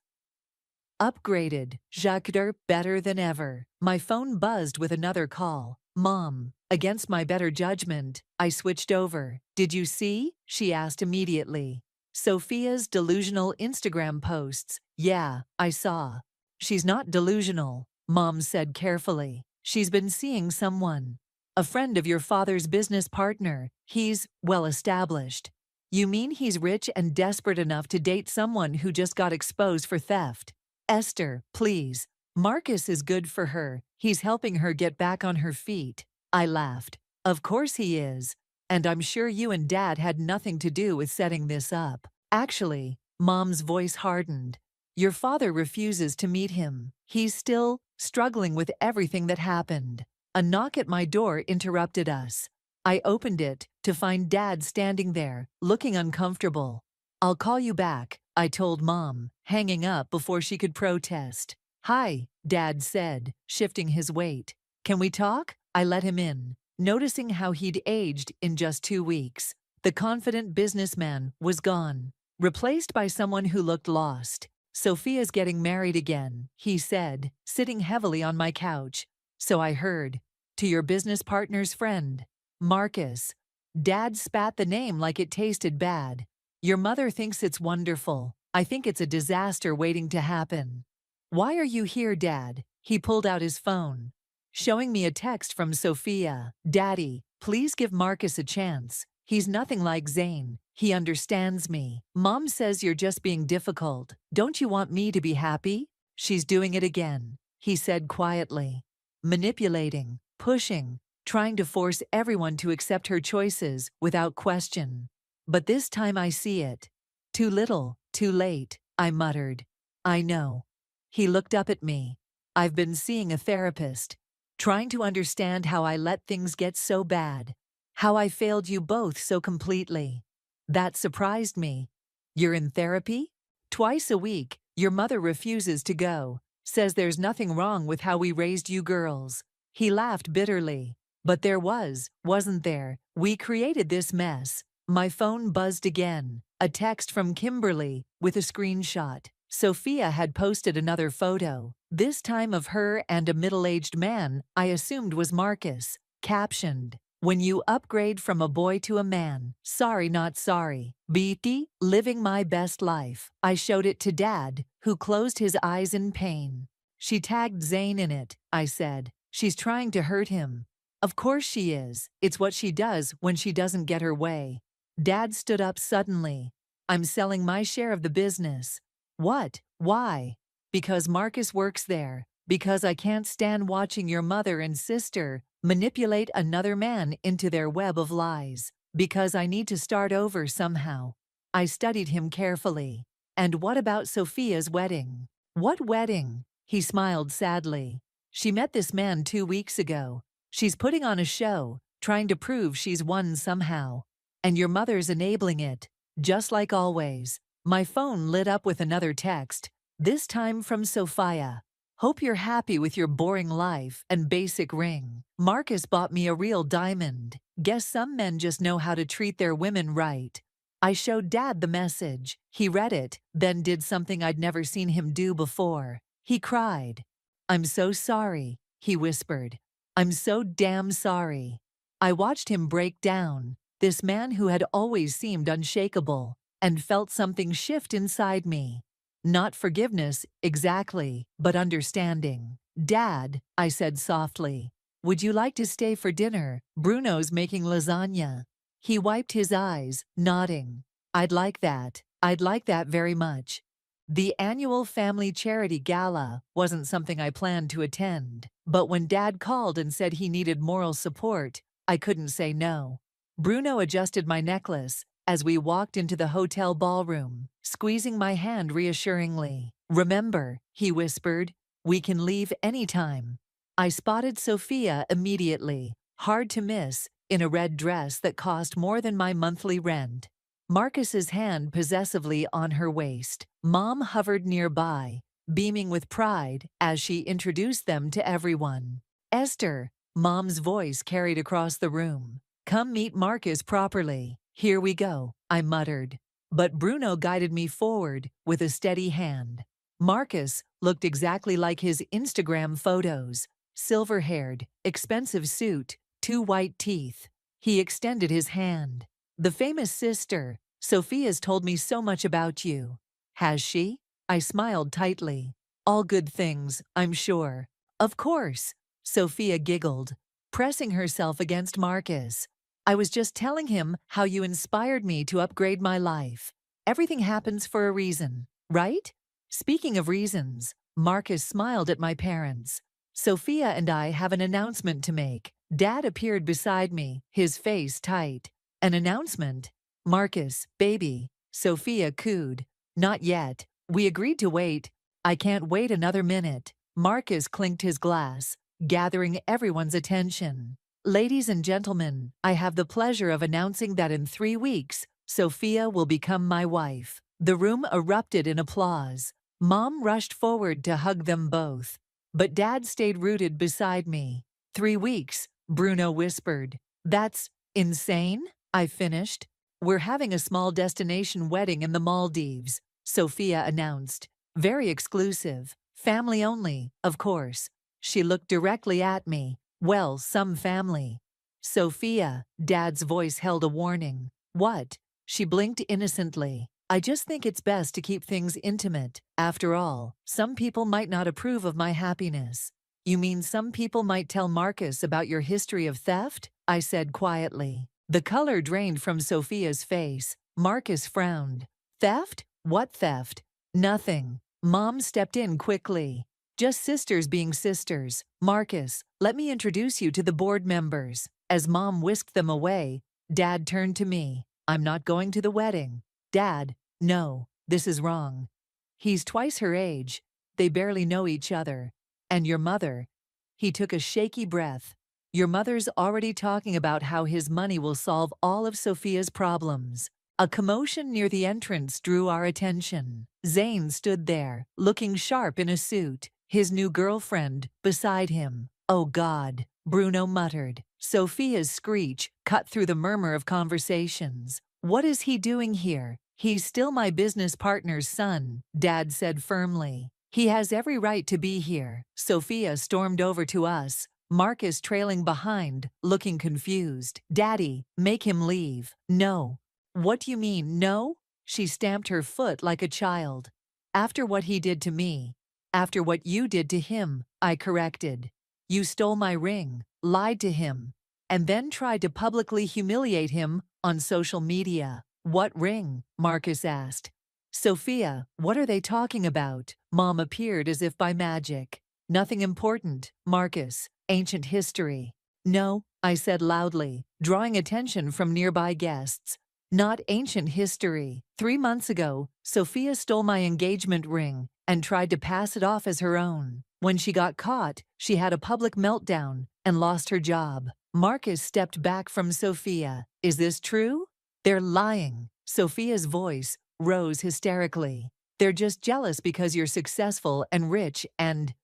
Upgraded, Jacques better than ever. My phone buzzed with another call. Mom. Against my better judgment, I switched over. Did you see? She asked immediately. Sophia's delusional Instagram posts. Yeah, I saw. She's not delusional, Mom said carefully. She's been seeing someone. A friend of your father's business partner. He's well established. You mean he's rich and desperate enough to date someone who just got exposed for theft? Esther, please. Marcus is good for her. He's helping her get back on her feet. I laughed. Of course he is. And I'm sure you and Dad had nothing to do with setting this up. Actually, Mom's voice hardened. Your father refuses to meet him. He's still struggling with everything that happened. A knock at my door interrupted us. I opened it to find Dad standing there, looking uncomfortable. I'll call you back, I told Mom, hanging up before she could protest. Hi, Dad said, shifting his weight. Can we talk? I let him in, noticing how he'd aged in just 2 weeks. The confident businessman was gone, replaced by someone who looked lost. Sophia's getting married again, he said, sitting heavily on my couch. So I heard. To your business partner's friend, Marcus. Dad spat the name like it tasted bad. Your mother thinks it's wonderful. I think it's a disaster waiting to happen. Why are you here, Dad? He pulled out his phone, showing me a text from Sophia. Daddy, please give Marcus a chance. He's nothing like Zane. He understands me. Mom says you're just being difficult. Don't you want me to be happy? She's doing it again, he said quietly. Manipulating, pushing, trying to force everyone to accept her choices without question. But this time I see it. Too little, too late, I muttered. I know. He looked up at me. I've been seeing a therapist, trying to understand how I let things get so bad, how I failed you both so completely. That surprised me. You're in therapy? Twice a week, your mother refuses to go, says there's nothing wrong with how we raised you girls. He laughed bitterly. But there was, wasn't there? We created this mess. My phone buzzed again. A text from Kimberly with a screenshot. Sophia had posted another photo, this time of her and a middle-aged man I assumed was Marcus, captioned, "When you upgrade from a boy to a man, sorry not sorry. BT, living my best life." I showed it to Dad, who closed his eyes in pain. She tagged Zane in it, I said. She's trying to hurt him. Of course she is. It's what she does when she doesn't get her way. Dad stood up suddenly. I'm selling my share of the business. What? Why? Because Marcus works there. Because I can't stand watching your mother and sister manipulate another man into their web of lies. Because I need to start over somehow. I studied him carefully. And what about Sophia's wedding? What wedding? He smiled sadly. She met this man 2 weeks ago. She's putting on a show, trying to prove she's won somehow. And your mother's enabling it, just like always. My phone lit up with another text, this time from Sophia. Hope you're happy with your boring life and basic ring. Marcus bought me a real diamond. Guess some men just know how to treat their women right. I showed Dad the message. He read it, then did something I'd never seen him do before. He cried. I'm so sorry, he whispered. I'm so damn sorry. I watched him break down, this man who had always seemed unshakable, and felt something shift inside me. Not forgiveness, exactly, but understanding. Dad, I said softly, would you like to stay for dinner? Bruno's making lasagna. He wiped his eyes, nodding. I'd like that. I'd like that very much. The annual family charity gala wasn't something I planned to attend, but when Dad called and said he needed moral support, I couldn't say no. Bruno adjusted my necklace as we walked into the hotel ballroom, squeezing my hand reassuringly. Remember, he whispered, we can leave anytime. I spotted Sophia immediately, hard to miss, in a red dress that cost more than my monthly rent. Marcus's hand possessively on her waist. Mom hovered nearby, beaming with pride as she introduced them to everyone. Esther, Mom's voice carried across the room. Come meet Marcus properly. Here we go, I muttered. But Bruno guided me forward with a steady hand. Marcus looked exactly like his Instagram photos. Silver-haired, expensive suit, 2 white teeth. He extended his hand. The famous sister, Sophia's told me so much about you. Has she? I smiled tightly. All good things, I'm sure. Of course, Sophia giggled, pressing herself against Marcus. I was just telling him how you inspired me to upgrade my life. Everything happens for a reason, right? Speaking of reasons, Marcus smiled at my parents. Sophia and I have an announcement to make. Dad appeared beside me, his face tight. An announcement? Marcus, baby. Sophia cooed. Not yet. We agreed to wait. I can't wait another minute. Marcus clinked his glass, gathering everyone's attention. Ladies and gentlemen, I have the pleasure of announcing that in 3 weeks, Sophia will become my wife. The room erupted in applause. Mom rushed forward to hug them both. But Dad stayed rooted beside me. 3 weeks, Bruno whispered. That's insane, I finished. We're having a small destination wedding in the Maldives, Sophia announced. Very exclusive. Family only, of course. She looked directly at me. Well, some family. Sophia, Dad's voice held a warning. What? She blinked innocently. I just think it's best to keep things intimate. After all, some people might not approve of my happiness. You mean some people might tell Marcus about your history of theft? I said quietly. The color drained from Sophia's face. Marcus frowned. Theft? What theft? Nothing. Mom stepped in quickly. Just sisters being sisters. Marcus, let me introduce you to the board members. As Mom whisked them away, Dad turned to me. I'm not going to the wedding. Dad, no, this is wrong. He's twice her age. They barely know each other. And your mother? He took a shaky breath. Your mother's already talking about how his money will solve all of Sophia's problems. A commotion near the entrance drew our attention. Zane stood there, looking sharp in a suit, his new girlfriend beside him. Oh God, Bruno muttered. Sophia's screech cut through the murmur of conversations. What is he doing here? He's still my business partner's son, Dad said firmly. He has every right to be here. Sophia stormed over to us, Marcus trailing behind, looking confused. Daddy, make him leave. No. What do you mean, no? She stamped her foot like a child. After what he did to me. After what you did to him, I corrected. You stole my ring, lied to him, and then tried to publicly humiliate him on social media. What ring? Marcus asked. Sophia, what are they talking about? Mom appeared as if by magic. Nothing important, Marcus. Ancient history. No, I said loudly, drawing attention from nearby guests. Not ancient history. 3 months ago, Sophia stole my engagement ring and tried to pass it off as her own. When she got caught, she had a public meltdown and lost her job. Marcus stepped back from Sophia. Is this true? They're lying. Sophia's voice rose hysterically. They're just jealous because you're successful and rich and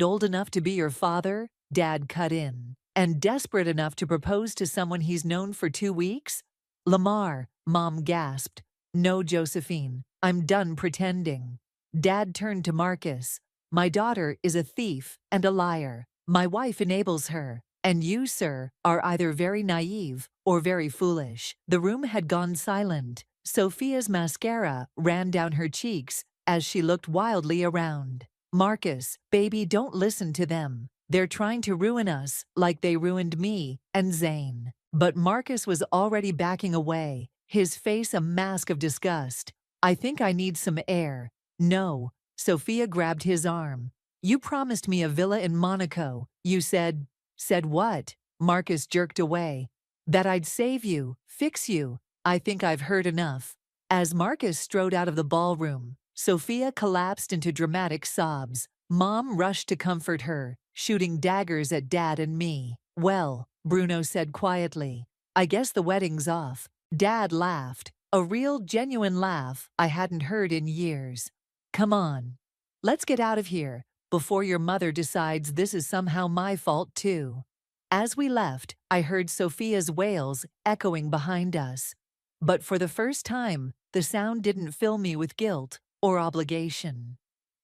old enough to be your father, Dad cut in. And desperate enough to propose to someone he's known for 2 weeks? Lamar, Mom gasped. No, Josephine, I'm done pretending. Dad turned to Marcus. My daughter is a thief and a liar. My wife enables her. And you, sir, are either very naive or very foolish. The room had gone silent. Sophia's mascara ran down her cheeks as she looked wildly around. Marcus, baby, don't listen to them. They're trying to ruin us like they ruined me and Zane. But Marcus was already backing away, his face a mask of disgust. I think I need some air. No. Sophia grabbed his arm. You promised me a villa in Monaco. You said... Said what? Marcus jerked away. That I'd save you, fix you. I think I've heard enough. As Marcus strode out of the ballroom, Sophia collapsed into dramatic sobs. Mom rushed to comfort her, shooting daggers at Dad and me. Well, Bruno said quietly, I guess the wedding's off. Dad laughed, a real genuine laugh I hadn't heard in years. Come on. Let's get out of here, before your mother decides this is somehow my fault too. As we left, I heard Sophia's wails echoing behind us. But for the first time, the sound didn't fill me with guilt or obligation.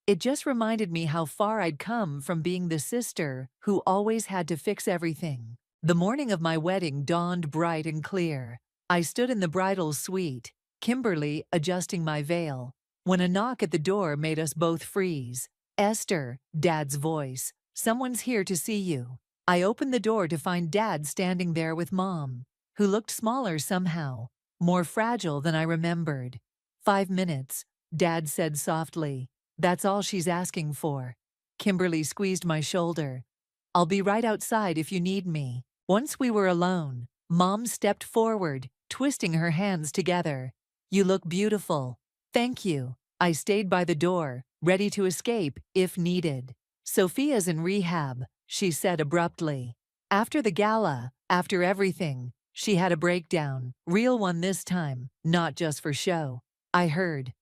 It just reminded me how far I'd come from being the sister who always had to fix everything. The morning of my wedding dawned bright and clear. I stood in the bridal suite, Kimberly adjusting my veil, when a knock at the door made us both freeze. "Esther," Dad's voice. "Someone's here to see you." I opened the door to find Dad standing there with Mom, who looked smaller somehow, more fragile than I remembered. "5 minutes," Dad said softly. "That's all she's asking for." Kimberly squeezed my shoulder. "I'll be right outside if you need me." Once we were alone, Mom stepped forward, twisting her hands together. "You look beautiful." "Thank you." I stayed by the door, ready to escape if needed. "Sophia's in rehab," she said abruptly. After the gala, after everything, she had a breakdown. Real one this time, not just for show. I heard.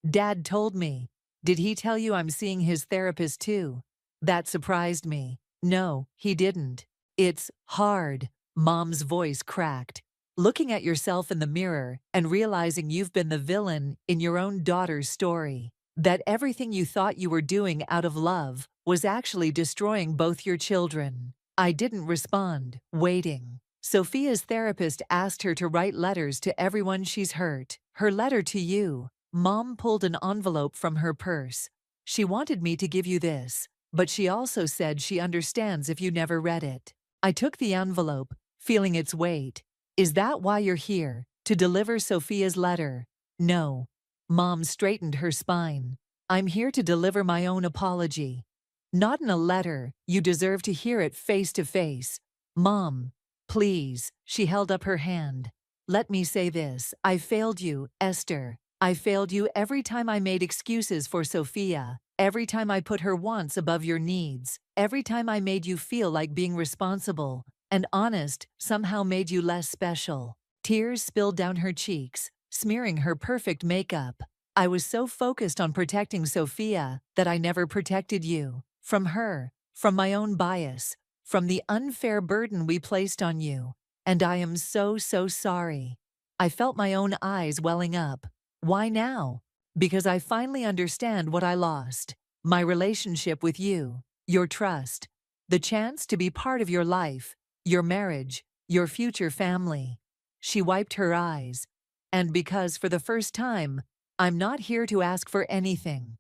Dad told me. "Did he tell you I'm seeing his therapist too?" That surprised me. "No, he didn't." "It's hard." Mom's voice cracked. "Looking at yourself in the mirror and realizing you've been the villain in your own daughter's story. That everything you thought you were doing out of love was actually destroying both your children." I didn't respond, waiting. Sophia's therapist asked her to write letters to everyone she's hurt. "Her letter to you." Mom pulled an envelope from her purse. "She wanted me to give you this, but she also said she understands if you never read it." I took the envelope, feeling its weight. "Is that why you're here? To deliver Sophia's letter?" "No." Mom straightened her spine. "I'm here to deliver my own apology." "Not in a letter. You deserve to hear it face to face." "Mom, please." She held up her hand. "Let me say this. I failed you, Esther. I failed you every time I made excuses for Sophia, every time I put her wants above your needs, every time I made you feel like being responsible and honest somehow made you less special." Tears spilled down her cheeks, smearing her perfect makeup. "I was so focused on protecting Sophia that I never protected you. From her, from my own bias, from the unfair burden we placed on you. And I am so sorry." I felt my own eyes welling up. "Why now?" "Because I finally understand what I lost. My relationship with you, your trust, the chance to be part of your life, your marriage, your future family." She wiped her eyes. "And because for the first time, I'm not here to ask for anything.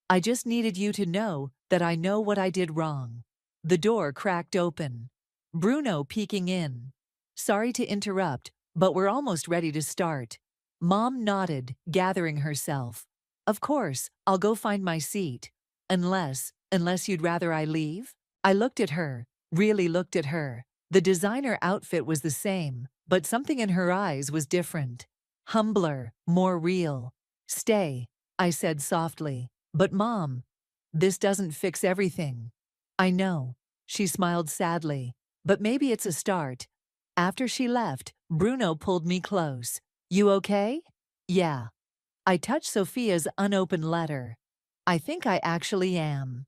I just needed you to know that I know what I did wrong." The door cracked open. Bruno peeking in. "Sorry to interrupt, but we're almost ready to start." Mom nodded, gathering herself. "Of course, I'll go find my seat. Unless you'd rather I leave?" I looked at her, really looked at her. The designer outfit was the same, but something in her eyes was different. Humbler, more real. "Stay," I said softly. "But Mom, this doesn't fix everything." "I know." She smiled sadly. "But maybe it's a start." After she left, Bruno pulled me close. "You okay?" "Yeah." I touched Sophia's unopened letter. "I think I actually am."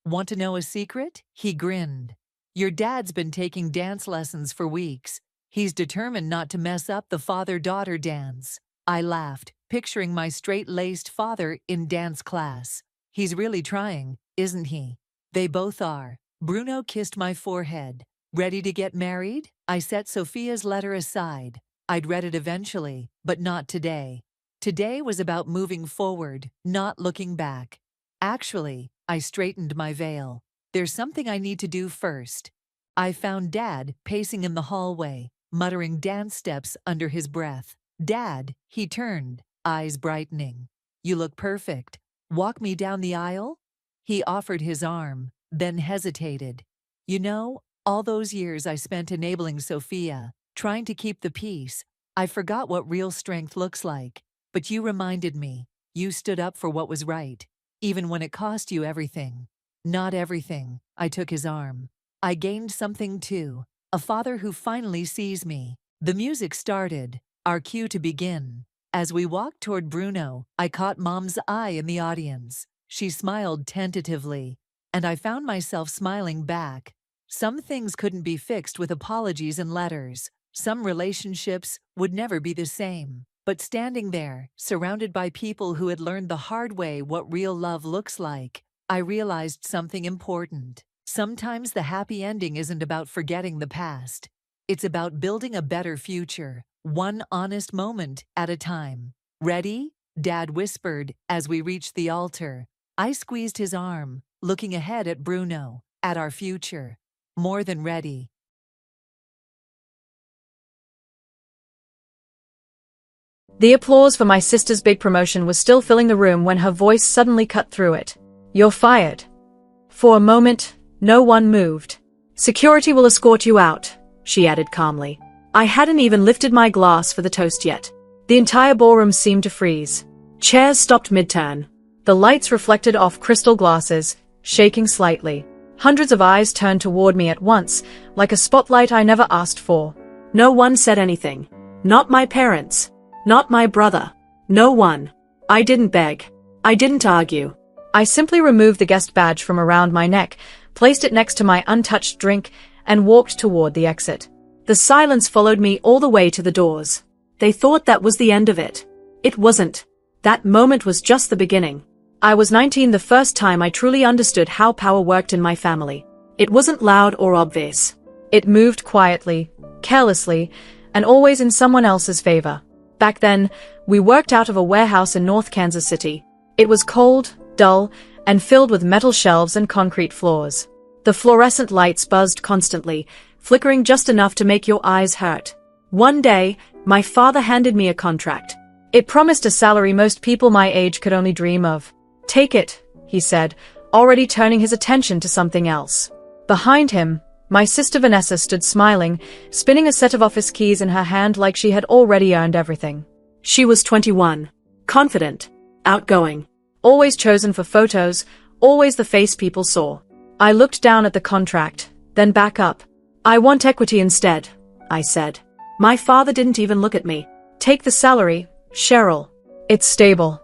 "Want to know a secret?" He grinned. "Your dad's been taking dance lessons for weeks. He's determined not to mess up the father-daughter dance." I laughed, picturing my straight-laced father in dance class. "He's really trying, isn't he?" "They both are." Bruno kissed my forehead. "Ready to get married?" I set Sophia's letter aside. I'd read it eventually, but not today. Today was about moving forward, not looking back. "Actually," I straightened my veil. "There's something I need to do first." I found Dad pacing in the hallway, muttering dance steps under his breath. "Dad," he turned, eyes brightening. "You look perfect. Walk me down the aisle?" He offered his arm, then hesitated. "You know, all those years I spent enabling Sophia, trying to keep the peace, I forgot what real strength looks like. But you reminded me. You stood up for what was right, even when it cost you everything." "Not everything." I took his arm. "I gained something too. A father who finally sees me." The music started, our cue to begin. As we walked toward Bruno, I caught Mom's eye in the audience. She smiled tentatively, and I found myself smiling back. Some things couldn't be fixed with apologies and letters. Some relationships would never be the same. But standing there, surrounded by people who had learned the hard way what real love looks like, I realized something important. Sometimes the happy ending isn't about forgetting the past. It's about building a better future, one honest moment at a time. Ready? Dad whispered as we reached the altar. I squeezed his arm, looking ahead at Bruno, at our future. More than ready. The applause for my sister's big promotion was still filling the room when her voice suddenly cut through it. "You're fired." For a moment, no one moved. "Security will escort you out," she added calmly. I hadn't even lifted my glass for the toast yet. The entire ballroom seemed to freeze. Chairs stopped mid-turn. The lights reflected off crystal glasses, shaking slightly. Hundreds of eyes turned toward me at once, like a spotlight I never asked for. No one said anything. Not my parents. Not my brother. No one. I didn't beg. I didn't argue. I simply removed the guest badge from around my neck, placed it next to my untouched drink, and walked toward the exit. The silence followed me all the way to the doors. They thought that was the end of it. It wasn't. That moment was just the beginning. I was 19 the first time I truly understood how power worked in my family. It wasn't loud or obvious. It moved quietly, carelessly, and always in someone else's favor. Back then, we worked out of a warehouse in North Kansas City. It was cold, dull, and filled with metal shelves and concrete floors. The fluorescent lights buzzed constantly, flickering just enough to make your eyes hurt. One day, my father handed me a contract. It promised a salary most people my age could only dream of. "Take it," he said, already turning his attention to something else. Behind him, my sister Vanessa stood smiling, spinning a set of office keys in her hand like she had already earned everything. She was 21, confident, outgoing, always chosen for photos, always the face people saw. I looked down at the contract, then back up. "I want equity instead," I said. My father didn't even look at me. "Take the salary, Cheryl. It's stable."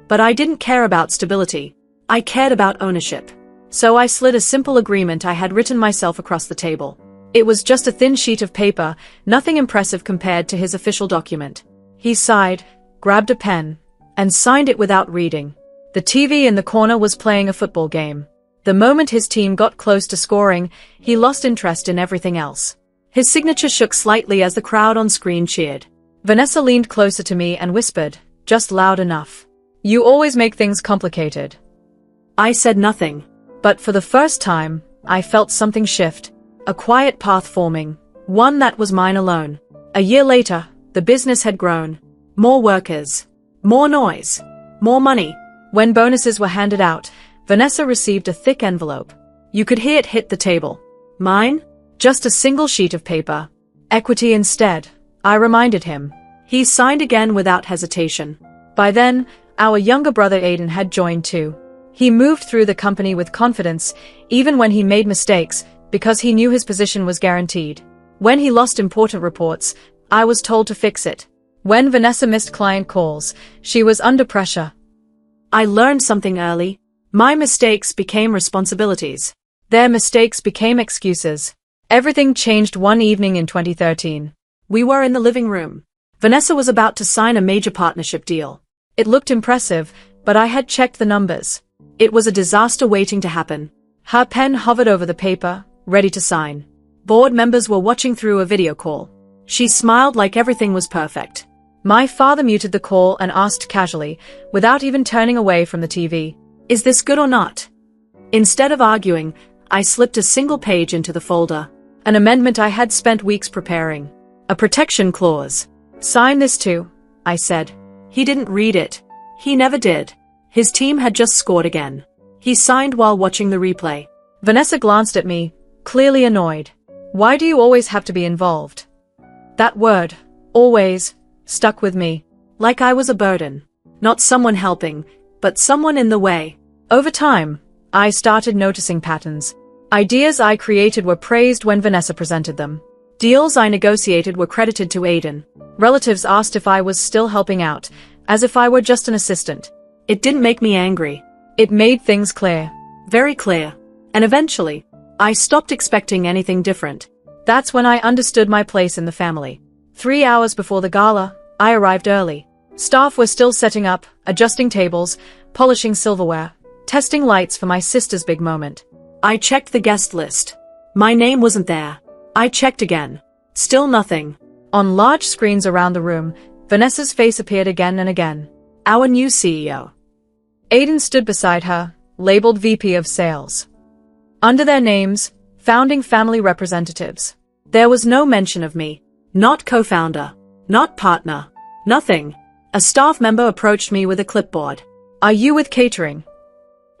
But I didn't care about stability. I cared about ownership. So I slid a simple agreement I had written myself across the table. It was just a thin sheet of paper, nothing impressive compared to his official document. He sighed, grabbed a pen, and signed it without reading. The TV in the corner was playing a football game. The moment his team got close to scoring, he lost interest in everything else. His signature shook slightly as the crowd on screen cheered. Vanessa leaned closer to me and whispered, just loud enough, "You always make things complicated." I said nothing. But for the first time, I felt something shift. A quiet path forming, one that was mine alone. A year later, the business had grown. More workers. More noise. More money. When bonuses were handed out, Vanessa received a thick envelope. You could hear it hit the table. Mine? Just a single sheet of paper. Equity instead, I reminded him. He signed again without hesitation. By then, our younger brother Aiden had joined too. He moved through the company with confidence, even when he made mistakes, because he knew his position was guaranteed. When he lost important reports, I was told to fix it. When Vanessa missed client calls, she was under pressure. I learned something early. My mistakes became responsibilities. Their mistakes became excuses. Everything changed one evening in 2013. We were in the living room. Vanessa was about to sign a major partnership deal. It looked impressive, but I had checked the numbers. It was a disaster waiting to happen. Her pen hovered over the paper, ready to sign. Board members were watching through a video call. She smiled like everything was perfect. My father muted the call and asked casually, without even turning away from the TV, "Is this good or not?" Instead of arguing, I slipped a single page into the folder. An amendment I had spent weeks preparing. A protection clause. "Sign this too," I said. He didn't read it. He never did. His team had just scored again. He signed while watching the replay. Vanessa glanced at me, clearly annoyed. "Why do you always have to be involved?" That word, always, stuck with me. Like I was a burden. Not someone helping, but someone in the way. Over time, I started noticing patterns. Ideas I created were praised when Vanessa presented them. Deals I negotiated were credited to Aiden. Relatives asked if I was still helping out, as if I were just an assistant. It didn't make me angry. It made things clear. Very clear. And eventually, I stopped expecting anything different. That's when I understood my place in the family. 3 hours before the gala, I arrived early. Staff were still setting up, adjusting tables, polishing silverware, testing lights for my sister's big moment. I checked the guest list. My name wasn't there. I checked again. Still nothing. On large screens around the room, Vanessa's face appeared again and again. Our new CEO. Aiden stood beside her, labeled VP of Sales. Under their names, founding family representatives. There was no mention of me. Not co-founder. Not partner. Nothing. A staff member approached me with a clipboard. Are you with catering?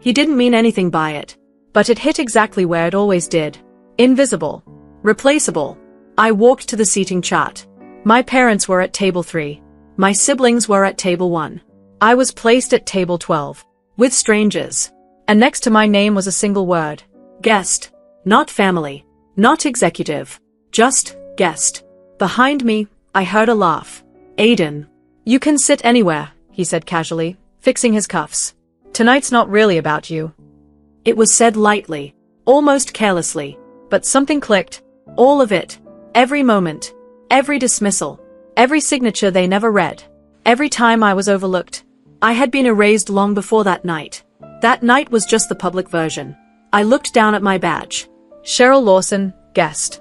He didn't mean anything by it, but it hit exactly where it always did. Invisible. Replaceable. I walked to the seating chart. My parents were at table 3. My siblings were at table 1. I was placed at table 12. With strangers. And next to my name was a single word. Guest. Not family. Not executive. Just guest. Behind me, I heard a laugh. Aiden. You can sit anywhere, he said casually, fixing his cuffs. Tonight's not really about you. It was said lightly, almost carelessly, but something clicked. All of it. Every moment. Every dismissal. Every signature they never read. Every time I was overlooked. I had been erased long before that night. That night was just the public version. I looked down at my badge. Cheryl Lawson, guest.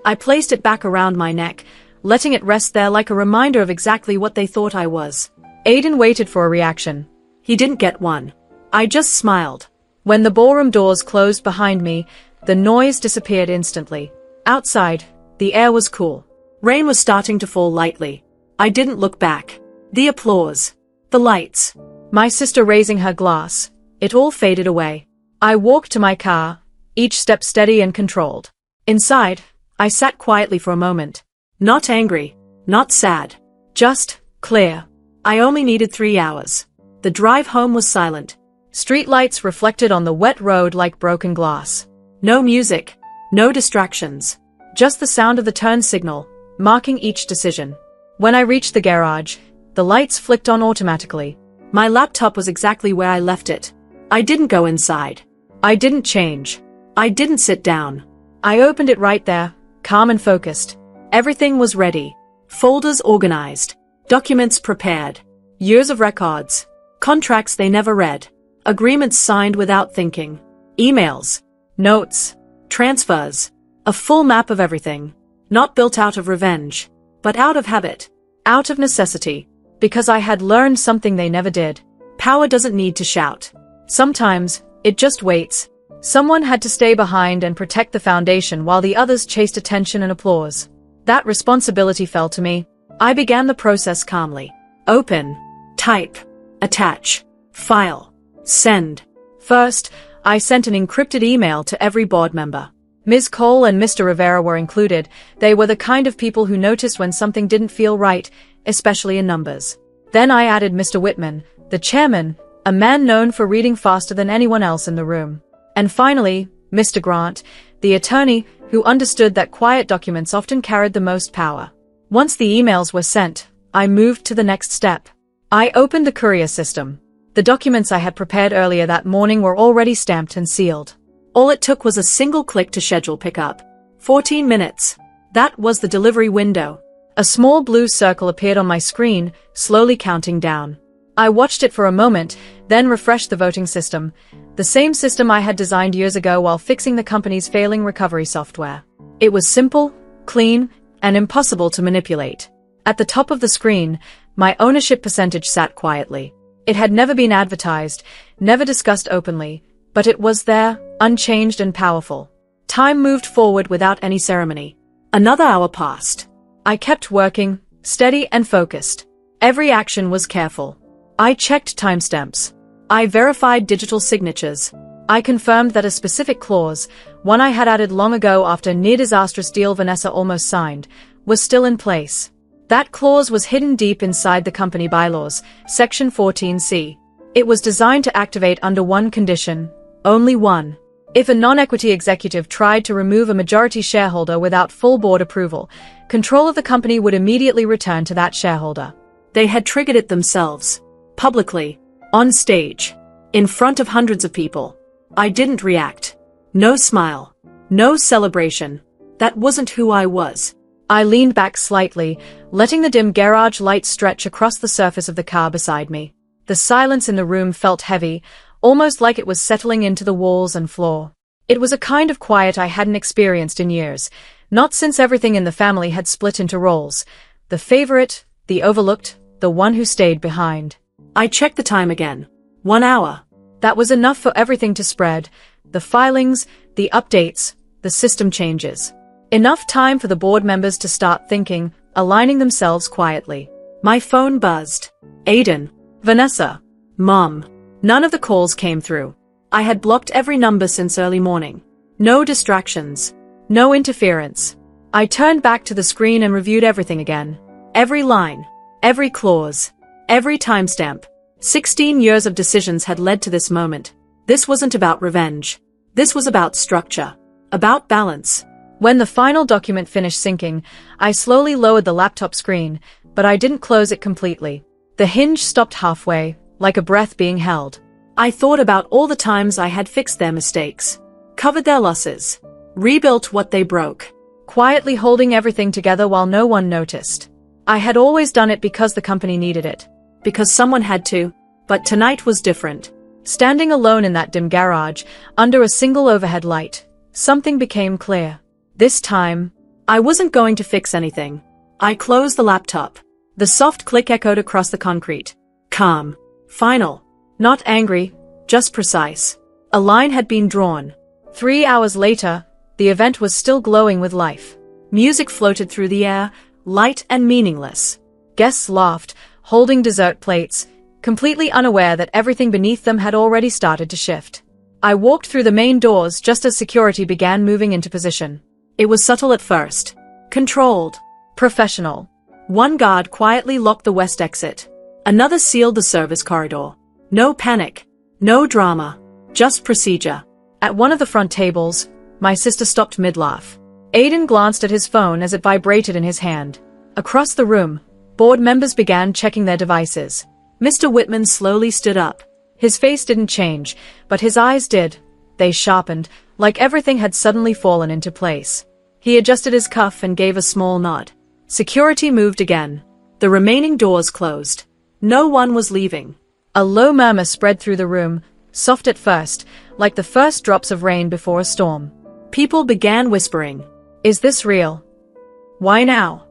I placed it back around my neck, letting it rest there like a reminder of exactly what they thought I was. Aiden waited for a reaction. He didn't get one. I just smiled. When the ballroom doors closed behind me, the noise disappeared instantly. Outside, the air was cool. Rain was starting to fall lightly. I didn't look back. The applause. The lights. My sister raising her glass. It all faded away. I walked to my car, each step steady and controlled. Inside, I sat quietly for a moment. Not angry. Not sad. Just clear. I only needed 3 hours. The drive home was silent. Streetlights reflected on the wet road like broken glass. No music. No distractions. Just the sound of the turn signal, marking each decision. When I reached the garage, the lights flicked on automatically. My laptop was exactly where I left it. I didn't go inside. I didn't change. I didn't sit down. I opened it right there, calm and focused. Everything was ready. Folders organized. Documents prepared. Years of records. Contracts they never read. Agreements signed without thinking. Emails. Notes. Transfers. A full map of everything. Not built out of revenge, but out of habit. Out of necessity. Because I had learned something they never did. Power doesn't need to shout. Sometimes, it just waits. Someone had to stay behind and protect the foundation while the others chased attention and applause. That responsibility fell to me. I began the process calmly. Open. Type. Attach. File. Send. First, I sent an encrypted email to every board member. Ms. Cole and Mr. Rivera were included. They were the kind of people who noticed when something didn't feel right, especially in numbers. Then I added Mr. Whitman, the chairman, a man known for reading faster than anyone else in the room. And finally, Mr. Grant, the attorney, who understood that quiet documents often carried the most power. Once the emails were sent, I moved to the next step. I opened the courier system. The documents I had prepared earlier that morning were already stamped and sealed. All it took was a single click to schedule pickup. 14 minutes. That was the delivery window. A small blue circle appeared on my screen, slowly counting down. I watched it for a moment, then refreshed the voting system, the same system I had designed years ago while fixing the company's failing recovery software. It was simple, clean, and impossible to manipulate. At the top of the screen, my ownership percentage sat quietly. It had never been advertised, never discussed openly, but it was there, unchanged and powerful. Time moved forward without any ceremony. Another hour passed. I kept working, steady and focused. Every action was careful. I checked timestamps. I verified digital signatures. I confirmed that a specific clause, one I had added long ago after a near-disastrous deal Vanessa almost signed, was still in place. That clause was hidden deep inside the company bylaws, Section 14C. It was designed to activate under one condition, only one. If a non-equity executive tried to remove a majority shareholder without full board approval, control of the company would immediately return to that shareholder. They had triggered it themselves. Publicly. On stage. In front of hundreds of people. I didn't react. No smile. No celebration. That wasn't who I was. I leaned back slightly, letting the dim garage light stretch across the surface of the car beside me. The silence in the room felt heavy, almost like it was settling into the walls and floor. It was a kind of quiet I hadn't experienced in years, Not since everything in the family had split into roles. The favorite, the overlooked, the one who stayed behind. I checked the time again. 1 hour. That was enough for everything to spread. The filings, the updates, the system changes. Enough time for the board members to start thinking, aligning themselves quietly. My phone buzzed. Aiden. Vanessa. Mom. None of the calls came through. I had blocked every number since early morning. No distractions. No interference. I turned back to the screen and reviewed everything again. Every line. Every clause. Every timestamp. 16 years of decisions had led to this moment. This wasn't about revenge. This was about structure. About balance. When the final document finished syncing, I slowly lowered the laptop screen, but I didn't close it completely. The hinge stopped halfway, like a breath being held. I thought about all the times I had fixed their mistakes, covered their losses, rebuilt what they broke. Quietly holding everything together while no one noticed. I had always done it because the company needed it. Because someone had to, but tonight was different. Standing alone in that dim garage, under a single overhead light, something became clear. This time, I wasn't going to fix anything. I closed the laptop. The soft click echoed across the concrete. Calm. Final. Not angry, just precise. A line had been drawn. 3 hours later, the event was still glowing with life. Music floated through the air, light and meaningless. Guests laughed, holding dessert plates, completely unaware that everything beneath them had already started to shift. I walked through the main doors just as security began moving into position. It was subtle at first. Controlled. Professional. One guard quietly locked the west exit. Another sealed the service corridor. No panic. No drama. Just procedure. At one of the front tables, my sister stopped mid-laugh. Aiden glanced at his phone as it vibrated in his hand. Across the room, board members began checking their devices. Mr. Whitman slowly stood up. His face didn't change, but his eyes did. They sharpened, like everything had suddenly fallen into place. He adjusted his cuff and gave a small nod. Security moved again. The remaining doors closed. No one was leaving. A low murmur spread through the room, soft at first, like the first drops of rain before a storm. People began whispering. Is this real? Why now?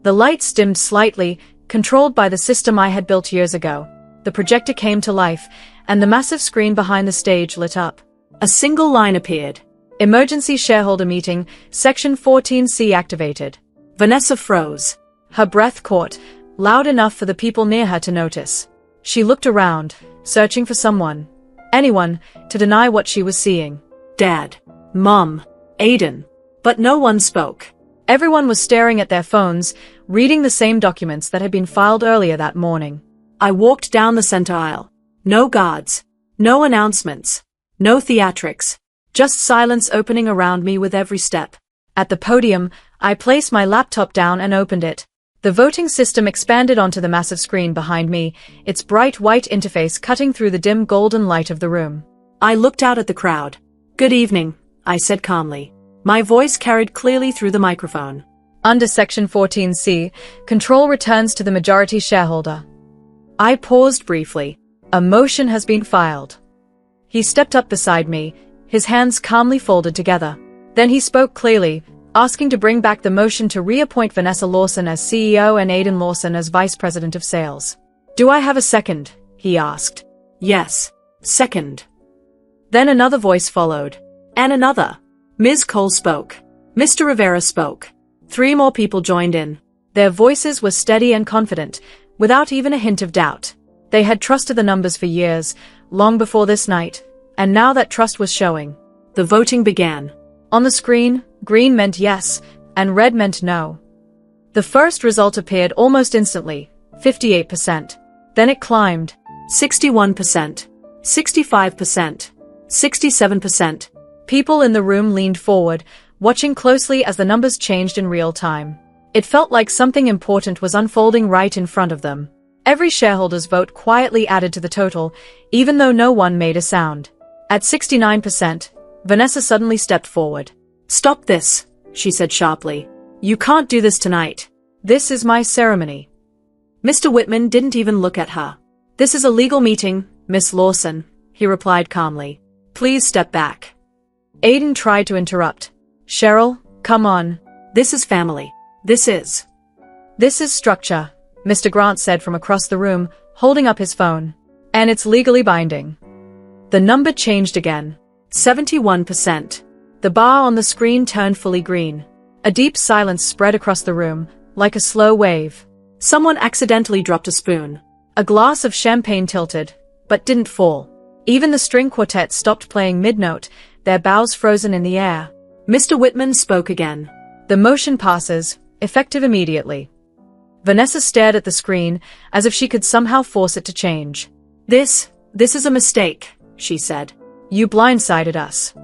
The lights dimmed slightly, controlled by the system I had built years ago. The projector came to life, and the massive screen behind the stage lit up. A single line appeared. Emergency shareholder meeting, Section 14C activated. Vanessa froze. Her breath caught, loud enough for the people near her to notice. She looked around, searching for someone, anyone, to deny what she was seeing. Dad. Mom. Aiden. But no one spoke. Everyone was staring at their phones, reading the same documents that had been filed earlier that morning. I walked down the center aisle. No guards. No announcements. No theatrics. Just silence opening around me with every step. At the podium, I placed my laptop down and opened it. The voting system expanded onto the massive screen behind me, its bright white interface cutting through the dim golden light of the room. I looked out at the crowd. Good evening, I said calmly. My voice carried clearly through the microphone. Under Section 14C, control returns to the majority shareholder. I paused briefly. A motion has been filed. He stepped up beside me, his hands calmly folded together. Then he spoke clearly, asking to bring back the motion to reappoint Vanessa Lawson as CEO and Aiden Lawson as Vice President of Sales. Do I have a second? He asked. Yes. Second. Then another voice followed. And another. Ms. Cole spoke. Mr. Rivera spoke. 3 more people joined in. Their voices were steady and confident, without even a hint of doubt. They had trusted the numbers for years, long before this night, and now that trust was showing. The voting began. On the screen, green meant yes, and red meant no. The first result appeared almost instantly, 58%. Then it climbed. 61%. 65%. 67%. People in the room leaned forward, watching closely as the numbers changed in real time. It felt like something important was unfolding right in front of them. Every shareholder's vote quietly added to the total, even though no one made a sound. At 69%, Vanessa suddenly stepped forward. Stop this, she said sharply. You can't do this tonight. This is my ceremony. Mr. Whitman didn't even look at her. This is a legal meeting, Miss Lawson, he replied calmly. Please step back. Aiden tried to interrupt. Cheryl, Come on. This is family. This is structure, Mr. Grant said from across the room, holding up his phone. And it's legally binding. The number changed again. 71%. The bar on the screen turned fully green. A deep silence spread across the room, like a slow wave. Someone accidentally dropped a spoon. A glass of champagne tilted, but didn't fall. Even the string quartet stopped playing mid-note, their bows frozen in the air. Mr. Whitman spoke again. The motion passes, effective immediately. Vanessa stared at the screen, as if she could somehow force it to change. This is a mistake, she said. You blindsided us.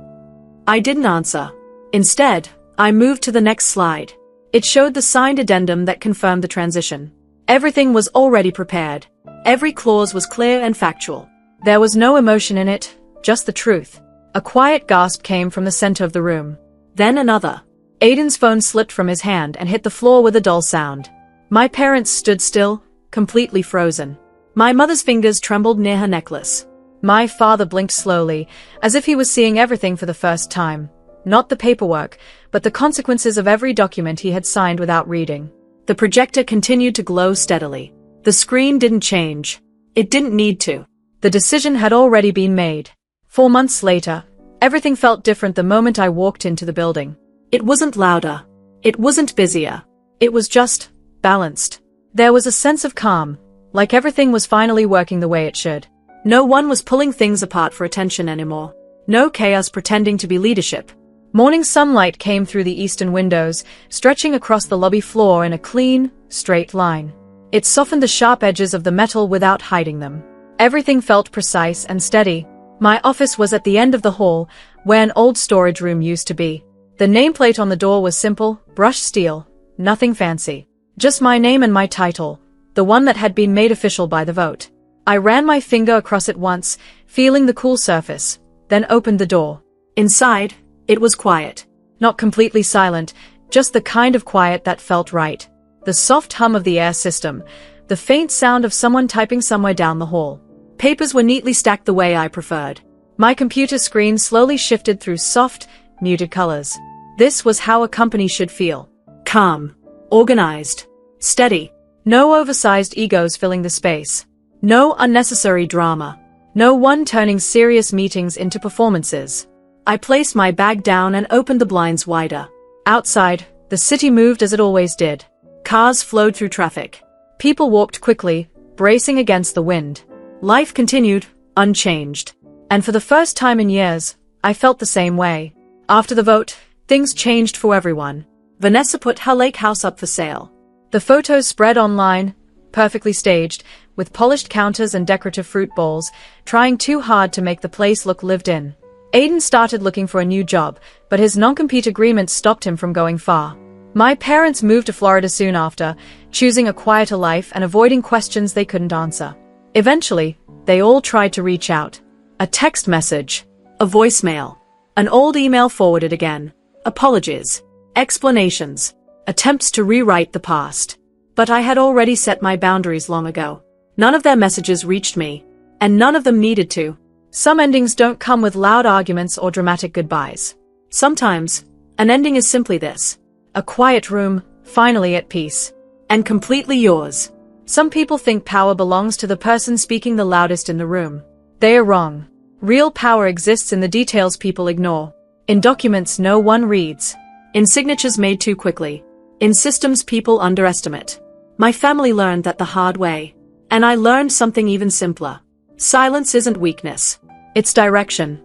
I didn't answer. Instead, I moved to the next slide. It showed the signed addendum that confirmed the transition. Everything was already prepared. Every clause was clear and factual. There was no emotion in it, just the truth. A quiet gasp came from the center of the room. Then another. Aiden's phone slipped from his hand and hit the floor with a dull sound. My parents stood still, completely frozen. My mother's fingers trembled near her necklace. My father blinked slowly, as if he was seeing everything for the first time. Not the paperwork, but the consequences of every document he had signed without reading. The projector continued to glow steadily. The screen didn't change. It didn't need to. The decision had already been made. 4 months later, everything felt different the moment I walked into the building. It wasn't louder. It wasn't busier. It was just balanced. There was a sense of calm, like everything was finally working the way it should. No one was pulling things apart for attention anymore. No chaos pretending to be leadership. Morning sunlight came through the eastern windows, stretching across the lobby floor in a clean, straight line. It softened the sharp edges of the metal without hiding them. Everything felt precise and steady. My office was at the end of the hall, where an old storage room used to be. The nameplate on the door was simple, brushed steel, nothing fancy. Just my name and my title, the one that had been made official by the vote. I ran my finger across it once, feeling the cool surface, then opened the door. Inside, it was quiet. Not completely silent, just the kind of quiet that felt right. The soft hum of the air system, the faint sound of someone typing somewhere down the hall. Papers were neatly stacked the way I preferred. My computer screen slowly shifted through soft, muted colors. This was how a company should feel. Calm. Organized. Steady. No oversized egos filling the space. No unnecessary drama. No one turning serious meetings into performances. I placed my bag down and opened the blinds wider. Outside, the city moved as it always did. Cars flowed through traffic. People walked quickly, bracing against the wind. Life continued, unchanged. And for the first time in years, I felt the same way. After the vote, things changed for everyone. Vanessa put her lake house up for sale. The photos spread online, perfectly staged, with polished counters and decorative fruit bowls, trying too hard to make the place look lived in. Aiden started looking for a new job, but his non-compete agreement stopped him from going far. My parents moved to Florida soon after, choosing a quieter life and avoiding questions they couldn't answer. Eventually, they all tried to reach out. A text message. A voicemail. An old email forwarded again. Apologies. Explanations. Attempts to rewrite the past. But I had already set my boundaries long ago. None of their messages reached me. And none of them needed to. Some endings don't come with loud arguments or dramatic goodbyes. Sometimes, an ending is simply this. A quiet room, finally at peace. And completely yours. Some people think power belongs to the person speaking the loudest in the room. They are wrong. Real power exists in the details people ignore. In documents no one reads. In signatures made too quickly. In systems people underestimate. My family learned that the hard way. And I learned something even simpler. Silence isn't weakness. It's direction.